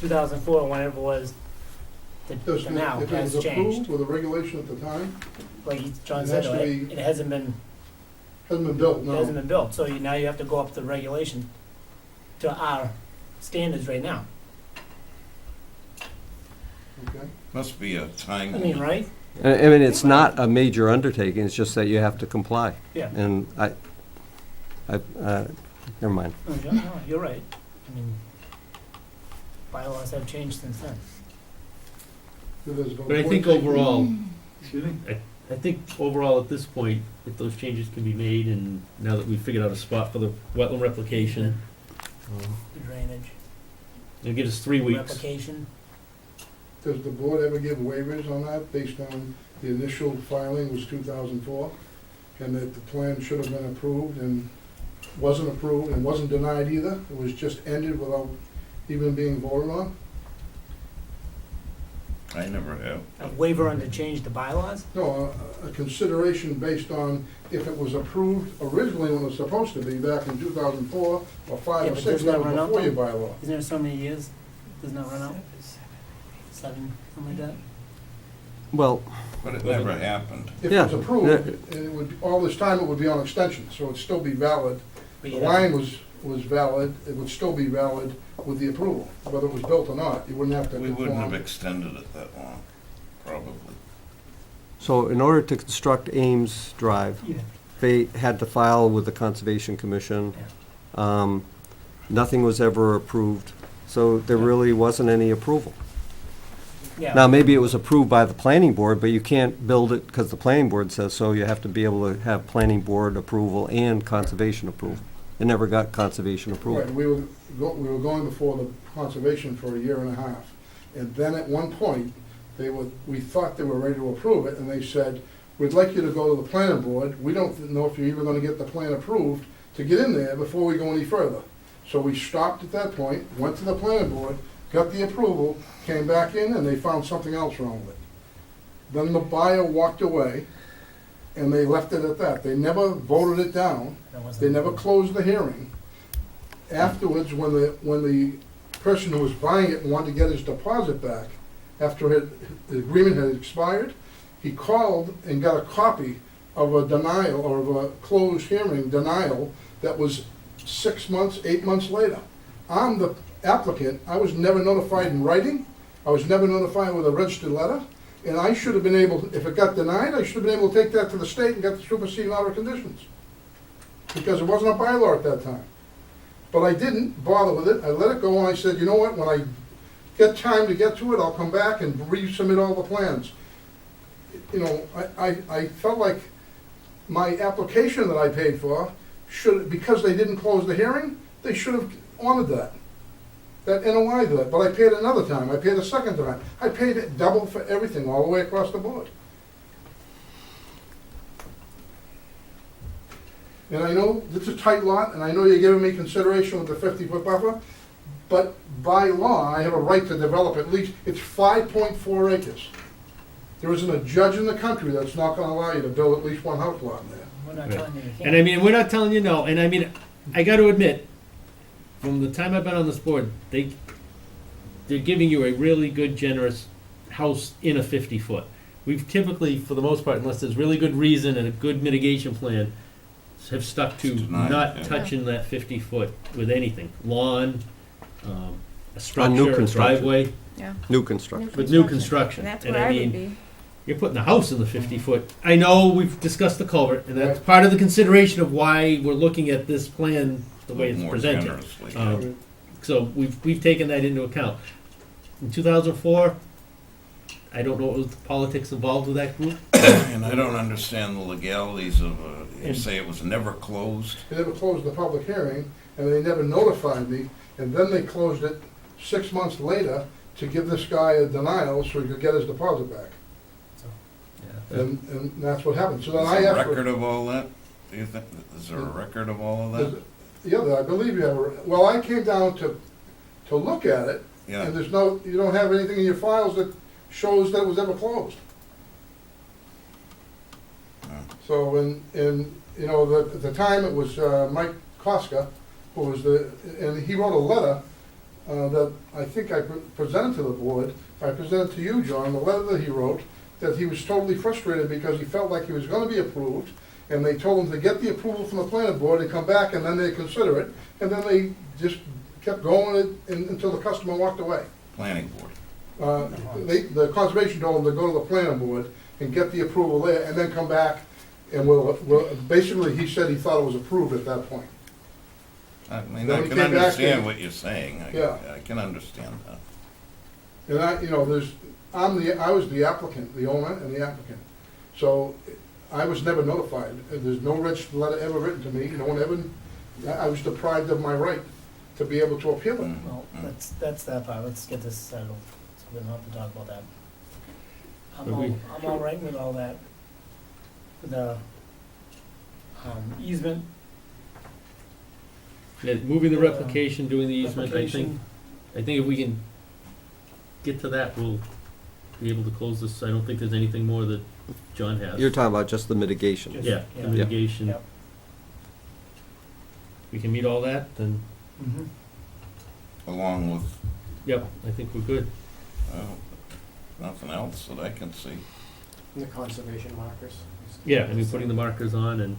2004, whenever it was, to now, If it has was changed. approved with a regulation at the time, Like John it said, has to it be- it hasn't been built, It hasn't no. been built, so now you have to go up the regulation to our standards right now. Okay. Must be a time. I mean, right? I mean, it's not a major undertaking, it's just that you have to comply. Yeah. And never mind. No, you're right. I mean, bylaws have changed since then. but I think overall, Excuse me? I think overall at this point, if those changes can be made, and now that we've figured out a spot for the wetland replication, The drainage, it'll give us 3 weeks. replication. Does the board ever give waivers on that based on the initial filing was 2004? And that the plan should have been approved and wasn't approved and wasn't denied either? It was just ended without even being voted on? I never have. A waiver under change the bylaws? No, a consideration based on if it was approved originally when it was supposed to be back in 2004 or 5 Yeah, or but 6, doesn't that that was run out before your though? bylaw. Isn't there so many years? Doesn't that run out? 7, something like that? Well, But it never happened. If Yeah. it was approved, it would, all this time it would be on extension, so it'd still be valid. But The you'd have to- line was valid, it would still be valid with the approval, whether it was built or not. You wouldn't have to We wouldn't have conform. extended it that long, probably. so in order to construct Ames Drive, Yeah. they had to file with the Conservation Commission. Nothing was ever approved, so there really wasn't any approval. Yeah. Now, maybe it was approved by the planning board, but you can't build it because the planning board says so. You have to be able to have planning board approval and conservation approval. It never got conservation Right, approval. we were going before the conservation for a year and a half. And then at one point, we thought they were ready to approve it, and they said, we'd like you to go to the planning board. We don't know if you're even gonna get the plan approved to get in there before we go any further. So we stopped at that point, went to the planning board, got the approval, came back in, and they found something else wrong with it. Then the buyer walked away, and they left it at that. They never voted it down. That wasn't- They never closed the hearing. Afterwards, when the person who was buying it wanted to get his deposit back, after the agreement had expired, he called and got a copy of a denial, or of a closed hearing denial that was 6 months, 8 months later. I'm the applicant, I was never notified in writing, I was never notified with a registered letter, and I should have been able, if it got denied, I should have been able to take that to the state and get the superseding order of conditions. Because it wasn't a bylaw at that time. But I didn't bother with it, I let it go, and I said, you know what, when I get time to get to it, I'll come back and resubmit all the plans. You know, I felt like my application that I paid for should, because they didn't close the hearing, they should have honored that NOI to that, but I paid another time, I paid a second time. I paid it double for everything, all the way across the board. And I know it's a tight lot, and I know you're giving me consideration with the 50-foot buffer, but by law, I have a right to develop at least, it's 5.4 acres. There isn't a judge in the country that's not gonna allow you to build at least one house lot in there. We're not Right. telling you you can't. And I mean, we're not telling you no, and I mean, I gotta admit, from the time I've been on this board, they're giving you a really good, generous house in a 50-foot. We've typically, for the most part, unless there's really good reason and a good mitigation plan, have stuck to Denied, not yeah. touching that 50-foot with anything. Lawn, a On new structure, a construction. driveway, Yeah. New construction. with new construction. And that's And where I I would mean, be. you're putting a house in the 50-foot. I know we've discussed the culvert, and that's part of the consideration of why we're looking at this plan the way it's More presented. generously, yeah. So we've taken that into account. In 2004, I don't know what was the politics involved with that group. And I don't understand the legalities of, you say it was never closed? They never closed the public hearing, and they never notified me, and then they closed it 6 months later to give this guy a denial so he could get his deposit back. And that's what happened. So then Is I there a asked for. record of all that? Do you think, is there a record of all of that? Yeah, I believe you have, well, I came down to look at it, Yeah, and there's no, you don't have anything in your files that shows that it was ever closed. Yeah. So, you know, at the time, it was Mike Koska, who was and he wrote a letter that I think I presented to the board, I presented to you, John, the letter that he wrote, that he was totally frustrated because he felt like he was gonna be approved, and they told him to get the approval from the planning board and come back, and then they'd consider it, and then they just kept going until the customer walked away. planning board. The conservation told him to go to the planning board and get the approval there, and then come back, and basically, he said he thought it was approved at that point. I mean, Then I we can came back understand and- what you're saying. Yeah. I can understand that. And I was the applicant, the owner and the applicant. So I was never notified. There's no registered letter ever written to me. No one ever, I was deprived of my right to be able to appeal it. Well, that's that part, let's get this settled, so we don't have to talk about that. I'm all right with all that. The easement. Yeah, moving the replication, doing the easement, I think, Replication. I think if we can get to that, we'll be able to close this. I don't think there's anything more that John has. You're talking about just the mitigation. Just- Yeah, the yeah. mitigation. Yep. We can meet all that, then, Mhm. Along with, yep, I think we're good. well, nothing else that I can see. The conservation markers. Yeah, I mean, putting the markers on and,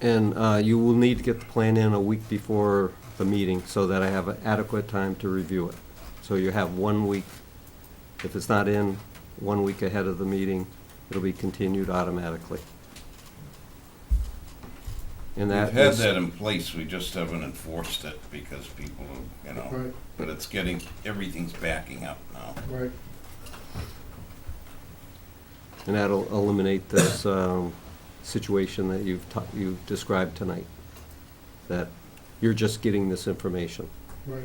And you will need to get the plan in a week before the meeting so that I have adequate time to review it. So you have 1 week. If it's not in 1 week ahead of the meeting, it'll be continued automatically. And We've that had is- that in place, we just haven't enforced it because people, you know, Right, but it's getting, everything's backing up now. right. And that'll eliminate this situation that you've described tonight, that you're just getting this information. Right.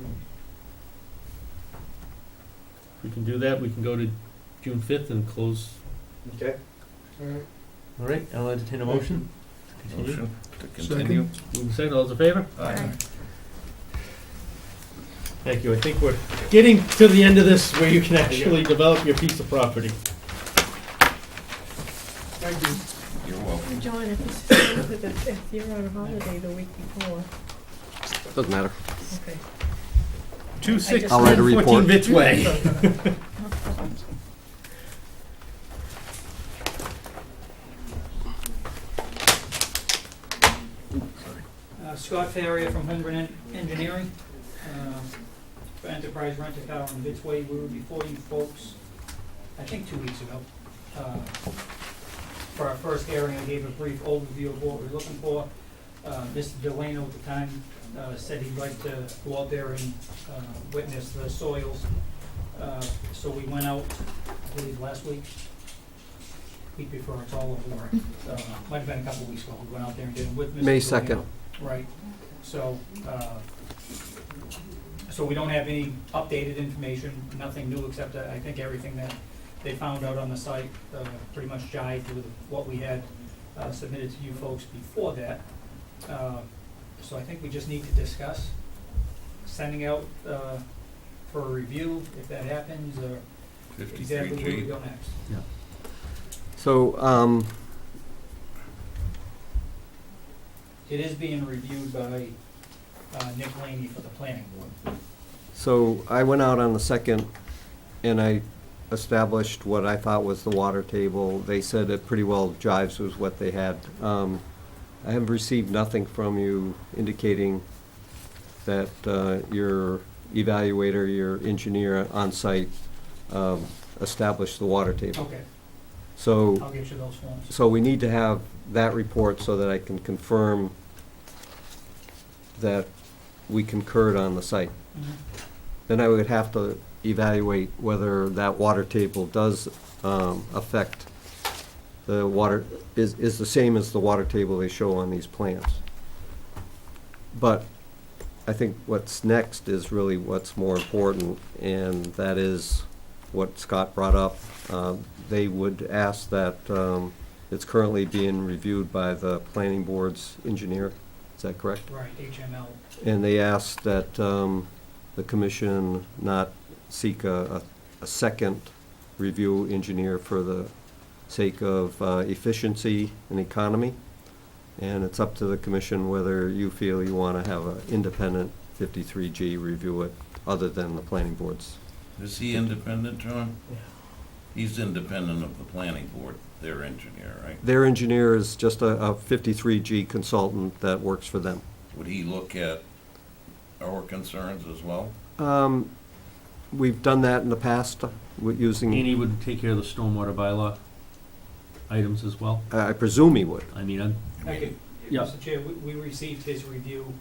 we can do that. We can go to June 5th and close. Okay. All right. All right, I'll entertain a motion. Continue. Motion to continue. Moving second, all those in favor? Aye. Thank you. I think we're getting to the end of this where you can actually develop your piece of property. Thank you. You're welcome. John, if you're on holiday the week before, Doesn't matter. okay. 2/6, I'll write a report. 14 Bits Way. Scott Farrier from Holmgren Engineering, for Enterprise Rent-A-Car on Bits Way. We were before you folks, I think 2 weeks ago. For our first hearing, I gave a brief overview of what we're looking for. Mr. Delano at the time said he'd like to go out there and witness the soils. So we went out, I believe last week before it's all over. Might have been a couple weeks ago. We went out there and did it with Mr. May Delano. 2nd. Right, so, so we don't have any updated information, nothing new, except I think everything that they found out on the site pretty much jived with what we had submitted to you folks before that. So I think we just need to discuss sending out for a review, if that happens, or exactly where we 53G. go next. So, It is being reviewed by Nick Laney for the planning board. So I went out on the 2nd and I established what I thought was the water table. They said it pretty well jives with what they had. I have received nothing from you indicating that your evaluator, your engineer on site established the water table. Okay, So, I'll get you those forms. so we need to have that report so that I can confirm that we concurred on the site. Mhm. Then I would have to evaluate whether that water table does affect the water, is the same as the water table they show on these plans. But I think what's next is really what's more important, and that is what Scott brought up. They would ask that it's currently being reviewed by the planning board's engineer. Is that correct? Right, HML. And they asked that the commission not seek a second review engineer for the sake of efficiency and economy. And it's up to the commission whether you feel you want to have an independent 53G review it, other than the planning board's. Is he independent, John? Yeah. He's independent of the planning board, their engineer, right? Their engineer is just a 53G consultant that works for them. Would he look at our concerns as well? We've done that in the past with using, Andy would take care of the stormwater bylaw items as well. I presume he would. I mean, Okay, Yeah. Mr. Chair, we received his review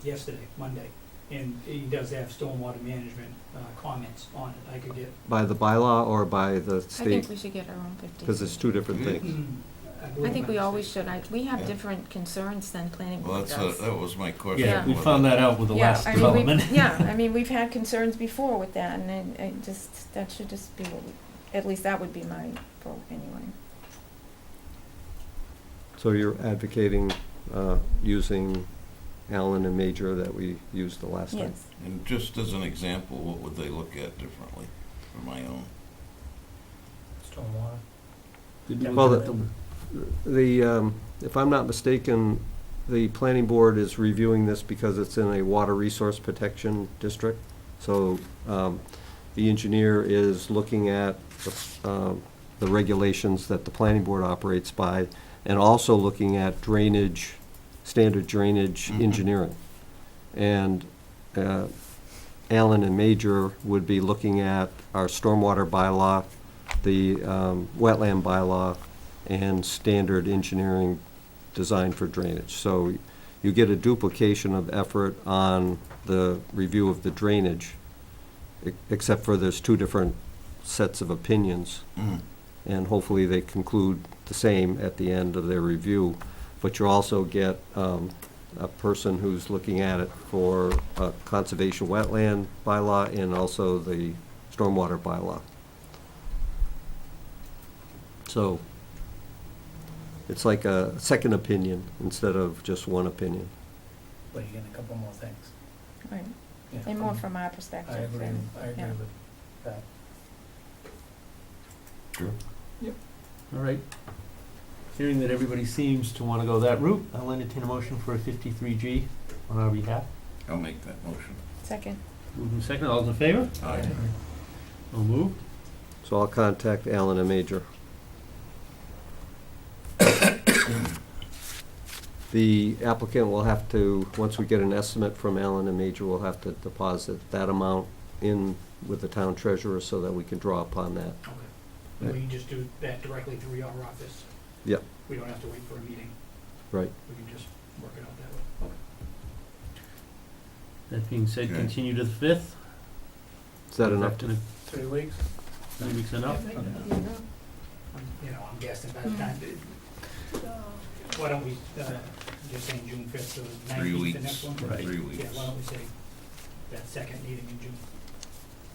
yesterday, Monday. And he does have stormwater management comments on it. I could get. By the bylaw or by the I state? think we should get our own 50. Because it's two different things. I think we always should. We have different concerns than planning Well, board that's, does. that was my question. Yeah, we whether- found that out with the last I mean, development. Yeah, I mean, we've had concerns before with that, and that should just be what we, at least that would be my vote anyway. So you're advocating using Allen and Major that we used the last time? Yes. And just as an example, what would they look at differently for my own? Stormwater. Well, if I'm not mistaken, the planning board is reviewing this because it's in a water resource protection district. So the engineer is looking at the regulations that the planning board operates by, and also looking at drainage, standard drainage engineering. And Allen and Major would be looking at our stormwater bylaw, the wetland bylaw, and standard engineering design for drainage. So you get a duplication of effort on the review of the drainage, except for there's two different sets of opinions. And hopefully they conclude the same at the end of their review. But you also get a person who's looking at it for a conservation wetland bylaw and also the stormwater bylaw. So it's like a second opinion instead of just one opinion. But you get a couple more things. Right. Yeah. And more from our perspective. I agree yeah. with that. Sure. All right. Hearing that everybody seems to want to go that route, I'll entertain a motion for a 53G on our behalf. I'll make that motion. Second. Moving second, all those in favor? Aye. I'll move. So I'll contact Allen and Major. The applicant will have to, once we get an estimate from Allen and Major, we'll have to deposit that amount in with the town treasurer so that we can draw upon that. Okay. And we can just do that directly through your office. Yep. We don't have to wait for a meeting. Right. We can just work it out that way. Okay. That being said, Okay. continue to the 5th. Is that enough? 3 weeks? 3 weeks enough? You know, I'm guessing by the time, why don't we, you're saying June 5th, so 3 19th, weeks. the next one? Right. 3 Yeah, weeks. why don't we say that second meeting in June?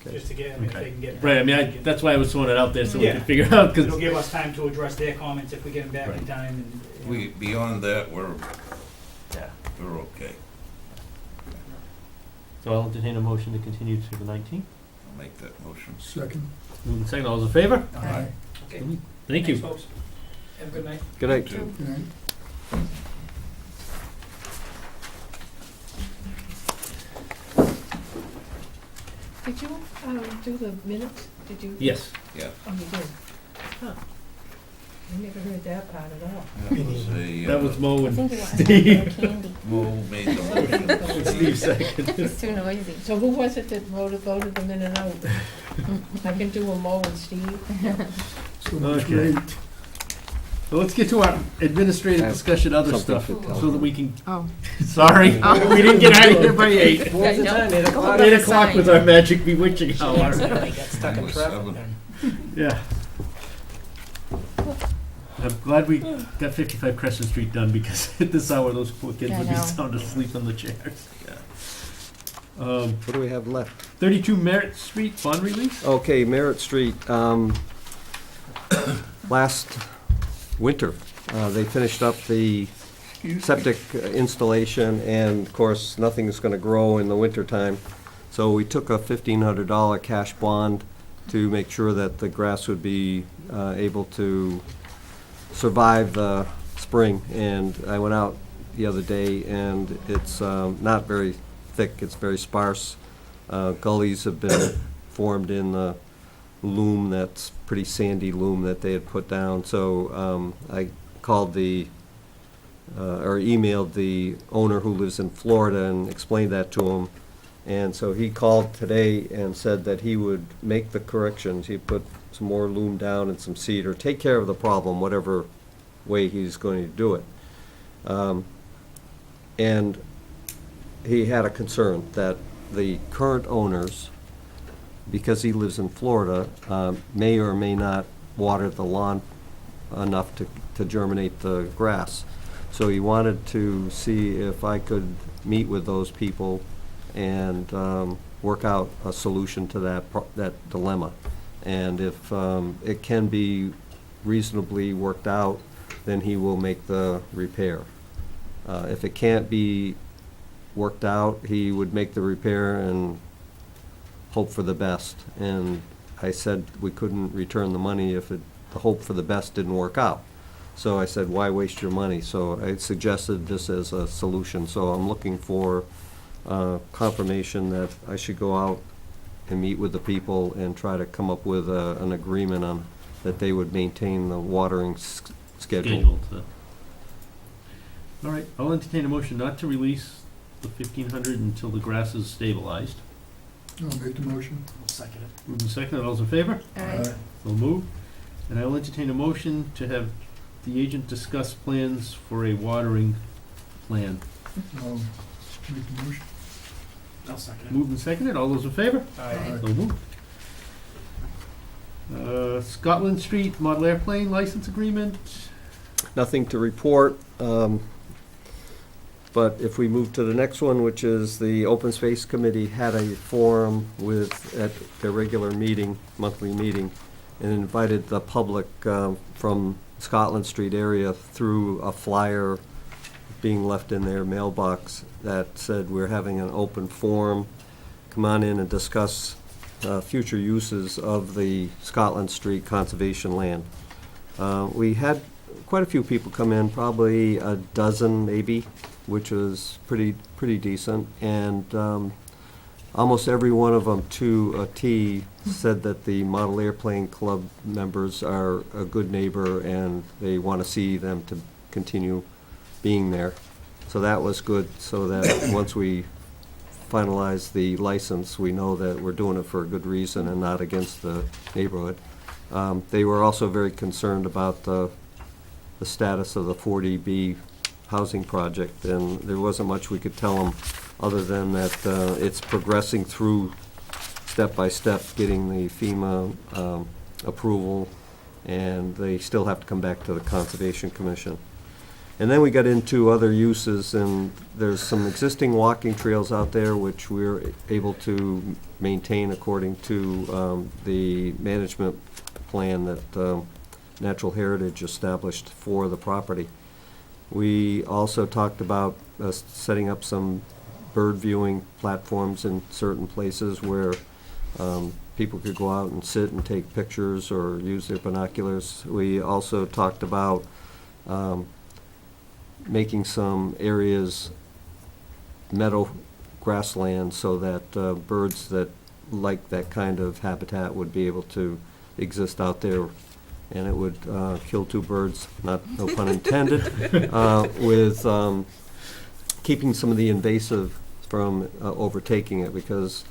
Okay. Just to get, I mean, if Okay. they can get. Right, I mean, that's why I was throwing it out there so we Yeah. could figure out, It'll because, give us time to address their comments if we get them back in Right. time and. you know. We, beyond that, we're yeah. okay. So I'll entertain a motion to continue to the 19th. I'll make that motion. Second. Moving second, all those in favor? Aye. Okay. Thank you. Thanks, folks. Have a good night. Good night. Two. Good night. Did you do the minutes? Did you? Yes. Yeah. Oh, you did? Huh. I never heard that part at all. That was a, That was Mo I and think you want Steve. candy. Mo made the motion. Steve second. It's too noisy. So who was it that voted them in and out? I can do a Mo and Steve. So much Okay. great. Well, let's get to our administrative discussion, other Something stuff, to tell so that we can, Oh. sorry, we didn't get out of here by 8. What was the time? 8 o'clock? 8 o'clock was our magic bewitching hour. Accidentally got stuck in Was traffic 7. then. Yeah. I'm glad we got 55 Crescent Street done, because at this hour, those poor kids I would be know. sound asleep on the chairs. Yeah. What do we have left? 32 Merritt Street, bond release? Okay, Merritt Street. Last winter, they finished up the septic installation, and of course, nothing's gonna grow in the wintertime. So we took a $1,500 cash bond to make sure that the grass would be able to survive the spring. And I went out the other day, and it's not very thick, it's very sparse. Gullies have been formed in the loam, that's pretty sandy loam that they had put down. So I called or emailed the owner who lives in Florida and explained that to him. And so he called today and said that he would make the corrections. He'd put some more loom down and some seed, or take care of the problem, whatever way he's going to do it. And he had a concern that the current owners, because he lives in Florida, may or may not water the lawn enough to germinate the grass. So he wanted to see if I could meet with those people and work out a solution to that dilemma. And if it can be reasonably worked out, then he will make the repair. If it can't be worked out, he would make the repair and hope for the best. And I said we couldn't return the money if the hope for the best didn't work out. So I said, why waste your money? So I suggested this as a solution. So I'm looking for confirmation that I should go out and meet with the people and try to come up with an agreement on that they would maintain the watering schedule. All right, I'll entertain a motion not to release the 1,500 until the grass is stabilized. I'll make the motion. I'll second it. Moving second, all those in favor? Aye. So moved. And I will entertain a motion to have the agent discuss plans for a watering plan. Make the motion. I'll second it. Moved and seconded, all those in favor? Aye. So moved. Scotland Street model airplane license agreement. Nothing to report, but if we move to the next one, which is the Open Space Committee had a forum at their regular meeting, monthly meeting, and invited the public from Scotland Street area through a flyer being left in their mailbox that said we're having an open forum. Come on in and discuss future uses of the Scotland Street conservation land. We had quite a few people come in, probably a dozen maybe, which was pretty decent. And almost every one of them to a T said that the Model Airplane Club members are a good neighbor and they want to see them to continue being there. So that was good, so that once we finalize the license, we know that we're doing it for a good reason and not against the neighborhood. They were also very concerned about the status of the 40B housing project, and there wasn't much we could tell them other than that it's progressing through step by step, getting the FEMA approval, and they still have to come back to the Conservation Commission. And then we got into other uses, and there's some existing walking trails out there which we're able to maintain according to the management plan that Natural Heritage established for the property. We also talked about setting up some bird viewing platforms in certain places where people could go out and sit and take pictures or use their binoculars. We also talked about making some areas meadow grassland so that birds that like that kind of habitat would be able to exist out there, and it would kill two birds, no pun intended, with keeping some of the invasive from overtaking it, because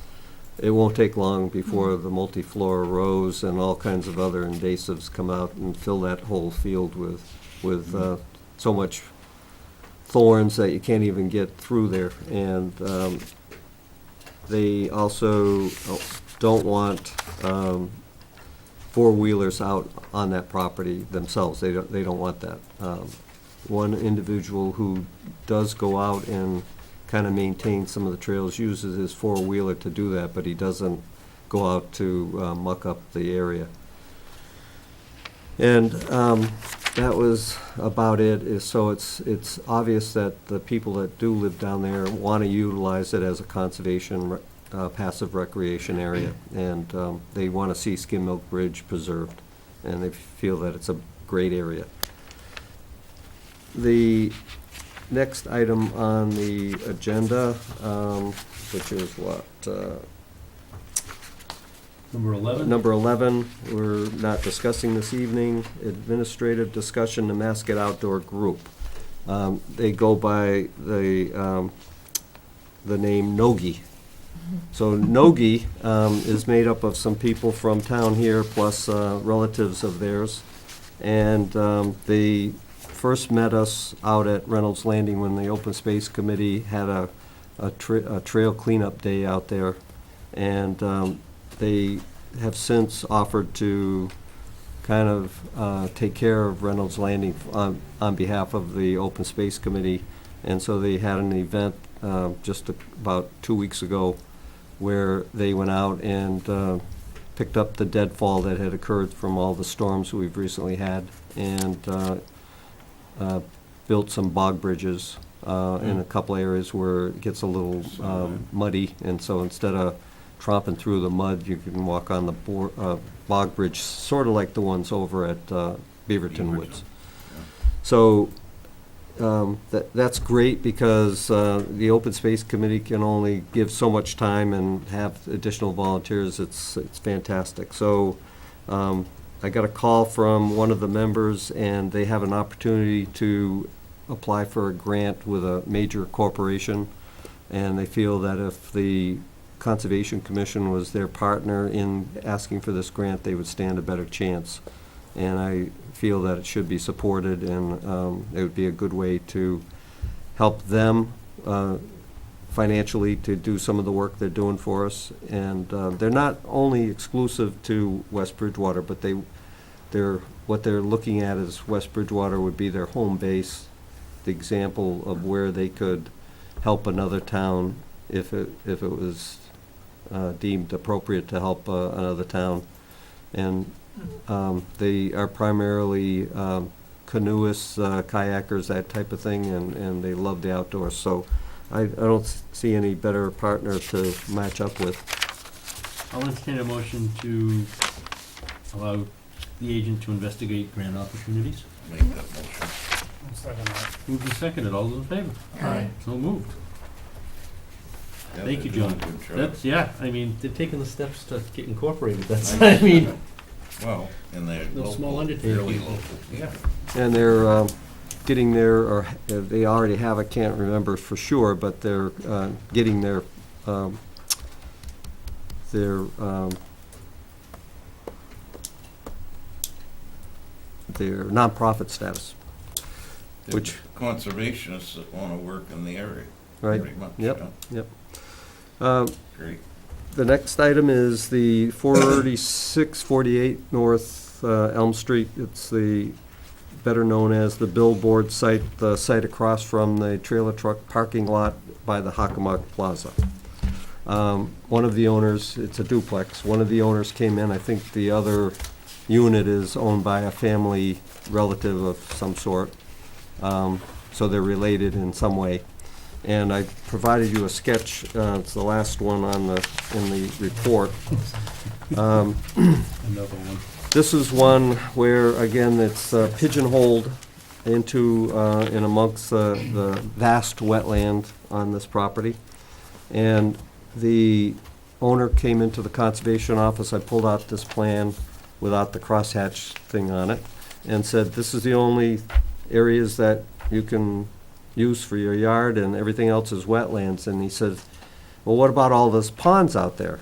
it won't take long before the multiflora rose and all kinds of other invasives come out and fill that whole field with so much thorns that you can't even get through there. And they also don't want four-wheelers out on that property themselves. They don't want that. One individual who does go out and kind of maintain some of the trails uses his four-wheeler to do that, but he doesn't go out to muck up the area. And that was about it. So it's obvious that the people that do live down there want to utilize it as a conservation passive recreation area, and they want to see Skim Milk Bridge preserved, and they feel that it's a great area. The next item on the agenda, which is what? Number 11? Number 11, we're not discussing this evening, administrative discussion, the Mascot Outdoor Group. They go by the name Nogi. So Nogi is made up of some people from town here plus relatives of theirs. And they first met us out at Reynolds Landing when the Open Space Committee had a a trail cleanup day out there. And they have since offered to kind of take care of Reynolds Landing on behalf of the Open Space Committee. And so they had an event just about 2 weeks ago where they went out and picked up the deadfall that had occurred from all the storms we've recently had, and built some bog bridges in a couple areas where it gets a little muddy, and so instead of tromping through the mud, you can walk on the bog bridge, sort of like the ones over at Beaverton Woods. So that's great because the Open Space Committee can only give so much time and have additional volunteers. It's fantastic. So I got a call from one of the members, and they have an opportunity to apply for a grant with a major corporation, and they feel that if the Conservation Commission was their partner in asking for this grant, they would stand a better chance. And I feel that it should be supported, and it would be a good way to help them financially to do some of the work they're doing for us. And they're not only exclusive to West Bridgewater, but what they're looking at is West Bridgewater would be their home base, the example of where they could help another town if it was deemed appropriate to help another town. And they are primarily canoeists, kayakers, that type of thing, and they love the outdoors. So I don't see any better partner to match up with. I'll entertain a motion to allow the agent to investigate grant opportunities. Make that motion. I'll second that. Moved and seconded, all those in favor? Aye. So moved. Yeah, Thank you, they're doing John. a good job. That's, yeah, I mean, they're taking the steps to get incorporated, that's, I mean, Well, and they're no local, small undertaking. fairly local. Yeah. And they're getting their, or they already have, I can't remember for sure, but they're getting their nonprofit status, They're which, conservationists that want to work in the area, right? pretty much. Yep, yeah. yep. Great. The next item is the 44648 North Elm Street. It's the, better known as the billboard site, the site across from the trailer truck parking lot by the Hockomock Plaza. One of the owners, it's a duplex, one of the owners came in, I think the other unit is owned by a family relative of some sort. So they're related in some way. And I provided you a sketch, it's the last one in the report. Another one. This is one where, again, it's pigeonholed into, in amongst the vast wetland on this property. And the owner came into the conservation office, I pulled out this plan without the crosshatch thing on it, and said, this is the only areas that you can use for your yard, and everything else is wetlands. And he said, well, what about all those ponds out there?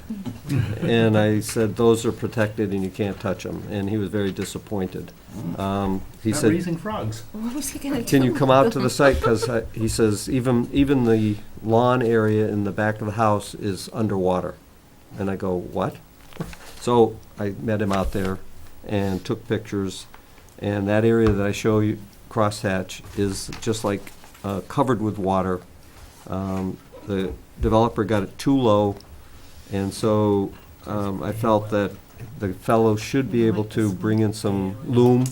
And I said, those are protected and you can't touch them. And he was very disappointed. He Not said, raising frogs. What was he gonna do? can you come out to the site? Because he says, even the lawn area in the back of the house is underwater. And I go, what? So I met him out there and took pictures. And that area that I show you, crosshatch, is just like covered with water. The developer got it too low, and so I felt that the fellow should be able to bring in some loom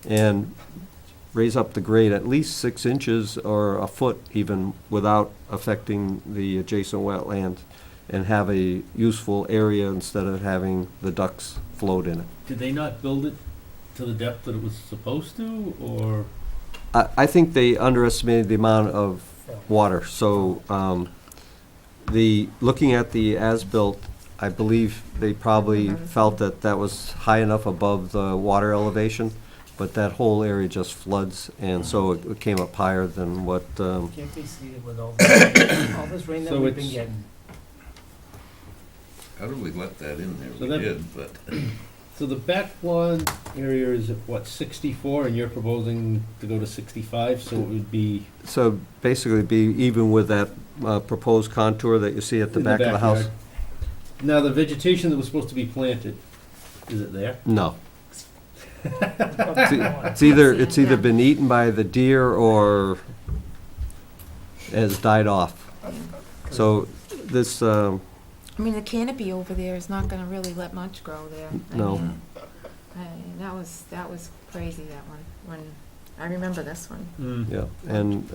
and raise up the grade at least 6 inches or a foot even without affecting the adjacent wetland, and have a useful area instead of having the ducks float in it. Did they not build it to the depth that it was supposed to, or? I think they underestimated the amount of water, so looking at the as-built, I believe they probably felt that that was high enough above the water elevation, but that whole area just floods, and so it came up higher than what, Can't be seated with all this rain that So we've been it's- getting. How did we let that in there? So We that- did, but So the back lawn area is, what, 64, and you're proposing to go to 65, so it would be So basically be even with that proposed contour that you see at the in back of the house? backyard. Now, the vegetation that was supposed to be planted, is it there? No. It's either been eaten by the deer or has died off. So this, I mean, the canopy over there is not gonna really let much grow there. no. That was crazy, that one, when, I remember this one. Yeah, and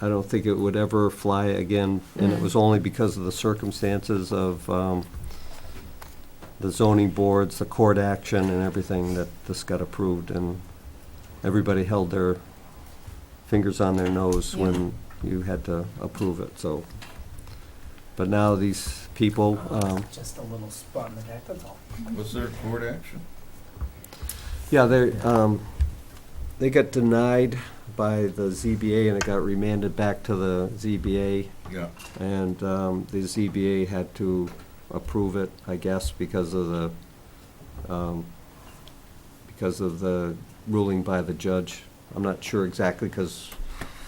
I don't think it would ever fly again, and it was only because of the circumstances of the zoning boards, the court action and everything that this got approved, and everybody held their fingers on their nose when you had to approve it, so. But now these people, Just a little spot in the back, that's all. Was there court action? yeah, they got denied by the ZBA, and it got remanded back to the ZBA. Yeah. And the ZBA had to approve it, I guess, because of the ruling by the judge. I'm not sure exactly, because,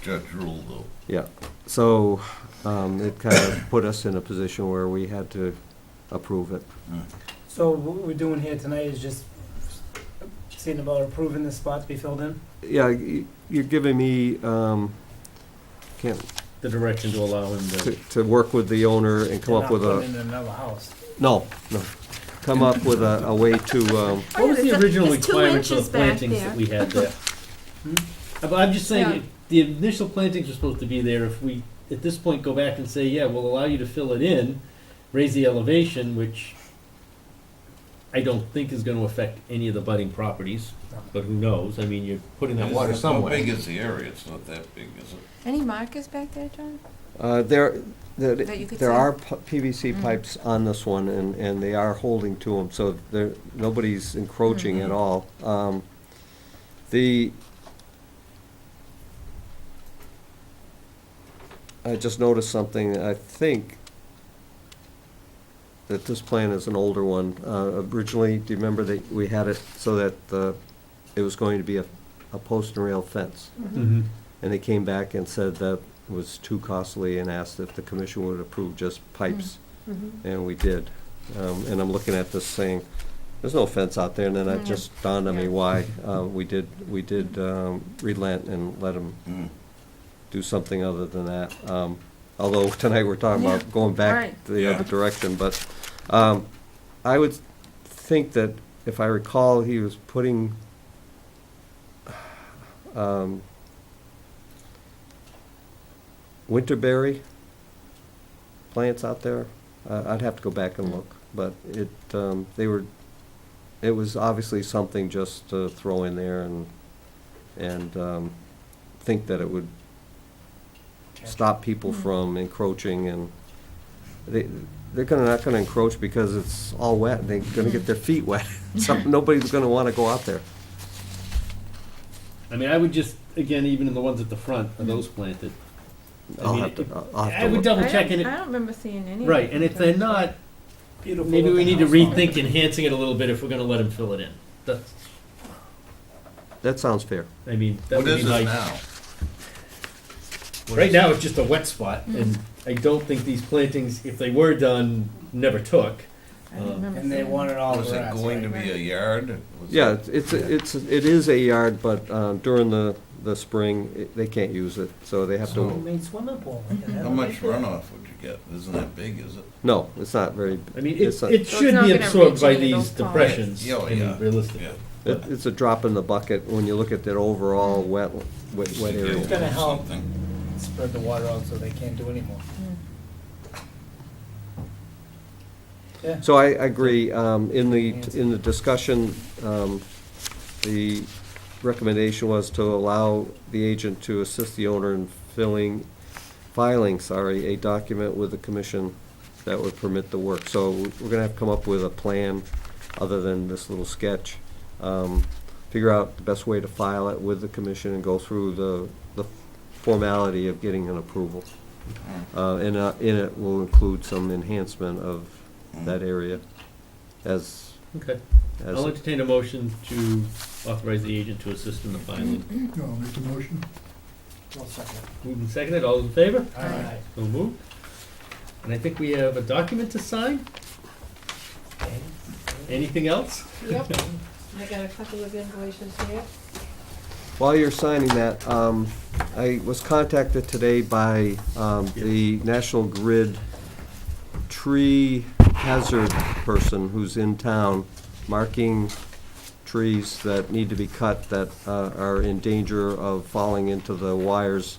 Judge ruled though. yeah. So it kind of put us in a position where we had to approve it. So what we're doing here tonight is just seeing about approving the spot to be filled in? Yeah, you're giving me, can't, The direction to allow him to work with the owner and come up with They're a, not putting in another house. no, come up with a way to, What was the original There's 2 requirement for the inches back plantings there. that we had there? I'm just saying, if the initial plantings were supposed to be there, if we, at this point, go back and say, yeah, we'll allow you to fill it in, raise the elevation, which I don't think is gonna affect any of the budding properties, but who knows? I mean, you're putting that water How somewhere. big is the area? It's not that big, is it? Any markers back there, John? there That you could there see? are PVC pipes on this one, and they are holding to them, so nobody's encroaching at all. I just noticed something, I think that this plan is an older one. Originally, do you remember that we had it so that it was going to be a post and rail fence? Mhm. And they came back and said that was too costly and asked if the commission would approve just pipes. And we did. And I'm looking at this saying, there's no fence out there, and then it just dawned on me why. We did relent and let them do something other than that. Although tonight we're talking about going back Right. the other direction, but I would think that if I recall, he was putting winterberry plants out there. I'd have to go back and look, but it was obviously something just to throw in there and think that it would stop people from encroaching, and they're not gonna encroach because it's all wet, they're gonna get their feet wet, so nobody's gonna wanna go out there. I mean, I would just, again, even in the ones at the front, are those planted? I'll mean, have to I would look. double I check don't- it. I don't remember seeing any. Right, and if they're not, Beautiful. maybe we looking need to house on it. rethink enhancing it a little bit if we're gonna let him fill it in. That's, That sounds fair. I mean, that What would is be it nice. now? Right now, it's just a wet spot, and I don't think these plantings, if they were done, never took. I don't remember And they seeing want it all Was it grass, going to right? be a yard? Was Yeah, it- it is a yard, but during the spring, they can't use it, so they have to, Homemade swimming pool. Look at that How much right there. runoff would you get? Isn't that big, is it? no, it's not very, I mean, It's not- it So should it's be not gonna absorbed reach by any of these those ponds. depressions, Yeah, I mean, yeah. realistically. Yeah. it's a drop in the bucket when you look at that overall wet Just to area. It's gonna get help. something. Spread the water out so they can't do anymore. Yeah. So I agree, in the discussion, the recommendation was to allow the agent to assist the owner in filing, a document with the commission that would permit the work. So we're gonna have to come up with a plan other than this little sketch. Figure out the best way to file it with the commission and go through the formality of getting an approval. And in it will include some enhancement of that area as Okay. as I'll entertain a motion to authorize the agent to assist in the filing. I'll make the motion. I'll second it. Moved and seconded, all those in favor? Aye. So moved. And I think we have a document to sign. Anything else? Yep, I got a couple of invoices here. While you're signing that, I was contacted today by the National Grid tree hazard person who's in town marking trees that need to be cut that are in danger of falling into the wires.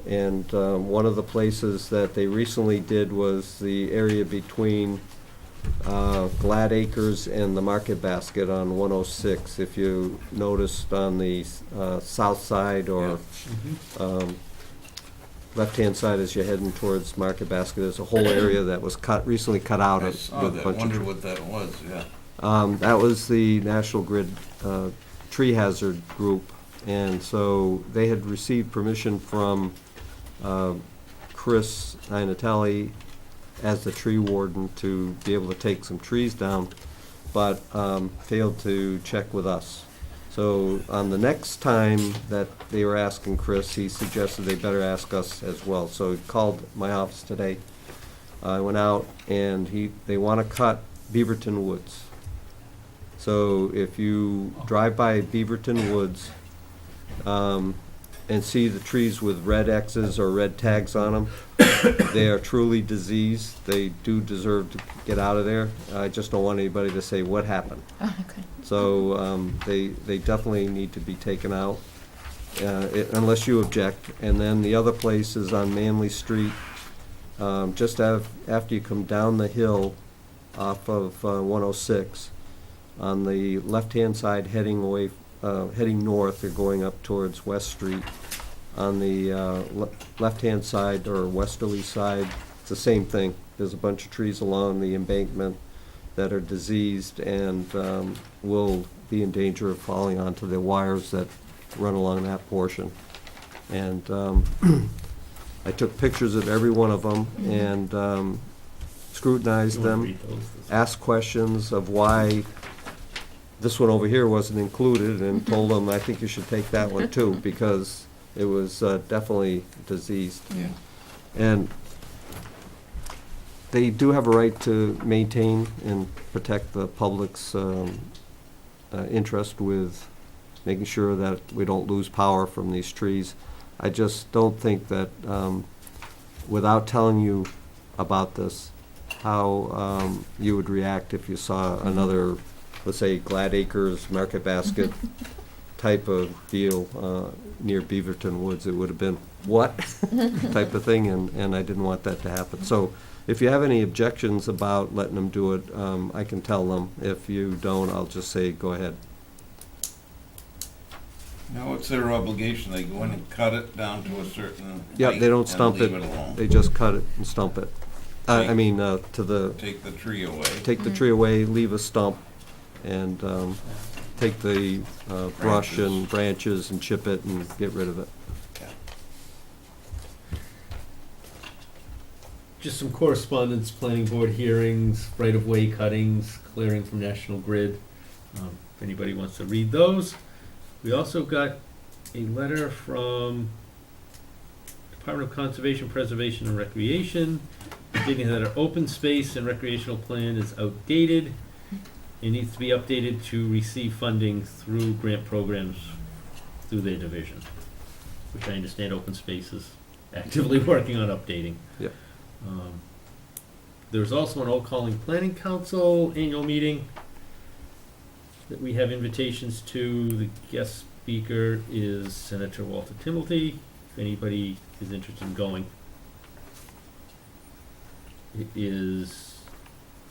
And one of the places that they recently did was the area between Glad Acres and the Market Basket on 106. If you noticed on the south side or left-hand side as you're heading towards Market Basket, there's a whole area that was recently cut out I of saw with a that, bunch of wondered trees. what that was, yeah. That was the National Grid Tree Hazard Group, and so they had received permission from Chris Iannatelli as the tree warden to be able to take some trees down, but failed to check with us. So on the next time that they were asking Chris, he suggested they better ask us as well. So he called my office today. I went out and they want to cut Beaverton Woods. So if you drive by Beaverton Woods and see the trees with red X's or red tags on them, they are truly diseased. They do deserve to get out of there. I just don't want anybody to say what happened. Oh, okay. So they definitely need to be taken out, unless you object. And then the other place is on Manley Street, just after you come down the hill off of 106. On the left-hand side, heading north, or going up towards West Street. On the left-hand side or westerly side, it's the same thing. There's a bunch of trees along the embankment that are diseased and will be in danger of falling onto the wires that run along that portion. And I took pictures of every one of them and scrutinized them, asked questions of why this one over here wasn't included, and told them, I think you should take that one too, because it was definitely diseased. Yeah. And they do have a right to maintain and protect the public's interest with making sure that we don't lose power from these trees. I just don't think that, without telling you about this, how you would react if you saw another, let's say, Glad Acres, Market Basket type of deal near Beaverton Woods. It would have been, what? type of thing, and I didn't want that to happen. So if you have any objections about letting them do it, I can tell them. If you don't, I'll just say, go ahead. Now, what's their obligation? They go in and cut it down to a certain Yeah, height they don't and stump it. leave alone? They just cut it and stump it. I mean, to the, Take the tree away. take the tree away, leave a stump, and take the brush and branches and chip it and get rid of it. Just some correspondence, planning board hearings, right-of-way cuttings, clearing from National Grid. If anybody wants to read those. We also got a letter from Department of Conservation, Preservation, and Recreation, stating that our open space and recreational plan is outdated. It needs to be updated to receive funding through grant programs through their division, which I understand open space is actively working on updating. Yep. There's also an Old Colony Planning Council annual meeting that we have invitations to. The guest speaker is Senator Walter Timothy, if anybody is interested in going. It is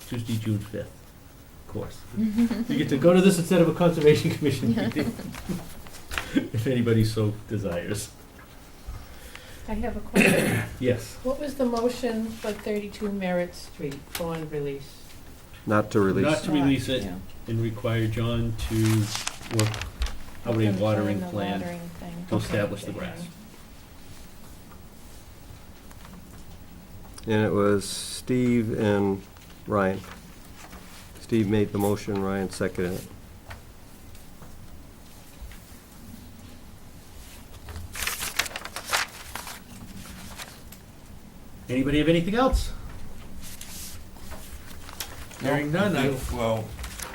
Tuesday, June 5th, of course. You get to go to this instead of a Conservation Commission meeting, if anybody so desires. I have a question. Yes. What was the motion for 32 Merritt Street, bond release? Not to release. Not to release it Yeah. and require John to work out a watering plan to establish the grass. And it was Steve and Ryan. Steve made the motion, Ryan seconded it. Anybody have anything else? Hearing none, I, Well,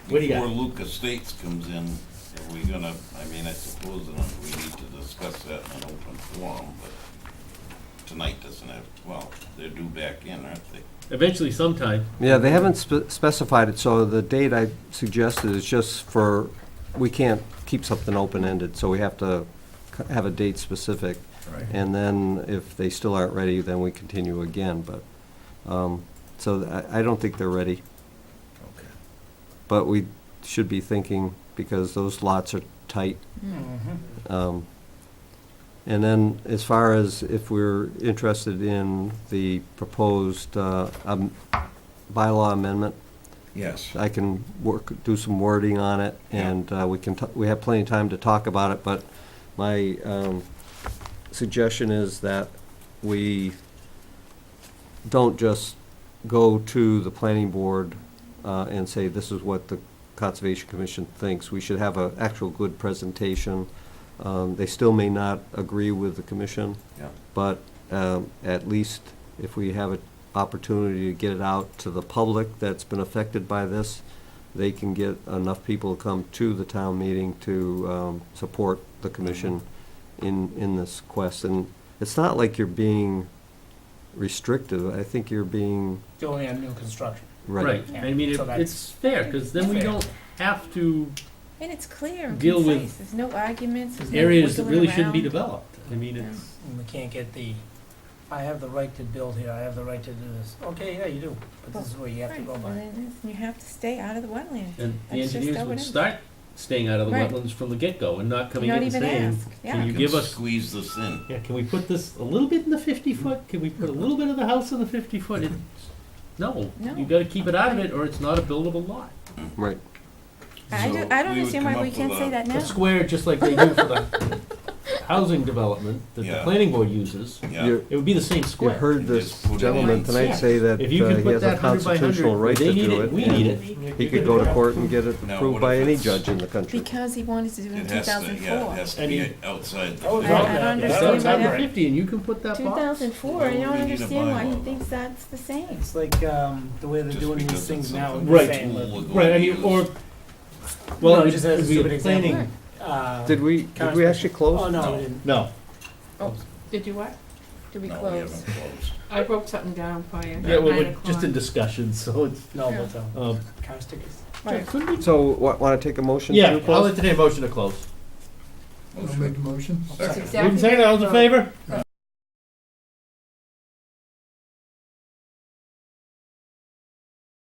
What do you got? before Luke Estates comes in, are we gonna, I mean, I suppose that we need to discuss that in an open forum, but tonight doesn't have, well, they're due back in, aren't they? eventually sometime. Yeah, they haven't specified it, so the date I suggested is just for, we can't keep something open-ended, so we have to have a date specific. Right. And then if they still aren't ready, then we continue again, but, so I don't think they're ready. Okay. But we should be thinking, because those lots are tight. Mhm. And then, as far as if we're interested in the proposed bylaw amendment, Yes. I can do some wording on it, and we have plenty of time to talk about it, but my suggestion is that we don't just go to the planning board and say, this is what the Conservation Commission thinks. We should have an actual good presentation. They still may not agree with the commission, Yeah. but at least if we have an opportunity to get it out to the public that's been affected by this, they can get enough people to come to the town meeting to support the commission in this quest. And it's not like you're being restrictive. I think you're being, Only on new construction. Right, I mean, So that's it's fair, because then we fair. don't have to And it's clear and Deal with concise, there's no arguments, there's no areas that wiggling really shouldn't be around. developed. I mean, Yeah. it's, And we can't get the, I have the right to build here, I have the right to do this. Okay, yeah, you do, but this is where you have to Right, go and by. then you have to stay out of the wetland. and the That's just engineers how it would is. start staying out of the Right. wetlands from the get-go and not coming in Not and even saying, ask, can yeah. you give us, Squeeze this in. yeah, can we put this a little bit in the 50-foot? Can we put a little bit of the house in the 50-foot? No, No. you gotta keep it out of it, or it's not a buildable lot. right. I So don't we would understand why come we up can't with say a- that A now. square, just like they do for the housing development that the Yeah. planning board uses. Yeah. You It would be the same you square. heard And this just put it gentleman in. tonight Yeah. say that If you can he put has a that 100 by 100, constitutional right they to need do it, it. we and need it. He could go to court and get it Now, approved what by if any it's- judge in the country. Because he wanted to do it in It has to, 2004. yeah, it has to I be mean- outside the. Oh, I yeah. don't Yeah. understand why Yeah. that, 50, and you can put that box. 2004, I Why would don't we need a understand why he bylaw? thinks that's the same. It's like, the way they're Just doing these because things it's now. something with Right. the same tool with- we're Right, I going to mean, or, use. well, No, it just as a would be stupid a example. planning, Did we actually close? Oh, no, No. we didn't. no. Oh, did you what? Did we No, we close? haven't closed. I wrote something down for you. Yeah, well, 9 we're just in o'clock. discussion, so it's, No, Yeah. but, car stickers. Right. couldn't we- So, want to take a motion yeah, to I'll close? entertain a motion to close. I'll make the motion. That's Second. exactly Moving second, all those in what I wrote. favor?